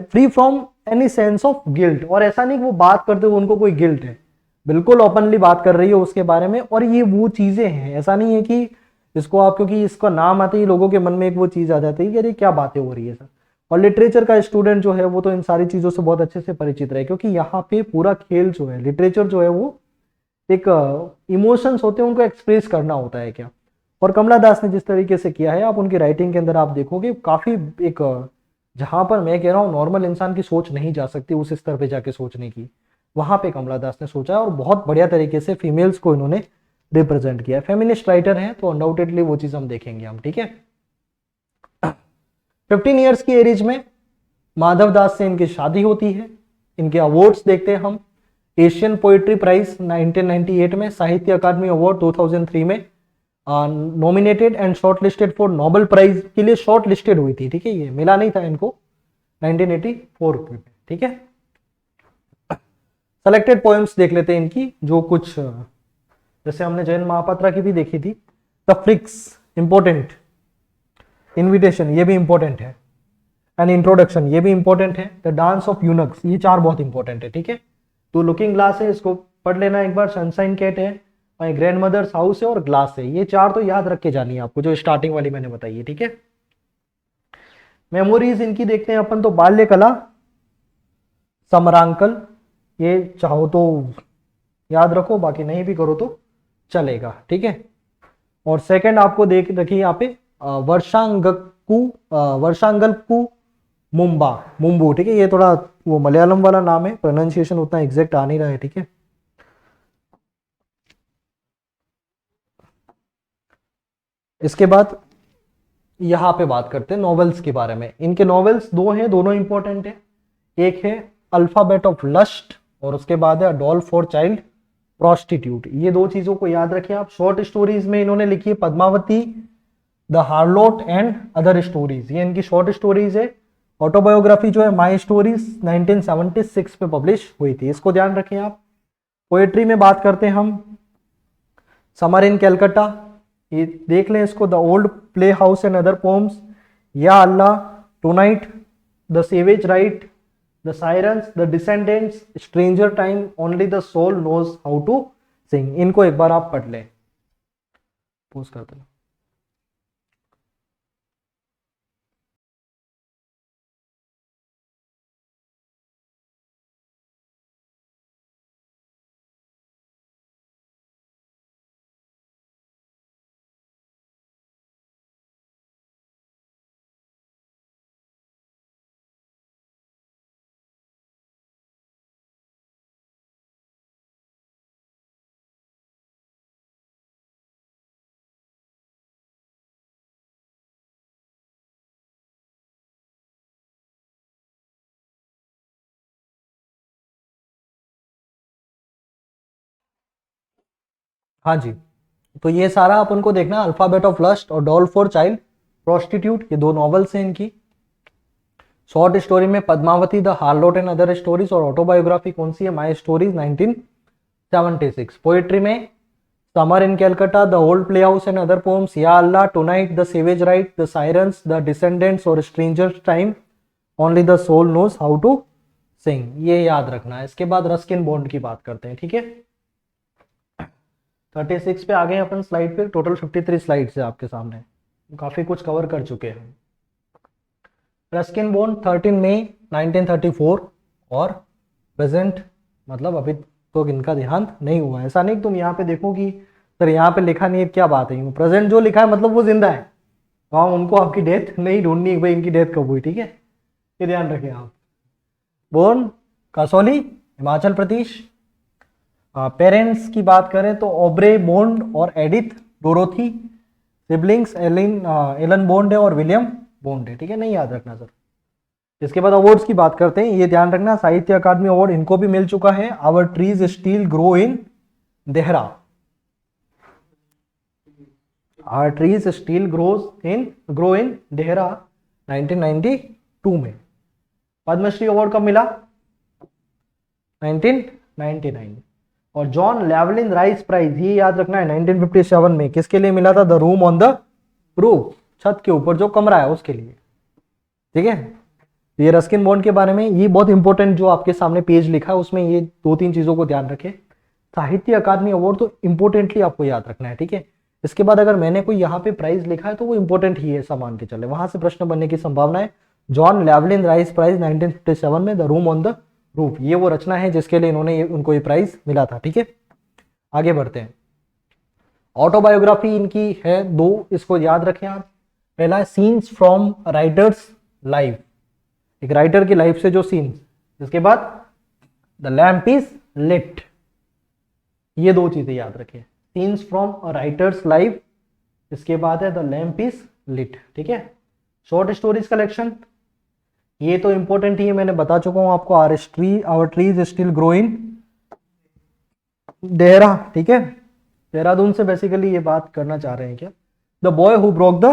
free from any sense of guilt, और ऐसा नहीं कि वो बात करते हुए उनको कोई गिल्ट है, बिल्कुल ओपनली बात कर रही है उसके बारे में। और ये वो चीजें हैं, ऐसा नहीं है कि इसको आप, क्योंकि इसका नाम आते ही लोगों के मन में एक वो चीज आ जाती है कि अरे क्या बातें हो रही है सर। और लिटरेचर का स्टूडेंट जो है वो तो इन सारी चीजों से बहुत अच्छे से परिचित रहे, क्योंकि यहाँ पे पूरा खेल जो है, लिटरेचर जो है वो एक इमोशंस होते हैं, उनको एक्सप्रेस करना होता है। क्या और कमला दास ने जिस तरीके से किया है, आप उनकी राइटिंग के अंदर आप देखोगे काफी एक, जहां पर मैं कह रहा हूँ नॉर्मल इंसान की सोच नहीं जा सकती उस स्तर पे जाके सोचने की, वहां पे कमला दास ने सोचा है और बहुत बढ़िया तरीके से फीमेल्स को इन्होंने रिप्रेजेंट किया है। फेमिनिस्ट राइटर हैं तो अनडाउटेडली वो चीज हम देखेंगे हम, ठीक है। 15 ईयर्स की एज में माधव दास से इनकी शादी होती है। इनके अवार्ड्स देखते हैं हम। एशियन पोइट्री प्राइज 1998 में, साहित्य अकादमी अवार्ड 2003 में, nominated and shortlisted for Nobel prize के लिए शॉर्ट लिस्टेड हुई थी, ठीक है, ये मिला नहीं था इनको 1984 में, ठीक है। सेलेक्टेड पोएम्स देख लेते हैं इनकी, जो कुछ जैसे हमने जैन महापात्रा की भी देखी थी। द फ्लिक्स इंपॉर्टेंट, इन्विटेशन ये भी इंपॉर्टेंट है, एन इंट्रोडक्शन ये भी इंपॉर्टेंट है, द डांस ऑफ यूनक्स ये 4 बहुत इंपॉर्टेंट है, ठीक है। तो लुकिंग ग्लास है, इसको पढ़ लेना एक बार। सनशाइन कैट है, माई ग्रैंड मदर्स हाउस है, और ग्लास है। ये 4 तो याद रख के जानी है आपको, जो स्टार्टिंग वाली मैंने बताई है, ठीक है। मेमोरीज इनकी देखते हैं अपन, तो बाल्य कला, समरांकल, ये चाहो तो याद रखो, बाकी नहीं भी करो तो चलेगा, ठीक है। और सेकंड आपको देख रखिए यहाँ पे वर्षांगल्पु मुंबू, ठीक है। ये थोड़ा वो मलयालम वाला नाम है, प्रोनाउंसिएशन उतना एग्जैक्ट आ नहीं रहा है, ठीक है। इसके बाद यहाँ पे बात करते हैं नॉवेल्स के बारे में। इनके नॉवेल्स 2 हैं, दोनों इंपॉर्टेंट है। एक है अल्फाबेट ऑफ लस्ट, और उसके बाद है डॉल फॉर चाइल्ड प्रोस्टिट्यूट। ये 2 चीजों को याद रखें आप। शॉर्ट स्टोरीज में इन्होंने लिखी है Padmavati, the harlot and other stories, ये इनकी शॉर्ट स्टोरीज है। ऑटोबायोग्राफी जो है माई स्टोरीज 1976 में पब्लिश हुई थी, इसको ध्यान रखें आप। पोएट्री में बात करते हैं हम, समर इन कैलकाटा, ये देख लें इसको, the old playhouse and other poems, या अल्लाह, tonight, the savage rite, the sirens, the descendants, stranger time, only the soul knows how to sing. इनको एक बार आप पढ़ लें। पोज करते हैं। हाँ जी, तो ये सारा अपन को देखना, अल्फाबेट ऑफ लस्ट और डॉल फॉर चाइल्ड प्रोस्टिट्यूट, ये 2 नॉवेल्स हैं इनकी। शॉर्ट स्टोरी में Padmavati, the harlot and other stories, और ऑटोबायोग्राफी कौन सी है, माई स्टोरीज 1976। पोएट्री में summer in Calcutta, the old playhouse and other poems, या अल्लाह, tonight, the savage rite, the sirens, the descendants और strangers time, only the soul knows how to sing, ये याद रखना है। इसके बाद रस्किन बॉन्ड की बात करते हैं, ठीक है। 36 पे आ गए अपन स्लाइड पे। टोटल 53 स्लाइड्स है आपके सामने, काफी कुछ कवर कर चुके हैं। रस्किन बॉन्ड 13 मई 1934 और प्रेजेंट, मतलब अभी तो इनका देहांत नहीं हुआ। ऐसा नहीं तुम यहाँ पे देखो कि सर यहाँ पे लिखा नहीं है, क्या बात है, प्रेजेंट जो लिखा है मतलब वो जिंदा है, वहाँ उनको आपकी डेथ नहीं ढूंढनी भाई इनकी डेथ कब हुई, ठीक है, ये ध्यान रखें आप। बोर्न कसौली, हिमाचल प्रदेश। पेरेंट्स की बात करें तो ऑब्रे बॉन्ड और Edith Dorothy. Siblings Ellen Bond है और विलियम बॉन्ड है, ठीक है, नहीं याद रखना सर। इसके बाद अवार्ड्स की बात करते हैं, ये ध्यान रखना, साहित्य अकादमी अवार्ड इनको भी मिल चुका है। Our trees still grow in Dehra, our trees still grow in Dehra 1992 में। पद्मश्री अवार्ड कब मिला, 1999। और जॉन लेवलिन राइस प्राइज, ये याद रखना है, 1957 में। किसके लिए मिला था, the room on the roof, छत के ऊपर जो कमरा है उसके लिए, ठीक है। ये रस्किन बॉन्ड के बारे में, ये बहुत इंपॉर्टेंट जो आपके सामने पेज लिखा है उसमें ये 2-3 चीजों को ध्यान रखें। साहित्य अकादमी अवार्ड तो इंपॉर्टेंटली आपको याद रखना है, ठीक है। इसके बाद अगर मैंने कोई यहाँ पे प्राइज लिखा है तो वो इंपॉर्टेंट ही है, मान के चले, वहां से प्रश्न बनने की संभावना है। जॉन लेवलिन राइस प्राइज 1957 में, the room on the roof, ये वो रचना है जिसके लिए उनको ये प्राइज मिला था, ठीक है। आगे बढ़ते हैं। ऑटोबायोग्राफी इनकी है दो, इसको याद रखें आप। पहला है सीन्स फ्रॉम राइटर्स लाइफ, एक राइटर की लाइफ से जो सीन्स। इसके बाद द लैम्प इज लिट, ये दो चीजें याद रखें, सीन्स फ्रॉम राइटर्स लाइफ, इसके बाद है द लैम्प इज लिट। ठीक है, शॉर्ट स्टोरीज कलेक्शन, ये तो इंपॉर्टेंट ही है, मैंने बता चुका हूं आपको। Our trees still grow in Dehra. ठीक है, देहरादून से बेसिकली ये बात करना चाह रहे हैं क्या? The boy who broke the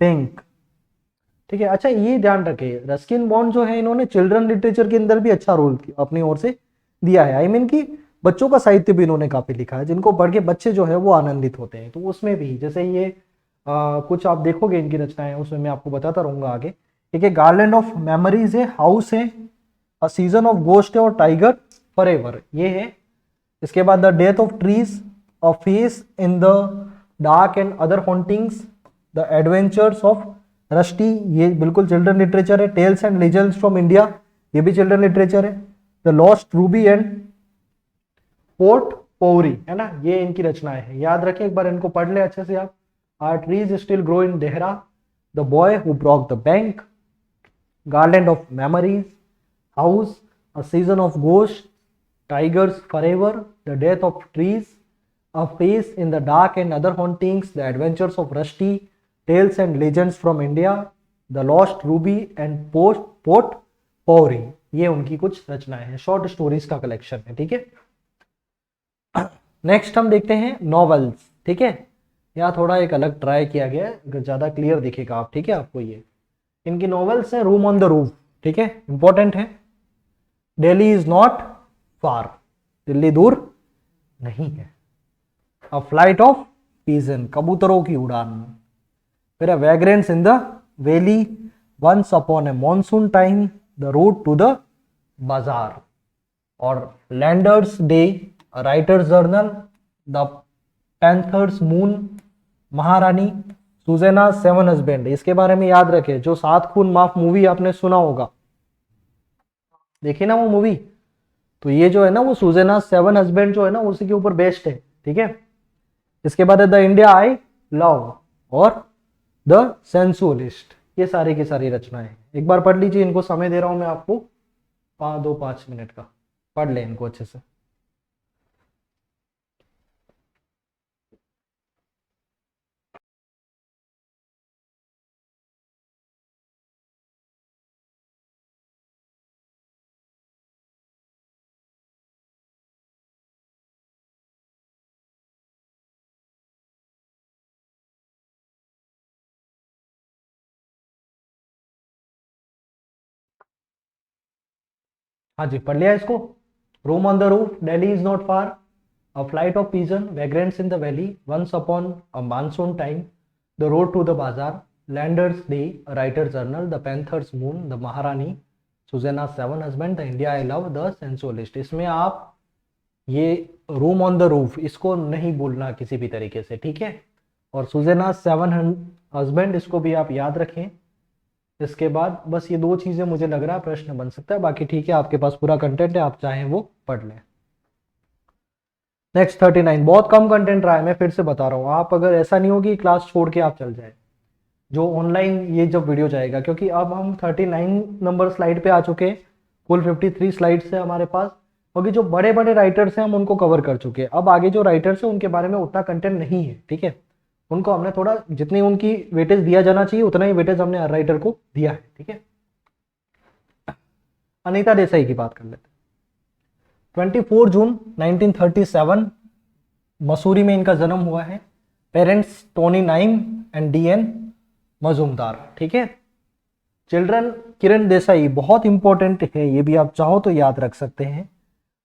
bank. ठीक है, अच्छा ये ध्यान रखिए, रस्किन बॉन्ड जो है इन्होंने चिल्ड्रन लिटरेचर के अंदर भी अच्छा रोल अपनी ओर से दिया है। आई मीन कि बच्चों का साहित्य भी इन्होंने काफी लिखा है, जिनको पढ़ के बच्चे जो है वो आनंदित होते हैं। तो उसमें भी जैसे ये कुछ आप देखोगे इनकी रचनाएं, उसमें मैं आपको बताता रहूंगा आगे। ठीक है, गार्लैंड ऑफ मेमोरीज है, हाउस है, अ सीजन ऑफ गोस्ट है, और टाइगर फॉरएवर ये है। इसके बाद the death of trees, a face in the dark and other hauntings, the adventures of Rusty, ये बिल्कुल चिल्ड्रन लिटरेचर है। Tales and legends from India, ये भी चिल्ड्रन लिटरेचर है। The lost ruby and port pory, है ना, ये इनकी रचनाएं है। याद रखें, एक बार इनको पढ़ ले अच्छे से आप। Our trees still grow in Dehra, the boy who broke the bank, garland of memories, house, a season of ghost, tigers forever, the death of trees, a face in the dark and other hauntings, the adventures of Rusty, tales and legends from India, the lost ruby and port Pori, ये उनकी कुछ रचनाएं हैं, short stories का collection है। ठीक है, next हम देखते हैं नॉवेल्स। ठीक है, यहाँ थोड़ा एक अलग ट्राई किया गया है, अगर ज्यादा क्लियर दिखेगा आप। ठीक है, आपको ये इनकी नॉवेल्स है। रूम ऑन द रूफ, ठीक है, इंपॉर्टेंट है। दिल्ली इज नॉट फार, दिल्ली दूर नहीं है। अ फ्लाइट ऑफ पीजन, कबूतरों की उड़ान। फिर vagrants in the valley, once upon a monsoon time, the road to the bazaar, और Landour days, writer's journal, the panther's moon, Maharani, Susanna's seven husband. इसके बारे में याद रखें, जो सात खून माफ मूवी आपने सुना होगा, देखिए ना वो मूवी, तो ये जो है ना वो सुजेना सेवन हस्बैंड जो है ना उसी के ऊपर बेस्ड है। ठीक है, इसके बाद है द इंडिया आई लव और द सेंसुअलिस्ट, ये सारी की सारी रचनाएं। एक बार पढ़ लीजिए, इनको समय दे रहा हूं मैं आपको 5 मिनट का, पढ़ ले इनको अच्छे से। हाँ जी, पढ़ लिया इसको। Room on the roof, Delhi is not far, a flight of pigeon, vagrants in the valley, once upon a monsoon time, the road to the bazaar, Landour days, writer journal, the panther's moon, the Maharani, Susanna's seven husband, the India I love, the sensualist. इसमें आप ये room on the roof इसको नहीं बोलना किसी भी तरीके से। ठीक है, और सुजेना सेवन हस्बैंड इसको भी आप याद रखें। इसके बाद बस ये दो चीजें मुझे लग रहा है प्रश्न बन सकता है, बाकी ठीक है, आपके पास पूरा कंटेंट है, आप चाहें वो पढ़ लें। नेक्स्ट 39, बहुत कम कंटेंट रहा है, मैं फिर से बता रहा हूँ। आप अगर ऐसा नहीं हो कि क्लास छोड़ के आप चल जाए, जो ऑनलाइन ये जब वीडियो जाएगा, क्योंकि अब हम 39 नंबर स्लाइड पे आ चुके हैं, कुल 53 स्लाइड्स है हमारे पास, क्योंकि जो बड़े बड़े राइटर्स हैं हम उनको कवर कर चुके हैं। अब आगे जो राइटर्स हैं उनके बारे में उतना कंटेंट नहीं है। ठीक है, उनको हमने थोड़ा, जितनी उनकी वेटेज दिया जाना चाहिए उतना ही वेटेज हमने हर राइटर को दिया है। ठीक है, अनीता देसाई की बात कर लेते हैं। 24 जून 1937 मसूरी में इनका जन्म हुआ है। Parents Tony Naim and D N Majumdar. ठीक है, चिल्ड्रन किरण देसाई, बहुत इंपॉर्टेंट है, ये भी आप चाहो तो याद रख सकते हैं,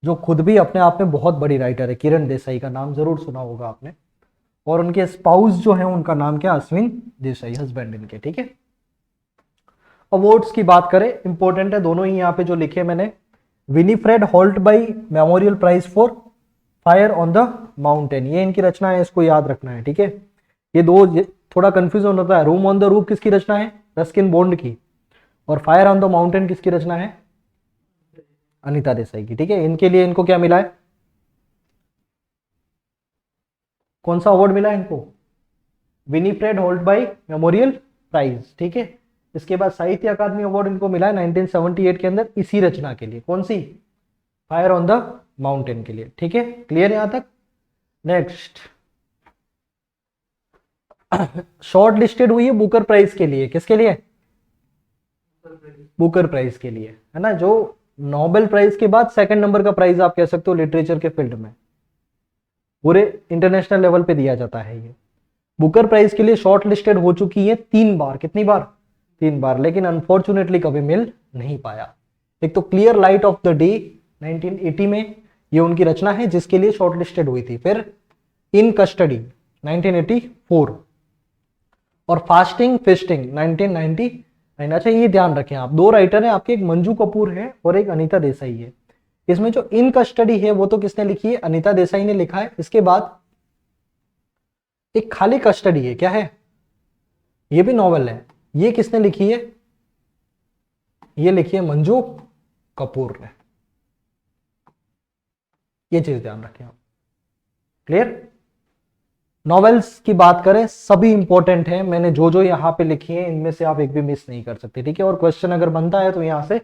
जो खुद भी अपने आप में बहुत बड़ी राइटर है। किरण देसाई का नाम जरूर सुना होगा आपने, और उनके स्पाउस जो है उनका नाम क्या, अश्विन देसाई, हस्बैंड इनके। ठीक है, अवार्ड्स की बात करें, इंपॉर्टेंट है दोनों ही यहाँ पे जो लिखे मैंने। Winifred Holtby memorial prize for fire on the mountain, ये इनकी रचना है, इसको याद रखना है। ठीक है, ये दो थोड़ा कंफ्यूजन होता है। रूम ऑन द रूफ किसकी रचना है, रस्किन बॉन्ड की, और फायर ऑन द माउंटेन किसकी रचना है, अनीता देसाई की। ठीक है, इनके लिए इनको क्या मिला है, कौन सा अवार्ड मिला इनको? विनीफ्रेड होल्टबाई मेमोरियल प्राइज, ठीक है। इसके बाद साहित्य अकादमी अवार्ड इनको मिला है 1978 के अंदर इसी रचना के लिए। कौन सी? फायर ऑन द माउंटेन के लिए, ठीक है। क्लियर यहां तक? नेक्स्ट, शॉर्ट लिस्टेड हुई है बुकर प्राइज के लिए। किसके लिए? बुकर प्राइज के लिए, है ना, जो नोबेल प्राइज के बाद सेकंड नंबर का प्राइज आप कह सकते हो लिटरेचर के फील्ड में, पूरे इंटरनेशनल लेवल पे दिया जाता है। ये बुकर प्राइज के लिए शॉर्ट लिस्टेड हो चुकी है 3 बार। कितनी बार? 3 बार, लेकिन अनफॉर्चुनेटली कभी मिल नहीं पाया। एक तो clear light of the day 1980 में ये उनकी रचना है जिसके लिए शॉर्ट लिस्टेड हुई थी। फिर इन कस्टडी 1984 और फास्टिंग फिस्टिंग 1999। अच्छा ये ध्यान रखें आप, 2 राइटर हैं आपके, एक मंजू कपूर है और एक अनीता देसाई है। इसमें जो इन कस्टडी है वो तो किसने लिखी है? अनीता देसाई ने लिखा है। इसके बाद एक खाली कस्टडी है, क्या है? ये भी नॉवेल है। ये किसने लिखी है? ये लिखी है मंजू कपूर ने। ये चीज ध्यान रखें आप। क्लियर? नॉवेल्स की बात करें, सभी इंपॉर्टेंट है। मैंने जो जो यहां पे लिखी है इनमें से आप एक भी मिस नहीं कर सकते, ठीक है। और क्वेश्चन अगर बनता है तो यहां से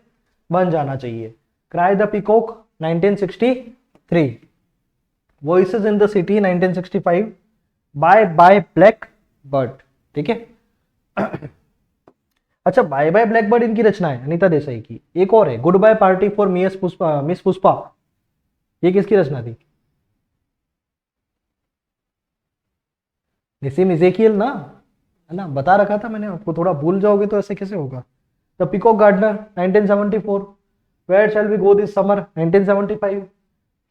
बन जाना चाहिए। Cry the peacock 1963, voices in the city 1965, bye bye blackbird, ठीक है। अच्छा, बाय बाय ब्लैक बर्ड इनकी रचना है, अनीता देसाई की। एक और है, goodbye party for miss Pushpa, ये किसकी रचना थी? निसीम इजेकियल ना, है ना, बता रखा था मैंने आपको। थोड़ा भूल जाओगे तो ऐसे कैसे होगा। The peacock gardener 1974, where shall we go this summer 1975,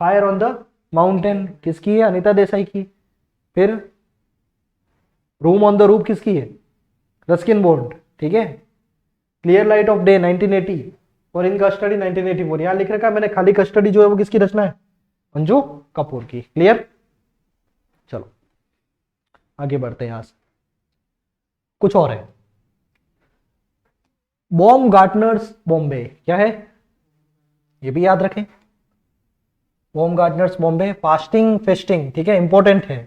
fire on the mountain किसकी है? अनीता देसाई की। फिर रूम ऑन द रूफ किसकी है? रस्किन बॉन्ड, ठीक है। क्लियर लाइट ऑफ डे 1980 और इन कस्टडी 1984। यहां लिख रखा है मैंने, खाली कस्टडी जो है वो किसकी रचना है? मंजू कपूर की। क्लियर? चलो आगे बढ़ते हैं। यहां से कुछ और है, बॉम गार्टनर्स बॉम्बे, क्या है? ये भी याद रखें, बॉम गार्टनर्स बॉम्बे, फास्टिंग फेस्टिंग, ठीक है, इंपॉर्टेंट है,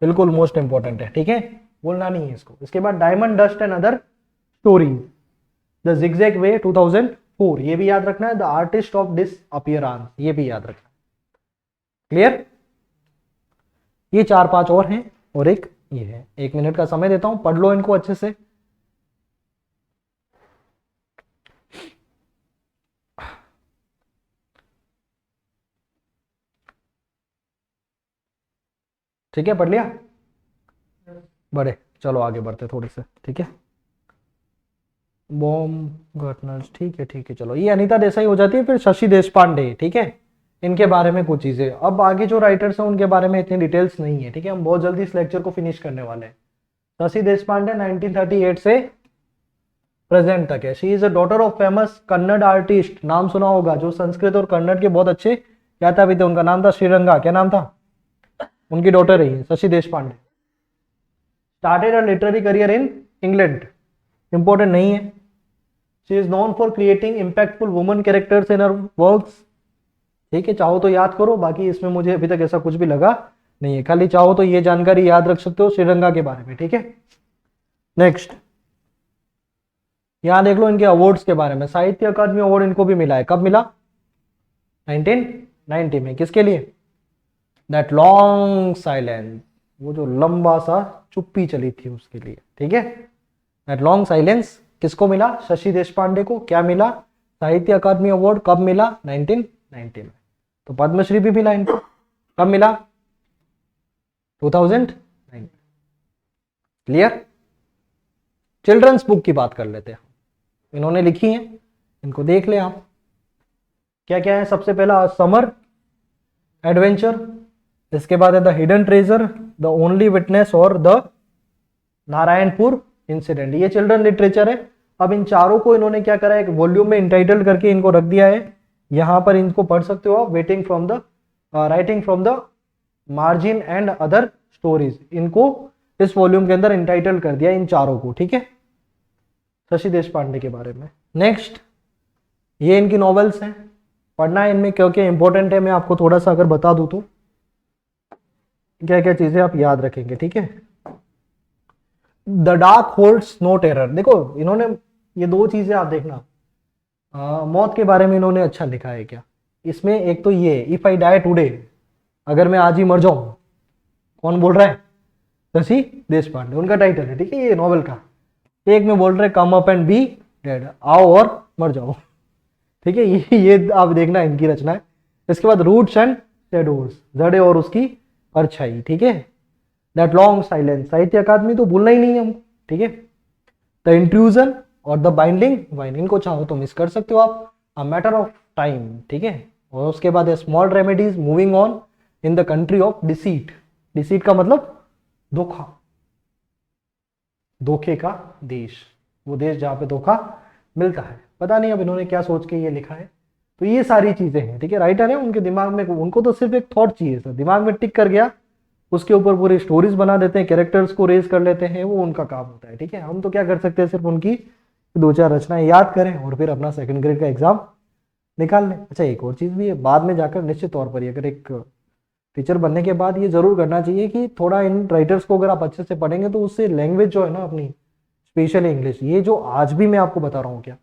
बिल्कुल मोस्ट इंपॉर्टेंट है, ठीक है, बोलना नहीं है इसको। इसके बाद diamond dust and other stories, the zigzag way 2004, ये भी याद रखना है। द आर्टिस्ट ऑफ डिसअपियरेंस, ये भी याद रखना है। क्लियर? ये 4-5 और हैं और एक ये है। 1 मिनट का समय देता हूं, पढ़ लो इनको अच्छे से। ठीक है, पढ़ लिया? बड़े, चलो आगे बढ़ते थोड़े से, ठीक है। बॉम्ब गार्टनर्स, ठीक है ठीक है, चलो ये अनीता देसाई हो जाती है। फिर शशि देशपांडे, ठीक है, इनके बारे में कुछ चीजें। अब आगे जो राइटर्स हैं उनके बारे में इतनी डिटेल्स नहीं है, ठीक है। हम बहुत जल्दी इस लेक्चर को फिनिश करने वाले हैं। शशि देशपांडे 1938 से प्रेजेंट तक है। She is a daughter of famous Kannada artist, नाम सुना होगा, जो संस्कृत और कन्नड़ के बहुत अच्छे गाता भी थे। उनका नाम था श्रीरंगा, क्या नाम था? उनकी डॉटर रही है Shashi Deshpande. Started a literary career in England, important नहीं है। She is known for creating impactful woman characters in her works, ठीक है। चाहो तो याद करो, बाकी इसमें मुझे अभी तक ऐसा कुछ भी लगा नहीं है। खाली चाहो तो ये जानकारी याद रख सकते हो श्रीरंगा के बारे में, ठीक है। नेक्स्ट, यहां देख लो इनके अवार्ड्स के बारे में। साहित्य अकादमी अवार्ड इनको भी मिला है। कब मिला? 1990 में। किसके लिए? दैट लॉन्ग साइलेंस, वो जो लंबा सा चुप्पी चली थी उसके लिए, ठीक है। दैट लॉन्ग साइलेंस किसको मिला? शशि देशपांडे को। क्या मिला? साहित्य अकादमी अवार्ड। कब मिला? 1990 में। तो पद्मश्री भी मिला इनको। कब मिला? 2009। क्लियर? चिल्ड्रंस बुक की बात कर लेते हैं, इन्होंने लिखी है, इनको देख ले आप। क्या क्या है? सबसे पहला समर एडवेंचर, इसके बाद है the hidden treasure, the only witness और द नारायणपुर इंसिडेंट। ये चिल्ड्रन लिटरेचर है। अब इन चारों को इन्होंने क्या करा है, एक वॉल्यूम में इंटाइटल्ड करके इनको रख दिया है। यहां पर इनको पढ़ सकते हो आप। Waiting from the writing from the margin and other stories, इनको इस वॉल्यूम के अंदर इंटाइटल कर दिया इन चारों को, ठीक है, शशि देशपांडे के बारे में। नेक्स्ट, ये इनकी नॉवेल्स हैं, पढ़ना है इनमें क्योंकि इंपॉर्टेंट है। मैं आपको थोड़ा सा अगर बता दूं तो क्या क्या चीजें आप याद रखेंगे, ठीक है। The dark holds no terror, देखो इन्होंने ये दो चीजें आप देखना, मौत के बारे में इन्होंने अच्छा लिखा है क्या इसमें। एक तो ये इफ आई डाई टुडे, अगर मैं आज ही मर जाऊं, कौन बोल रहा है, शशि देश पांडे, उनका टाइटल है, ठीक है, ये नॉवेल का। एक में बोल रहे कम अप एंड बी डेड, आओ और मर जाओ, ठीक है, ये आप देखना इनकी रचना है। इसके बाद रूट्स एंड शेडोज, जड़े और उसकी परछाई, ठीक है। दैट लॉन्ग साइलेंस, साहित्य अकादमी तो भूलना ही नहीं है हमको, ठीक है। द इंट्रूजन और द बाइंडिंग वाइन, इनको चाहो तो मिस कर सकते हो आप। अ मैटर ऑफ टाइम, ठीक है। और उसके बाद small remedies moving on in the country of deceit, deceit का मतलब धोखा, धोखे का देश, वो देश जहां पे धोखा मिलता है। पता नहीं अब इन्होंने क्या सोच के ये लिखा है। तो ये सारी चीजें हैं, ठीक है। राइटर है, उनके दिमाग में, उनको तो सिर्फ एक थॉट चाहिए सर, दिमाग में टिक कर गया, उसके ऊपर पूरी स्टोरीज बना देते हैं, कैरेक्टर्स को रेज कर लेते हैं, वो उनका काम होता है, ठीक है। हम तो क्या कर सकते हैं, सिर्फ उनकी दो चार रचनाएं याद करें और फिर अपना सेकंड ग्रेड का एग्जाम निकाल लें। अच्छा, एक और चीज भी है, बाद में जाकर निश्चित तौर पर अगर एक टीचर बनने के बाद ये जरूर करना चाहिए कि थोड़ा इन राइटर्स को अगर आप अच्छे से पढ़ेंगे तो उससे लैंग्वेज जो है ना अपनी, स्पेशली इंग्लिश, ये जो आज भी मैं आपको बता रहा हूँ, क्या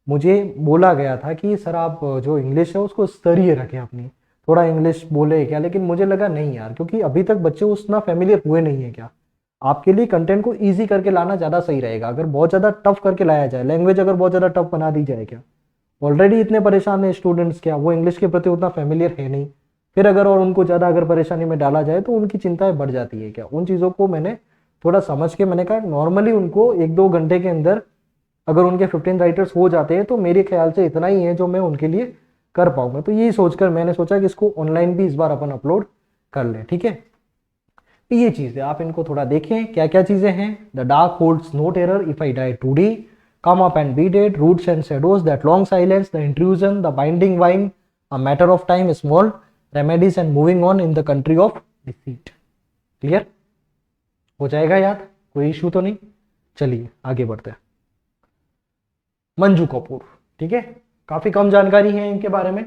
मुझे बोला गया था कि सर आप जो इंग्लिश है उसको स्तरीय रखें अपनी, थोड़ा इंग्लिश बोले क्या, लेकिन मुझे लगा नहीं यार, क्योंकि अभी तक बच्चे उतना फेमिलियर हुए नहीं है क्या। आपके लिए कंटेंट को ईजी करके लाना ज़्यादा सही रहेगा। अगर बहुत ज़्यादा टफ करके लाया जाए, लैंग्वेज अगर बहुत ज़्यादा टफ बना दी जाए क्या, ऑलरेडी इतने परेशान है स्टूडेंट्स, क्या वो इंग्लिश के प्रति उतना फेमिलियर है नहीं, फिर अगर और उनको ज़्यादा अगर परेशानी में डाला जाए तो उनकी चिंताएं बढ़ जाती है क्या। उन चीज़ों को मैंने थोड़ा समझ के मैंने कहा नॉर्मली उनको 1-2 घंटे के अंदर अगर उनके 15 राइटर्स हो जाते हैं तो मेरे ख्याल से इतना ही है जो मैं उनके लिए कर पाऊंगा। तो यही सोचकर मैंने सोचा कि इसको ऑनलाइन भी इस बार अपन अपलोड कर लें, ठीक है। ये चीज़ है, आप इनको थोड़ा देखें क्या क्या चीज़ें हैं। The dark holds no terror, if I die today, come up and be dead, roots and shadows, that long silence, the intrusion, the binding vine, a matter of time, small remedies and moving on in the country of deceit. Clear हो जाएगा याद, कोई issue तो नहीं। चलिए आगे बढ़ते हैं। मंजू कपूर, ठीक है, काफी कम जानकारी है इनके बारे में,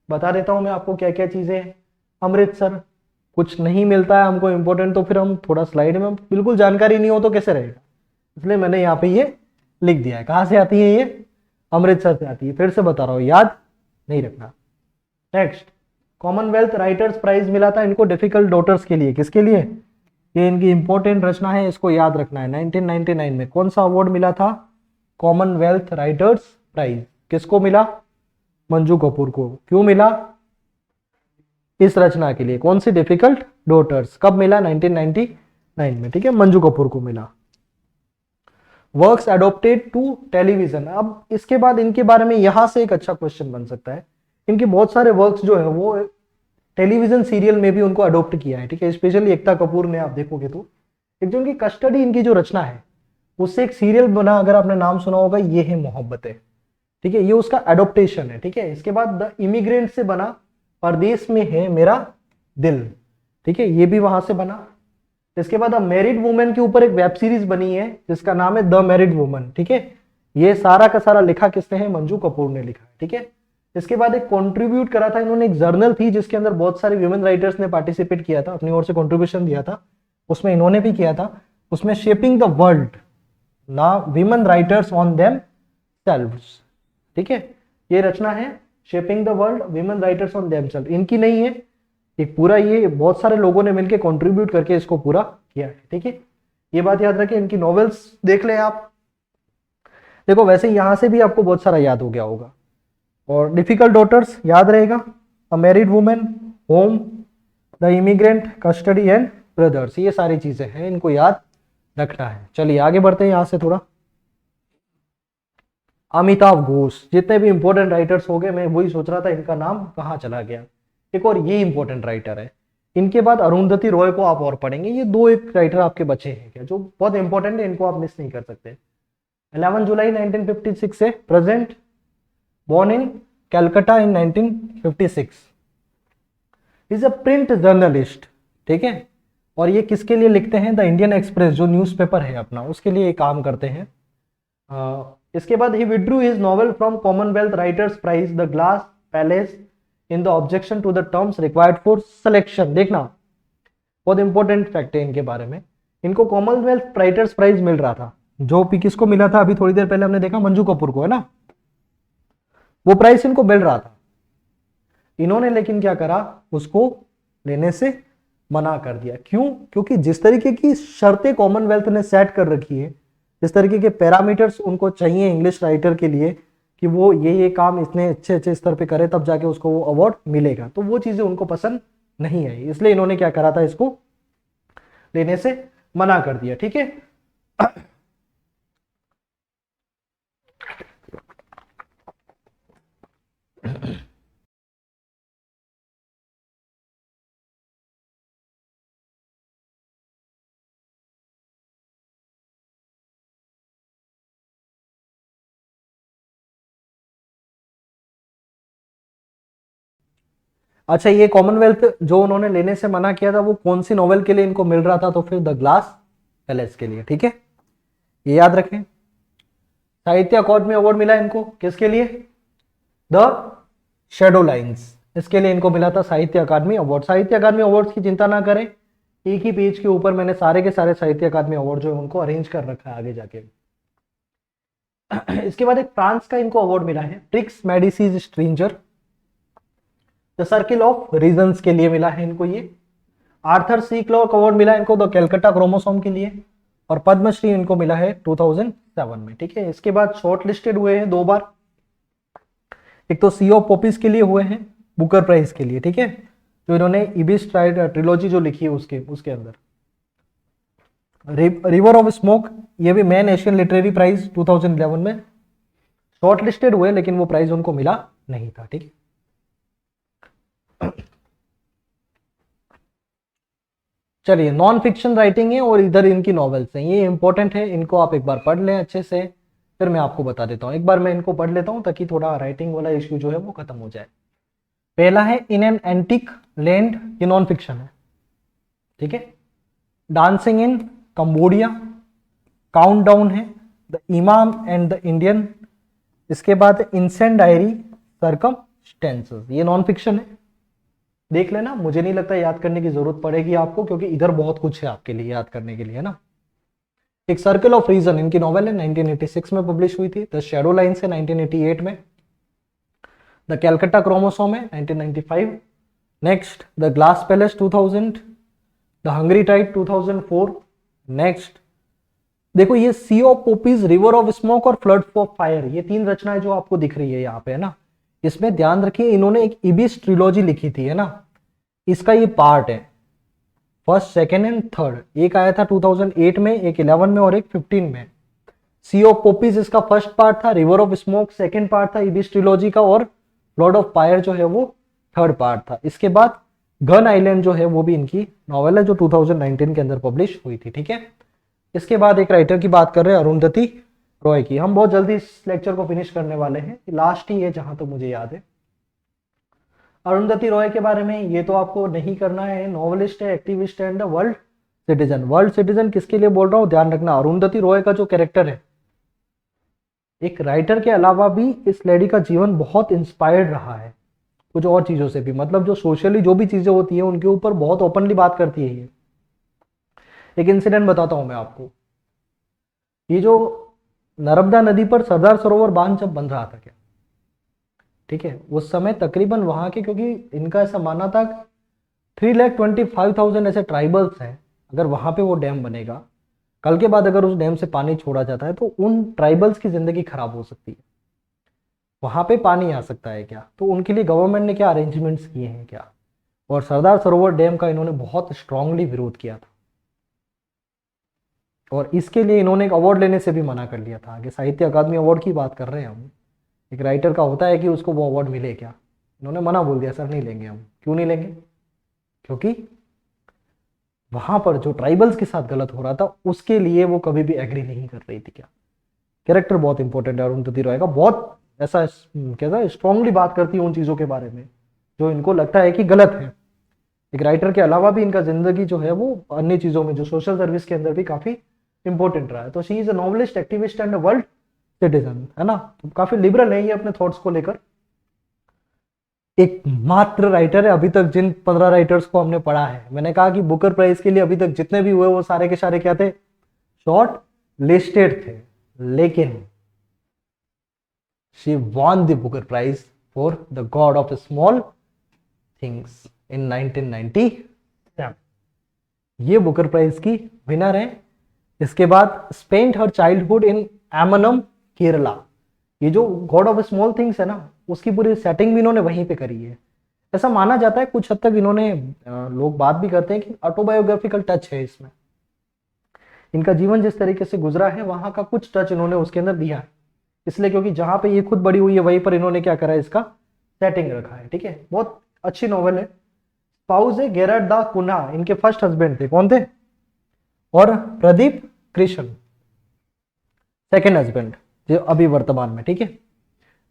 बता देता हूं मैं आपको क्या क्या चीजें हैं। अमृतसर, कुछ नहीं मिलता है हमको इंपॉर्टेंट तो फिर हम थोड़ा स्लाइड में, बिल्कुल जानकारी नहीं हो तो कैसे रहेगा, इसलिए मैंने यहाँ पे ये लिख दिया है। कहाँ से आती है ये, अमृतसर से आती है, फिर से बता रहा हूँ, याद नहीं रखना। नेक्स्ट, कॉमनवेल्थ राइटर्स प्राइज मिला था इनको डिफिकल्ट डॉटर्स के लिए, किसके लिए, ये इनकी इंपॉर्टेंट रचना है, इसको याद रखना है। 1999 में कौन सा अवार्ड मिला था, कॉमनवेल्थ राइटर्स प्राइज, किसको मिला, मंजू कपूर को। क्यों मिला, इस रचना के लिए, कौन सी, डिफिकल्ट डॉटर्स, कब मिला, 1999 में, ठीक है, मंजू कपूर को मिला। वर्क्स एडोप्टेड टू टेलीविजन, अब इसके बाद इनके बारे में यहां से एक अच्छा क्वेश्चन बन सकता है। इनके बहुत सारे वर्क्स जो है वो टेलीविजन सीरियल में भी उनको अडोप्ट किया है, ठीक है। स्पेशली एकता कपूर ने आप देखोगे तो एक जो उनकी कस्टडी, इनकी जो रचना है उससे एक सीरियल बना, अगर आपने नाम सुना होगा, ये है मोहब्बतें, ठीक है, ये उसका एडोप्टेशन है, ठीक है। इसके बाद द इमिग्रेंट से बना परदेश में है मेरा दिल, ठीक है, ये भी वहां से बना। इसके बाद मैरिड वुमेन के ऊपर एक वेब सीरीज बनी है जिसका नाम है द मैरिड वुमन, ठीक है, ये सारा का सारा लिखा किसने है, मंजू कपूर ने लिखा है, ठीक है। इसके बाद एक कंट्रीब्यूट करा था इन्होंने, एक जर्नल थी जिसके अंदर बहुत सारे वुमेन राइटर्स ने पार्टिसिपेट किया था, अपनी ओर से कंट्रीब्यूशन दिया था, उसमें इन्होंने भी किया था, उसमें शेपिंग द वर्ल्ड, ना women writers on themselves, ठीक है, ये रचना है shaping the world women writers on themselves, इनकी नहीं है, एक पूरा ये बहुत सारे लोगों ने मिलकर कंट्रीब्यूट करके इसको पूरा किया है, ठीक है। ये बात याद रखें। इनकी नॉवेल्स देख लें आप, देखो वैसे यहां से भी आपको बहुत सारा याद हो गया होगा, और डिफिकल्ट डॉटर्स याद रहेगा, a married women, home, the immigrant, custody and brothers, ये सारी चीजें हैं, इनको याद रखना है। चलिए आगे बढ़ते हैं यहां से थोड़ा। अमिताभ घोष, जितने भी इंपॉर्टेंट राइटर्स हो गए, मैं वही सोच रहा था इनका नाम कहाँ चला गया। एक और ये इंपॉर्टेंट राइटर है, इनके बाद अरुंधति रॉय को आप और पढ़ेंगे, ये दो एक राइटर आपके बचे हैं क्या जो बहुत इंपॉर्टेंट है, इनको आप मिस नहीं कर सकते। 11 जुलाई 1956 से present, born in Calcutta in 1956, is a print journalist, ठीक है, और ये किसके लिए लिखते हैं, द इंडियन एक्सप्रेस जो न्यूज़पेपर है अपना, उसके लिए काम करते हैं। इसके बाद he withdrew his novel from Commonwealth writers prize the glass palace in the objection to the terms required for selection. देखना बहुत इंपॉर्टेंट फैक्ट है इनके बारे में। इनको कॉमनवेल्थ राइटर्स प्राइज मिल रहा था, जो भी किसको मिला था अभी थोड़ी देर पहले हमने देखा, मंजू कपूर को, है ना। वो प्राइज इनको मिल रहा था, इन्होंने लेकिन क्या करा, उसको लेने से मना कर दिया। क्यों? क्योंकि जिस तरीके की शर्तें कॉमनवेल्थ ने सेट कर रखी है, जिस तरीके के पैरामीटर्स उनको चाहिए इंग्लिश राइटर के लिए कि वो ये काम इतने अच्छे अच्छे स्तर पे करे तब जाके उसको वो अवार्ड मिलेगा, तो वो चीजें उनको पसंद नहीं आई, इसलिए इन्होंने क्या करा था, इसको लेने से मना कर दिया। ठीक है। अच्छा, ये कॉमनवेल्थ जो उन्होंने लेने से मना किया था वो कौन सी नॉवेल के लिए इनको मिल रहा था? तो फिर द ग्लास पैलेस के लिए। ठीक है, ये याद रखें। साहित्य अकादमी अवार्ड मिला इनको किसके लिए? द शेडो लाइंस, इसके लिए इनको मिला था साहित्य अकादमी अवार्ड। साहित्य अकादमी अवार्ड की चिंता ना करें, एक ही पेज के ऊपर मैंने सारे के सारे साहित्य अकादमी अवार्ड जो है उनको अरेंज कर रखा है आगे जाके। इसके बाद एक फ्रांस का इनको अवार्ड मिला है, Prix Medicis Etranger, the circle of reasons के लिए मिला है इनको ये। आर्थर सी क्लॉक अवार्ड मिला इनको द कैलकाटा क्रोमोसोम के लिए, और पद्मश्री इनको मिला है 2007 में। ठीक है, इसके बाद शॉर्ट लिस्टेड हुए हैं 2 बार, एक तो सी ऑफ पॉपीज के लिए हुए हैं, बुकर प्राइज के लिए। ठीक है, जो इन्होंने इबिस ट्रिलॉजी जो लिखी है उसके अंदर। रिवर ऑफ स्मोक, ये भी मैन एशियन लिटरेरी प्राइज 2011 में शॉर्ट लिस्टेड हुए, लेकिन वो प्राइज उनको मिला नहीं था। ठीक है, चलिए, नॉन फिक्शन राइटिंग है और इधर इनकी नॉवेल्स हैं, ये इंपॉर्टेंट है, इनको आप एक बार पढ़ लें अच्छे से, फिर मैं आपको बता देता हूँ। एक बार मैं इनको पढ़ लेता हूँ ताकि थोड़ा राइटिंग वाला इश्यू जो है वो खत्म हो जाए। पहला है इन एन एंटिक लैंड, ये नॉन फिक्शन है। ठीक है, dancing in Cambodia, count down है, द इमाम एंड द इंडियन, इसके बाद इंसेंडायरी सर्कमस्टेंसेस, ये नॉन फिक्शन है। देख लेना, मुझे नहीं लगता याद करने की जरूरत पड़ेगी आपको, क्योंकि इधर बहुत कुछ है आपके लिए याद करने के लिए, है ना। एक सर्कल ऑफ रीजन इनकी नॉवेल है, 1986 में पब्लिश हुई थी। द शैडो लाइन्स है 1988 में। द कैलकाटा क्रोमोसोम है 1995। Next the glass palace 2000, the hungry tide 2004। Next देखो, ये sea of poppies, river of smoke और फ्लड ऑफ फायर, ये 3 रचनाएं जो आपको दिख रही है यहाँ पे, है ना। इसमें ध्यान रखिए, इन्होंने एक इबिस ट्रिलॉजी लिखी थी, है ना। इसका ये पार्ट है, फर्स्ट, सेकेंड एंड थर्ड। एक आया था 2008 में, एक 11 में और एक 15 में। सी ऑफ पोपीज इसका फर्स्ट पार्ट था, river of smoke second part था इबिस ट्रिलॉजी का, और लॉर्ड ऑफ फायर जो है वो थर्ड पार्ट था। इसके बाद गन आइलैंड जो है वो भी इनकी नॉवेल है, जो 2019 के अंदर पब्लिश हुई थी। ठीक है, इसके बाद एक राइटर की बात कर रहे हैं, अरुंधति रॉय की। हम बहुत जल्दी इस लेक्चर को फिनिश करने वाले हैं, लास्ट ही है जहां तक मुझे याद है। अरुंधति रॉय के बारे में ये तो आपको नहीं करना है, नॉवलिस्ट है, एक्टिविस्ट है and world citizen. World citizen किसके लिए बोल रहा हूं, ध्यान रखना, अरुंधति रॉय का जो कैरेक्टर है, एक राइटर के अलावा भी इस लेडी का जीवन बहुत इंस्पायर्ड रहा है कुछ और चीजों से भी, मतलब जो सोशली जो भी चीजें होती है उनके ऊपर बहुत ओपनली बात करती है ये। एक इंसिडेंट बताता हूं मैं आपको, ये जो नर्मदा नदी पर सरदार सरोवर बांध जब बन रहा था क्या, ठीक है, उस समय तकरीबन वहां के, क्योंकि इनका ऐसा मानना था 3,25,000 ऐसे ट्राइबल्स हैं, अगर वहां पे वो डैम बनेगा, कल के बाद अगर उस डैम से पानी छोड़ा जाता है तो उन ट्राइबल्स की जिंदगी खराब हो सकती है, वहां पे पानी आ सकता है क्या, तो उनके लिए गवर्नमेंट ने क्या अरेंजमेंट्स किए हैं क्या, और सरदार सरोवर डैम का इन्होंने बहुत स्ट्रांगली विरोध किया था, और इसके लिए इन्होंने एक अवार्ड लेने से भी मना कर लिया था। आगे साहित्य अकादमी अवार्ड की बात कर रहे हैं हम, एक राइटर का होता है कि उसको वो अवार्ड मिले क्या, इन्होंने मना बोल दिया, सर नहीं लेंगे हम। क्यों नहीं लेंगे? क्योंकि वहां पर जो ट्राइबल्स के साथ गलत हो रहा था उसके लिए वो कभी भी एग्री नहीं कर रही थी क्या। कैरेक्टर बहुत इंपॉर्टेंट है अरुंधति रॉय का, बहुत ऐसा कैसा स्ट्रांगली बात करती है उन चीजों के बारे में जो इनको लगता है कि गलत है। एक राइटर के अलावा भी इनका जिंदगी जो है वो अन्य चीजों में, जो सोशल सर्विस के अंदर भी काफी इंपॉर्टेंट रहा है। तो she is a novelist, activist and world citizen, है ना, तो काफी लिबरल है ये अपने थॉट्स को लेकर। एकमात्र राइटर है अभी तक जिन 15 राइटर्स को हमने पढ़ा है। मैंने कहा कि बुकर प्राइज के लिए अभी तक जितने भी हुए वो सारे के सारे क्या थे, शॉर्ट लिस्टेड थे, लेकिन she won the Booker prize for the god of small things in 1997। ये बुकर प्राइज की विनर है। इसके बाद spent her childhood in Aymanam Kerala. ये जो गॉड ऑफ स्मॉल थिंग्स है ना, उसकी पूरी सेटिंग भी इन्होंने वहीं पे करी है। ऐसा माना जाता है, कुछ हद तक इन्होंने लोग बात भी करते हैं कि ऑटोबायोग्राफिकल टच है इसमें। इनका जीवन जिस तरीके से गुजरा है वहां का कुछ टच इन्होंने उसके अंदर दिया है, इसलिए क्योंकि जहां पे ये खुद बड़ी हुई है वहीं पर इन्होंने क्या करा है, इसका सेटिंग रखा है। ठीक है, बहुत अच्छी नॉवेल है। स्पाउस है गेरार्ड दा कुन्हा, इनके फर्स्ट हस्बैंड थे। कौन थे? और प्रदीप कृष्ण सेकेंड हस्बैंड, जो अभी वर्तमान में। ठीक है,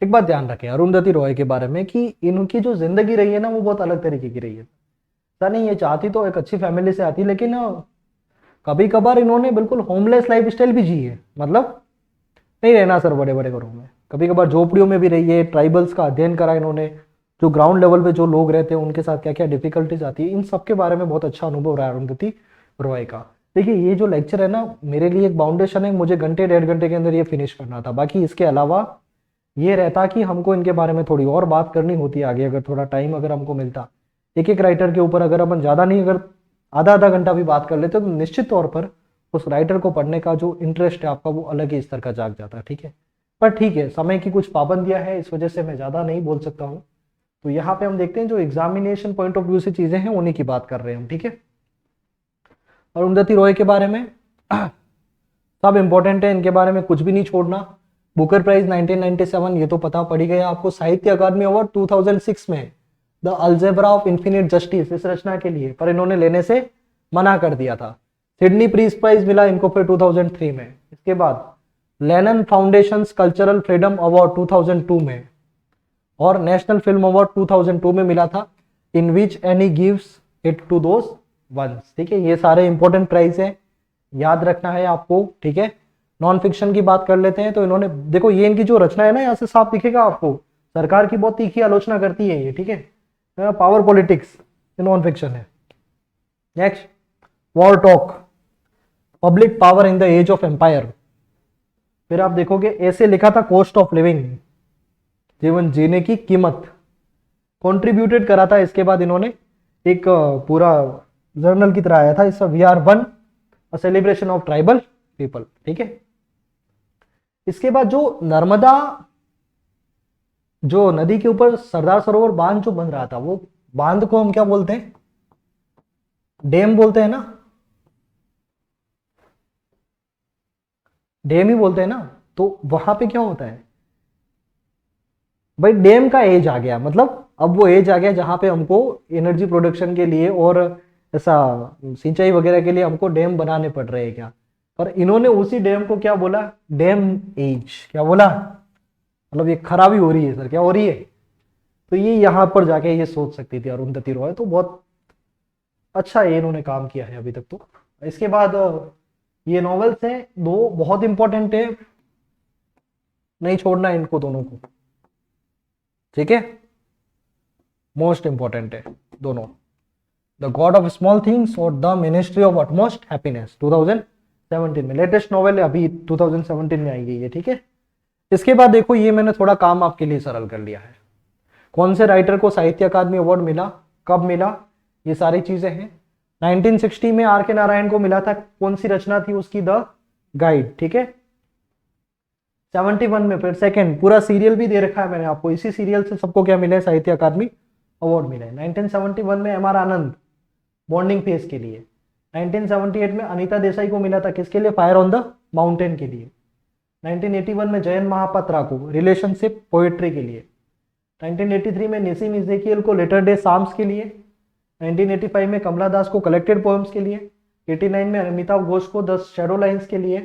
एक बात ध्यान रखें अरुंधति रॉय के बारे में कि इनकी जो जिंदगी रही है ना, वो बहुत अलग तरीके की रही है। ऐसा नहीं, ये चाहती तो एक अच्छी फैमिली से आती, लेकिन कभी कभार इन्होंने बिल्कुल होमलेस लाइफ स्टाइल भी जी है। मतलब नहीं रहना सर बड़े बड़े घरों में, कभी कभार झोपड़ियों में भी रही है। ट्राइबल्स का अध्ययन करा इन्होंने, जो ग्राउंड लेवल पे जो लोग रहते हैं उनके साथ क्या क्या डिफिकल्टीज आती है, इन सब के बारे में बहुत अच्छा अनुभव रहा है अरुंधति रॉय का। देखिए ये जो लेक्चर है ना, मेरे लिए एक बाउंडेशन है, मुझे घंटे 1.5 घंटे के अंदर ये फिनिश करना था। बाकी इसके अलावा ये रहता कि हमको इनके बारे में थोड़ी और बात करनी होती आगे, अगर थोड़ा टाइम अगर हमको मिलता। एक एक राइटर के ऊपर अगर अपन ज़्यादा नहीं, अगर आधा आधा घंटा भी बात कर लेते तो निश्चित तौर पर उस राइटर को पढ़ने का जो इंटरेस्ट है आपका वो अलग ही स्तर का जाग जाता है। ठीक है, पर ठीक है, समय की कुछ पाबंदियां हैं, इस वजह से मैं ज़्यादा नहीं बोल सकता हूँ। तो यहाँ पे हम देखते हैं जो एग्जामिनेशन पॉइंट ऑफ व्यू से चीज़ें हैं उन्हीं की बात कर रहे हैं हम। ठीक है, अरुंधति रॉय के बारे में सब इंपॉर्टेंट है, इनके बारे में कुछ भी नहीं छोड़ना। बुकर प्राइज 1997, ये तो पता पड़ ही गया आपको। साहित्य अकादमी अवार्ड 2006 में the algebra of infinite justice, इस रचना के लिए, पर इन्होंने लेने से मना कर दिया था। सिडनी प्रीज प्राइज मिला इनको फिर 2003 में। इसके बाद Lennon foundation cultural freedom award 2002 में, और नेशनल फिल्म अवार्ड 2002 में मिला था, in which Annie gives it to those ones. ठीक है, ये सारे इंपॉर्टेंट प्राइज है, याद रखना है आपको। ठीक है, नॉन फिक्शन की बात कर लेते हैं तो इन्होंने देखो, ये इनकी जो रचना है ना, यहाँ से साफ दिखेगा आपको, सरकार की बहुत तीखी आलोचना करती है ये। ठीक है, पावर पॉलिटिक्स नॉन फिक्शन है। Next, war talk, public power in the age of empire. फिर आप देखोगे ऐसे लिखा था, कॉस्ट ऑफ लिविंग, जीवन जीने की कीमत, कंट्रीब्यूटेड करा था। इसके बाद इन्होंने एक पूरा जर्नल की तरह आया था इसका, we are one, a celebration of tribal people. ठीक है, इसके बाद जो नर्मदा, जो नदी के ऊपर सरदार सरोवर बांध जो बन रहा था, वो बांध को हम क्या बोलते हैं? डैम बोलते हैं ना, डैम ही बोलते हैं ना। तो वहां पे क्या होता है भाई, डैम का एज आ गया, मतलब अब वो एज आ गया जहां पे हमको एनर्जी प्रोडक्शन के लिए और ऐसा सिंचाई वगैरह के लिए हमको डैम बनाने पड़ रहे हैं क्या। पर इन्होंने उसी डैम को क्या बोला, डैम एज। क्या बोला? मतलब ये खराबी हो रही है सर, क्या हो रही है? तो ये यहाँ पर जाके ये सोच सकती थी अरुंधति रॉय, तो बहुत अच्छा है इन्होंने काम किया है अभी तक तो। इसके बाद ये नॉवेल्स हैं दो, बहुत इंपॉर्टेंट है, नहीं छोड़ना इनको दोनों को। ठीक है, मोस्ट इंपॉर्टेंट है दोनों, the god of small things और the ministry of utmost happiness, 2017 में लेटेस्ट नॉवेल है, अभी 2017 में आई गई है। ठीक है, इसके बाद देखो, ये मैंने थोड़ा काम आपके लिए सरल कर लिया है। कौन से राइटर को साहित्य अकादमी अवार्ड मिला, कब मिला, ये सारी चीजें हैं। 1960 में आर के नारायण को मिला था, कौन सी रचना थी उसकी, द गाइड। ठीक है, 71 में फिर सेकंड, पूरा सीरियल भी दे रखा है मैंने आपको, इसी सीरियल से सबको क्या मिला है, साहित्य अकादमी अवार्ड मिला है। 1971 में एम आर आनंद, मॉर्निंग फेस के लिए। 1978 में अनीता देसाई को मिला था, किसके लिए, फायर ऑन द माउंटेन के लिए। 1981 में जयंत महापात्रा को रिलेशनशिप पोएट्री के लिए। 1983 में निसिम इज़ेकियल को लेटर डे साम्स के लिए। 1985 में कमला दास को कलेक्टेड पोएम्स के लिए। 89 में अमिताभ घोष को द शैडो लाइन्स के लिए।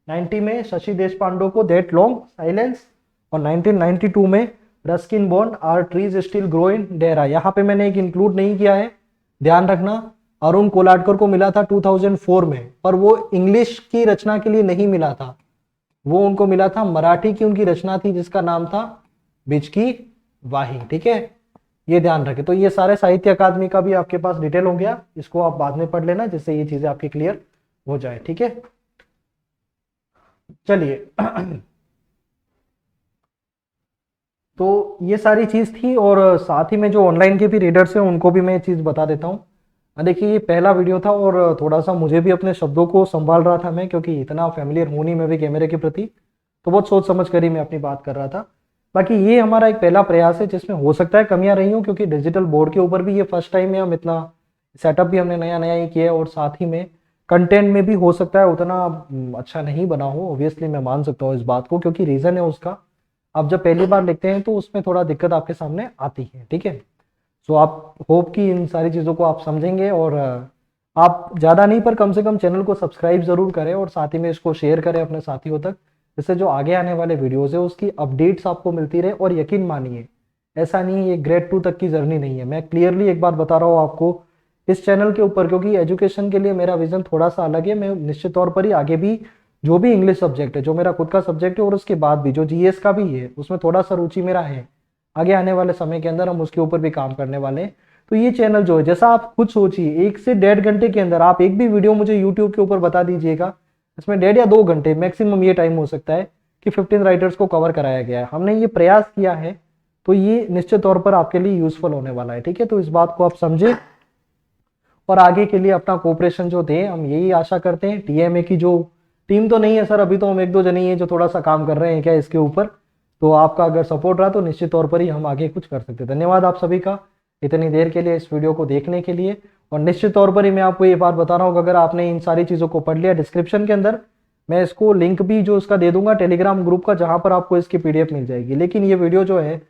90 में शशि देशपांडे को दैट लॉन्ग साइलेंस। और 1992 में Ruskin Bond, our trees still grow in Dehra. यहाँ पे मैंने एक इंक्लूड नहीं किया है, ध्यान रखना। अरुण कोलाटकर को मिला था 2004 में, पर वो इंग्लिश की रचना के लिए नहीं मिला था, वो उनको मिला था मराठी की उनकी रचना थी जिसका नाम था बिचकी वाही। ठीक है, ये ध्यान रखें। तो ये सारे साहित्य अकादमी का भी आपके पास डिटेल हो गया, इसको आप बाद में पढ़ लेना जिससे ये चीजें आपकी क्लियर हो जाए, ठीक है। चलिए तो ये सारी चीज थी, और साथ ही में जो ऑनलाइन के भी रीडर्स हैं उनको भी मैं ये चीज बता देता हूँ। देखिए ये पहला वीडियो था, और थोड़ा सा मुझे भी अपने शब्दों को संभाल रहा था मैं, क्योंकि इतना फेमिलियर हूं नहीं मैं भी कैमरे के प्रति, तो बहुत सोच समझ कर ही मैं अपनी बात कर रहा था। बाकी ये हमारा एक पहला प्रयास है जिसमें हो सकता है कमियां रही हों, क्योंकि डिजिटल बोर्ड के ऊपर भी ये फर्स्ट टाइम है, हम इतना सेटअप भी हमने नया नया ही किया है, और साथ ही में कंटेंट में भी हो सकता है उतना अच्छा नहीं बना हो। ऑब्वियसली मैं मान सकता हूँ इस बात को, क्योंकि रीजन है उसका, आप जब पहली बार लिखते हैं तो उसमें थोड़ा दिक्कत आपके सामने आती है, ठीक है। सो आप होप कि इन सारी चीज़ों को आप समझेंगे, और आप ज़्यादा नहीं पर कम से कम चैनल को सब्सक्राइब ज़रूर करें, और साथ ही में इसको शेयर करें अपने साथियों तक, जिससे जो आगे आने वाले वीडियोज़ है उसकी अपडेट्स आपको मिलती रहे। और यकीन मानिए ऐसा नहीं है ये ग्रेड 2 तक की जर्नी नहीं है, मैं क्लियरली एक बात बता रहा हूँ आपको इस चैनल के ऊपर, क्योंकि एजुकेशन के लिए मेरा विजन थोड़ा सा अलग है। मैं निश्चित तौर पर ही आगे भी जो भी इंग्लिश सब्जेक्ट है जो मेरा खुद का सब्जेक्ट है, और उसके बाद भी जो जीएस का भी है उसमें थोड़ा सा रुचि मेरा है, आगे आने वाले समय के अंदर हम उसके ऊपर भी काम करने वाले हैं। तो ये चैनल जो है, जैसा आप खुद सोचिए 1 से 1.5 घंटे के अंदर आप एक भी वीडियो मुझे यूट्यूब के ऊपर बता दीजिएगा, इसमें 1.5 या 2 घंटे मैक्सिमम ये टाइम हो सकता है कि 15 राइटर्स को कवर कराया गया है। हमने ये प्रयास किया है, तो ये निश्चित तौर पर आपके लिए यूजफुल होने वाला है, ठीक है। तो इस बात को आप समझे, और आगे के लिए अपना कोऑपरेशन जो दे, हम यही आशा करते हैं। टीएमए की जो टीम तो नहीं है सर, अभी तो हम 1-2 जने ही हैं जो थोड़ा सा काम कर रहे हैं क्या इसके ऊपर, तो आपका अगर सपोर्ट रहा तो निश्चित तौर पर ही हम आगे कुछ कर सकते हैं। धन्यवाद आप सभी का इतनी देर के लिए इस वीडियो को देखने के लिए। और निश्चित तौर पर ही मैं आपको ये बात बता रहा हूँ कि अगर आपने इन सारी चीज़ों को पढ़ लिया, डिस्क्रिप्शन के अंदर मैं इसको लिंक भी जो इसका दे दूंगा टेलीग्राम ग्रुप का, जहां पर आपको इसकी पीडीएफ मिल जाएगी। लेकिन ये वीडियो जो है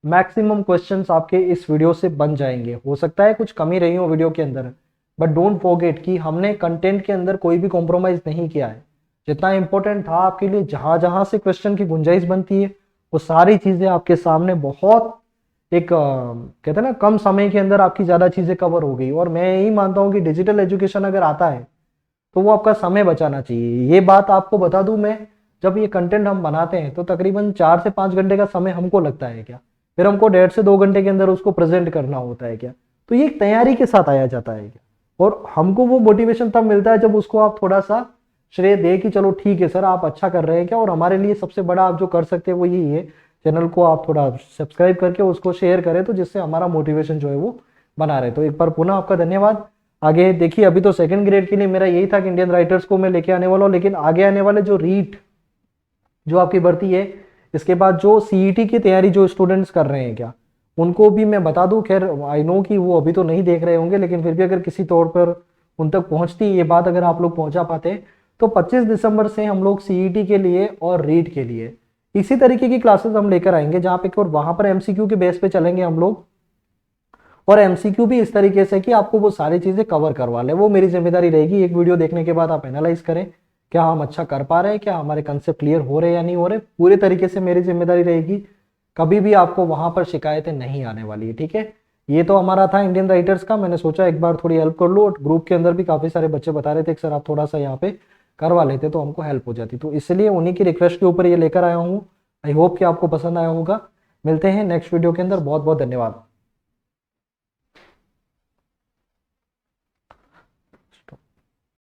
मैक्सिमम क्वेश्चंस आपके इस वीडियो से बन जाएंगे, हो सकता है कुछ कमी रही हो वीडियो के अंदर, बट डोंट फॉरगेट कि हमने कंटेंट के अंदर कोई भी कॉम्प्रोमाइज नहीं किया है। जितना इंपॉर्टेंट था आपके लिए, जहां जहां से क्वेश्चन की गुंजाइश बनती है, वो सारी चीजें आपके सामने बहुत एक कहते हैं ना कम समय के अंदर आपकी ज्यादा चीजें कवर हो गई। और मैं यही मानता हूँ कि डिजिटल एजुकेशन अगर आता है तो वो आपका समय बचाना चाहिए। ये बात आपको बता दूं मैं, जब ये कंटेंट हम बनाते हैं तो तकरीबन 4 से 5 घंटे का समय हमको लगता है क्या, फिर हमको 1.5 से 2 घंटे के अंदर उसको प्रेजेंट करना होता है क्या, तो ये एक तैयारी के साथ आया जाता है क्या। और हमको वो मोटिवेशन तब मिलता है जब उसको आप थोड़ा सा श्रेय दे कि चलो ठीक है सर आप अच्छा कर रहे हैं क्या। और हमारे लिए सबसे बड़ा आप जो कर सकते हैं वो यही है, चैनल को आप थोड़ा सब्सक्राइब करके उसको शेयर करें, तो जिससे हमारा मोटिवेशन जो है वो बना रहे। तो एक बार पुनः आपका धन्यवाद। आगे देखिए, अभी तो सेकंड ग्रेड के लिए मेरा यही था कि इंडियन राइटर्स को मैं लेके आने वाला हूँ, लेकिन आगे आने वाले जो रीट जो आपकी भर्ती है, इसके बाद जो सीईटी की तैयारी जो स्टूडेंट्स कर रहे हैं क्या, उनको भी मैं बता दूं। खैर आई नो कि वो अभी तो नहीं देख रहे होंगे, लेकिन फिर भी अगर किसी तौर पर उन तक पहुंचती ये बात, अगर आप लोग पहुंचा पाते, तो 25 दिसंबर से हम लोग सीईटी के लिए और रीट के लिए इसी तरीके की क्लासेस हम लेकर आएंगे, जहां पे और वहां पर एमसीक्यू के बेस पे चलेंगे हम लोग। और एमसीक्यू भी इस तरीके से कि आपको वो सारी चीजें कवर करवा ले, वो मेरी जिम्मेदारी रहेगी। एक वीडियो देखने के बाद आप एनालाइज करें क्या हम अच्छा कर पा रहे हैं, क्या हमारे कंसेप्ट क्लियर हो रहे हैं या नहीं हो रहे, पूरे तरीके से मेरी जिम्मेदारी रहेगी। कभी भी आपको वहां पर शिकायतें नहीं आने वाली है, ठीक है। ये तो हमारा था इंडियन राइटर्स का, मैंने सोचा एक बार थोड़ी हेल्प कर लो। और ग्रुप के अंदर भी काफी सारे बच्चे बता रहे थे कि सर आप थोड़ा सा यहाँ पे करवा लेते तो हमको हेल्प हो जाती, तो इसलिए उन्हीं की रिक्वेस्ट के ऊपर ये लेकर आया हूँ। आई होप कि आपको पसंद आया होगा। मिलते हैं नेक्स्ट वीडियो के अंदर, बहुत बहुत धन्यवाद।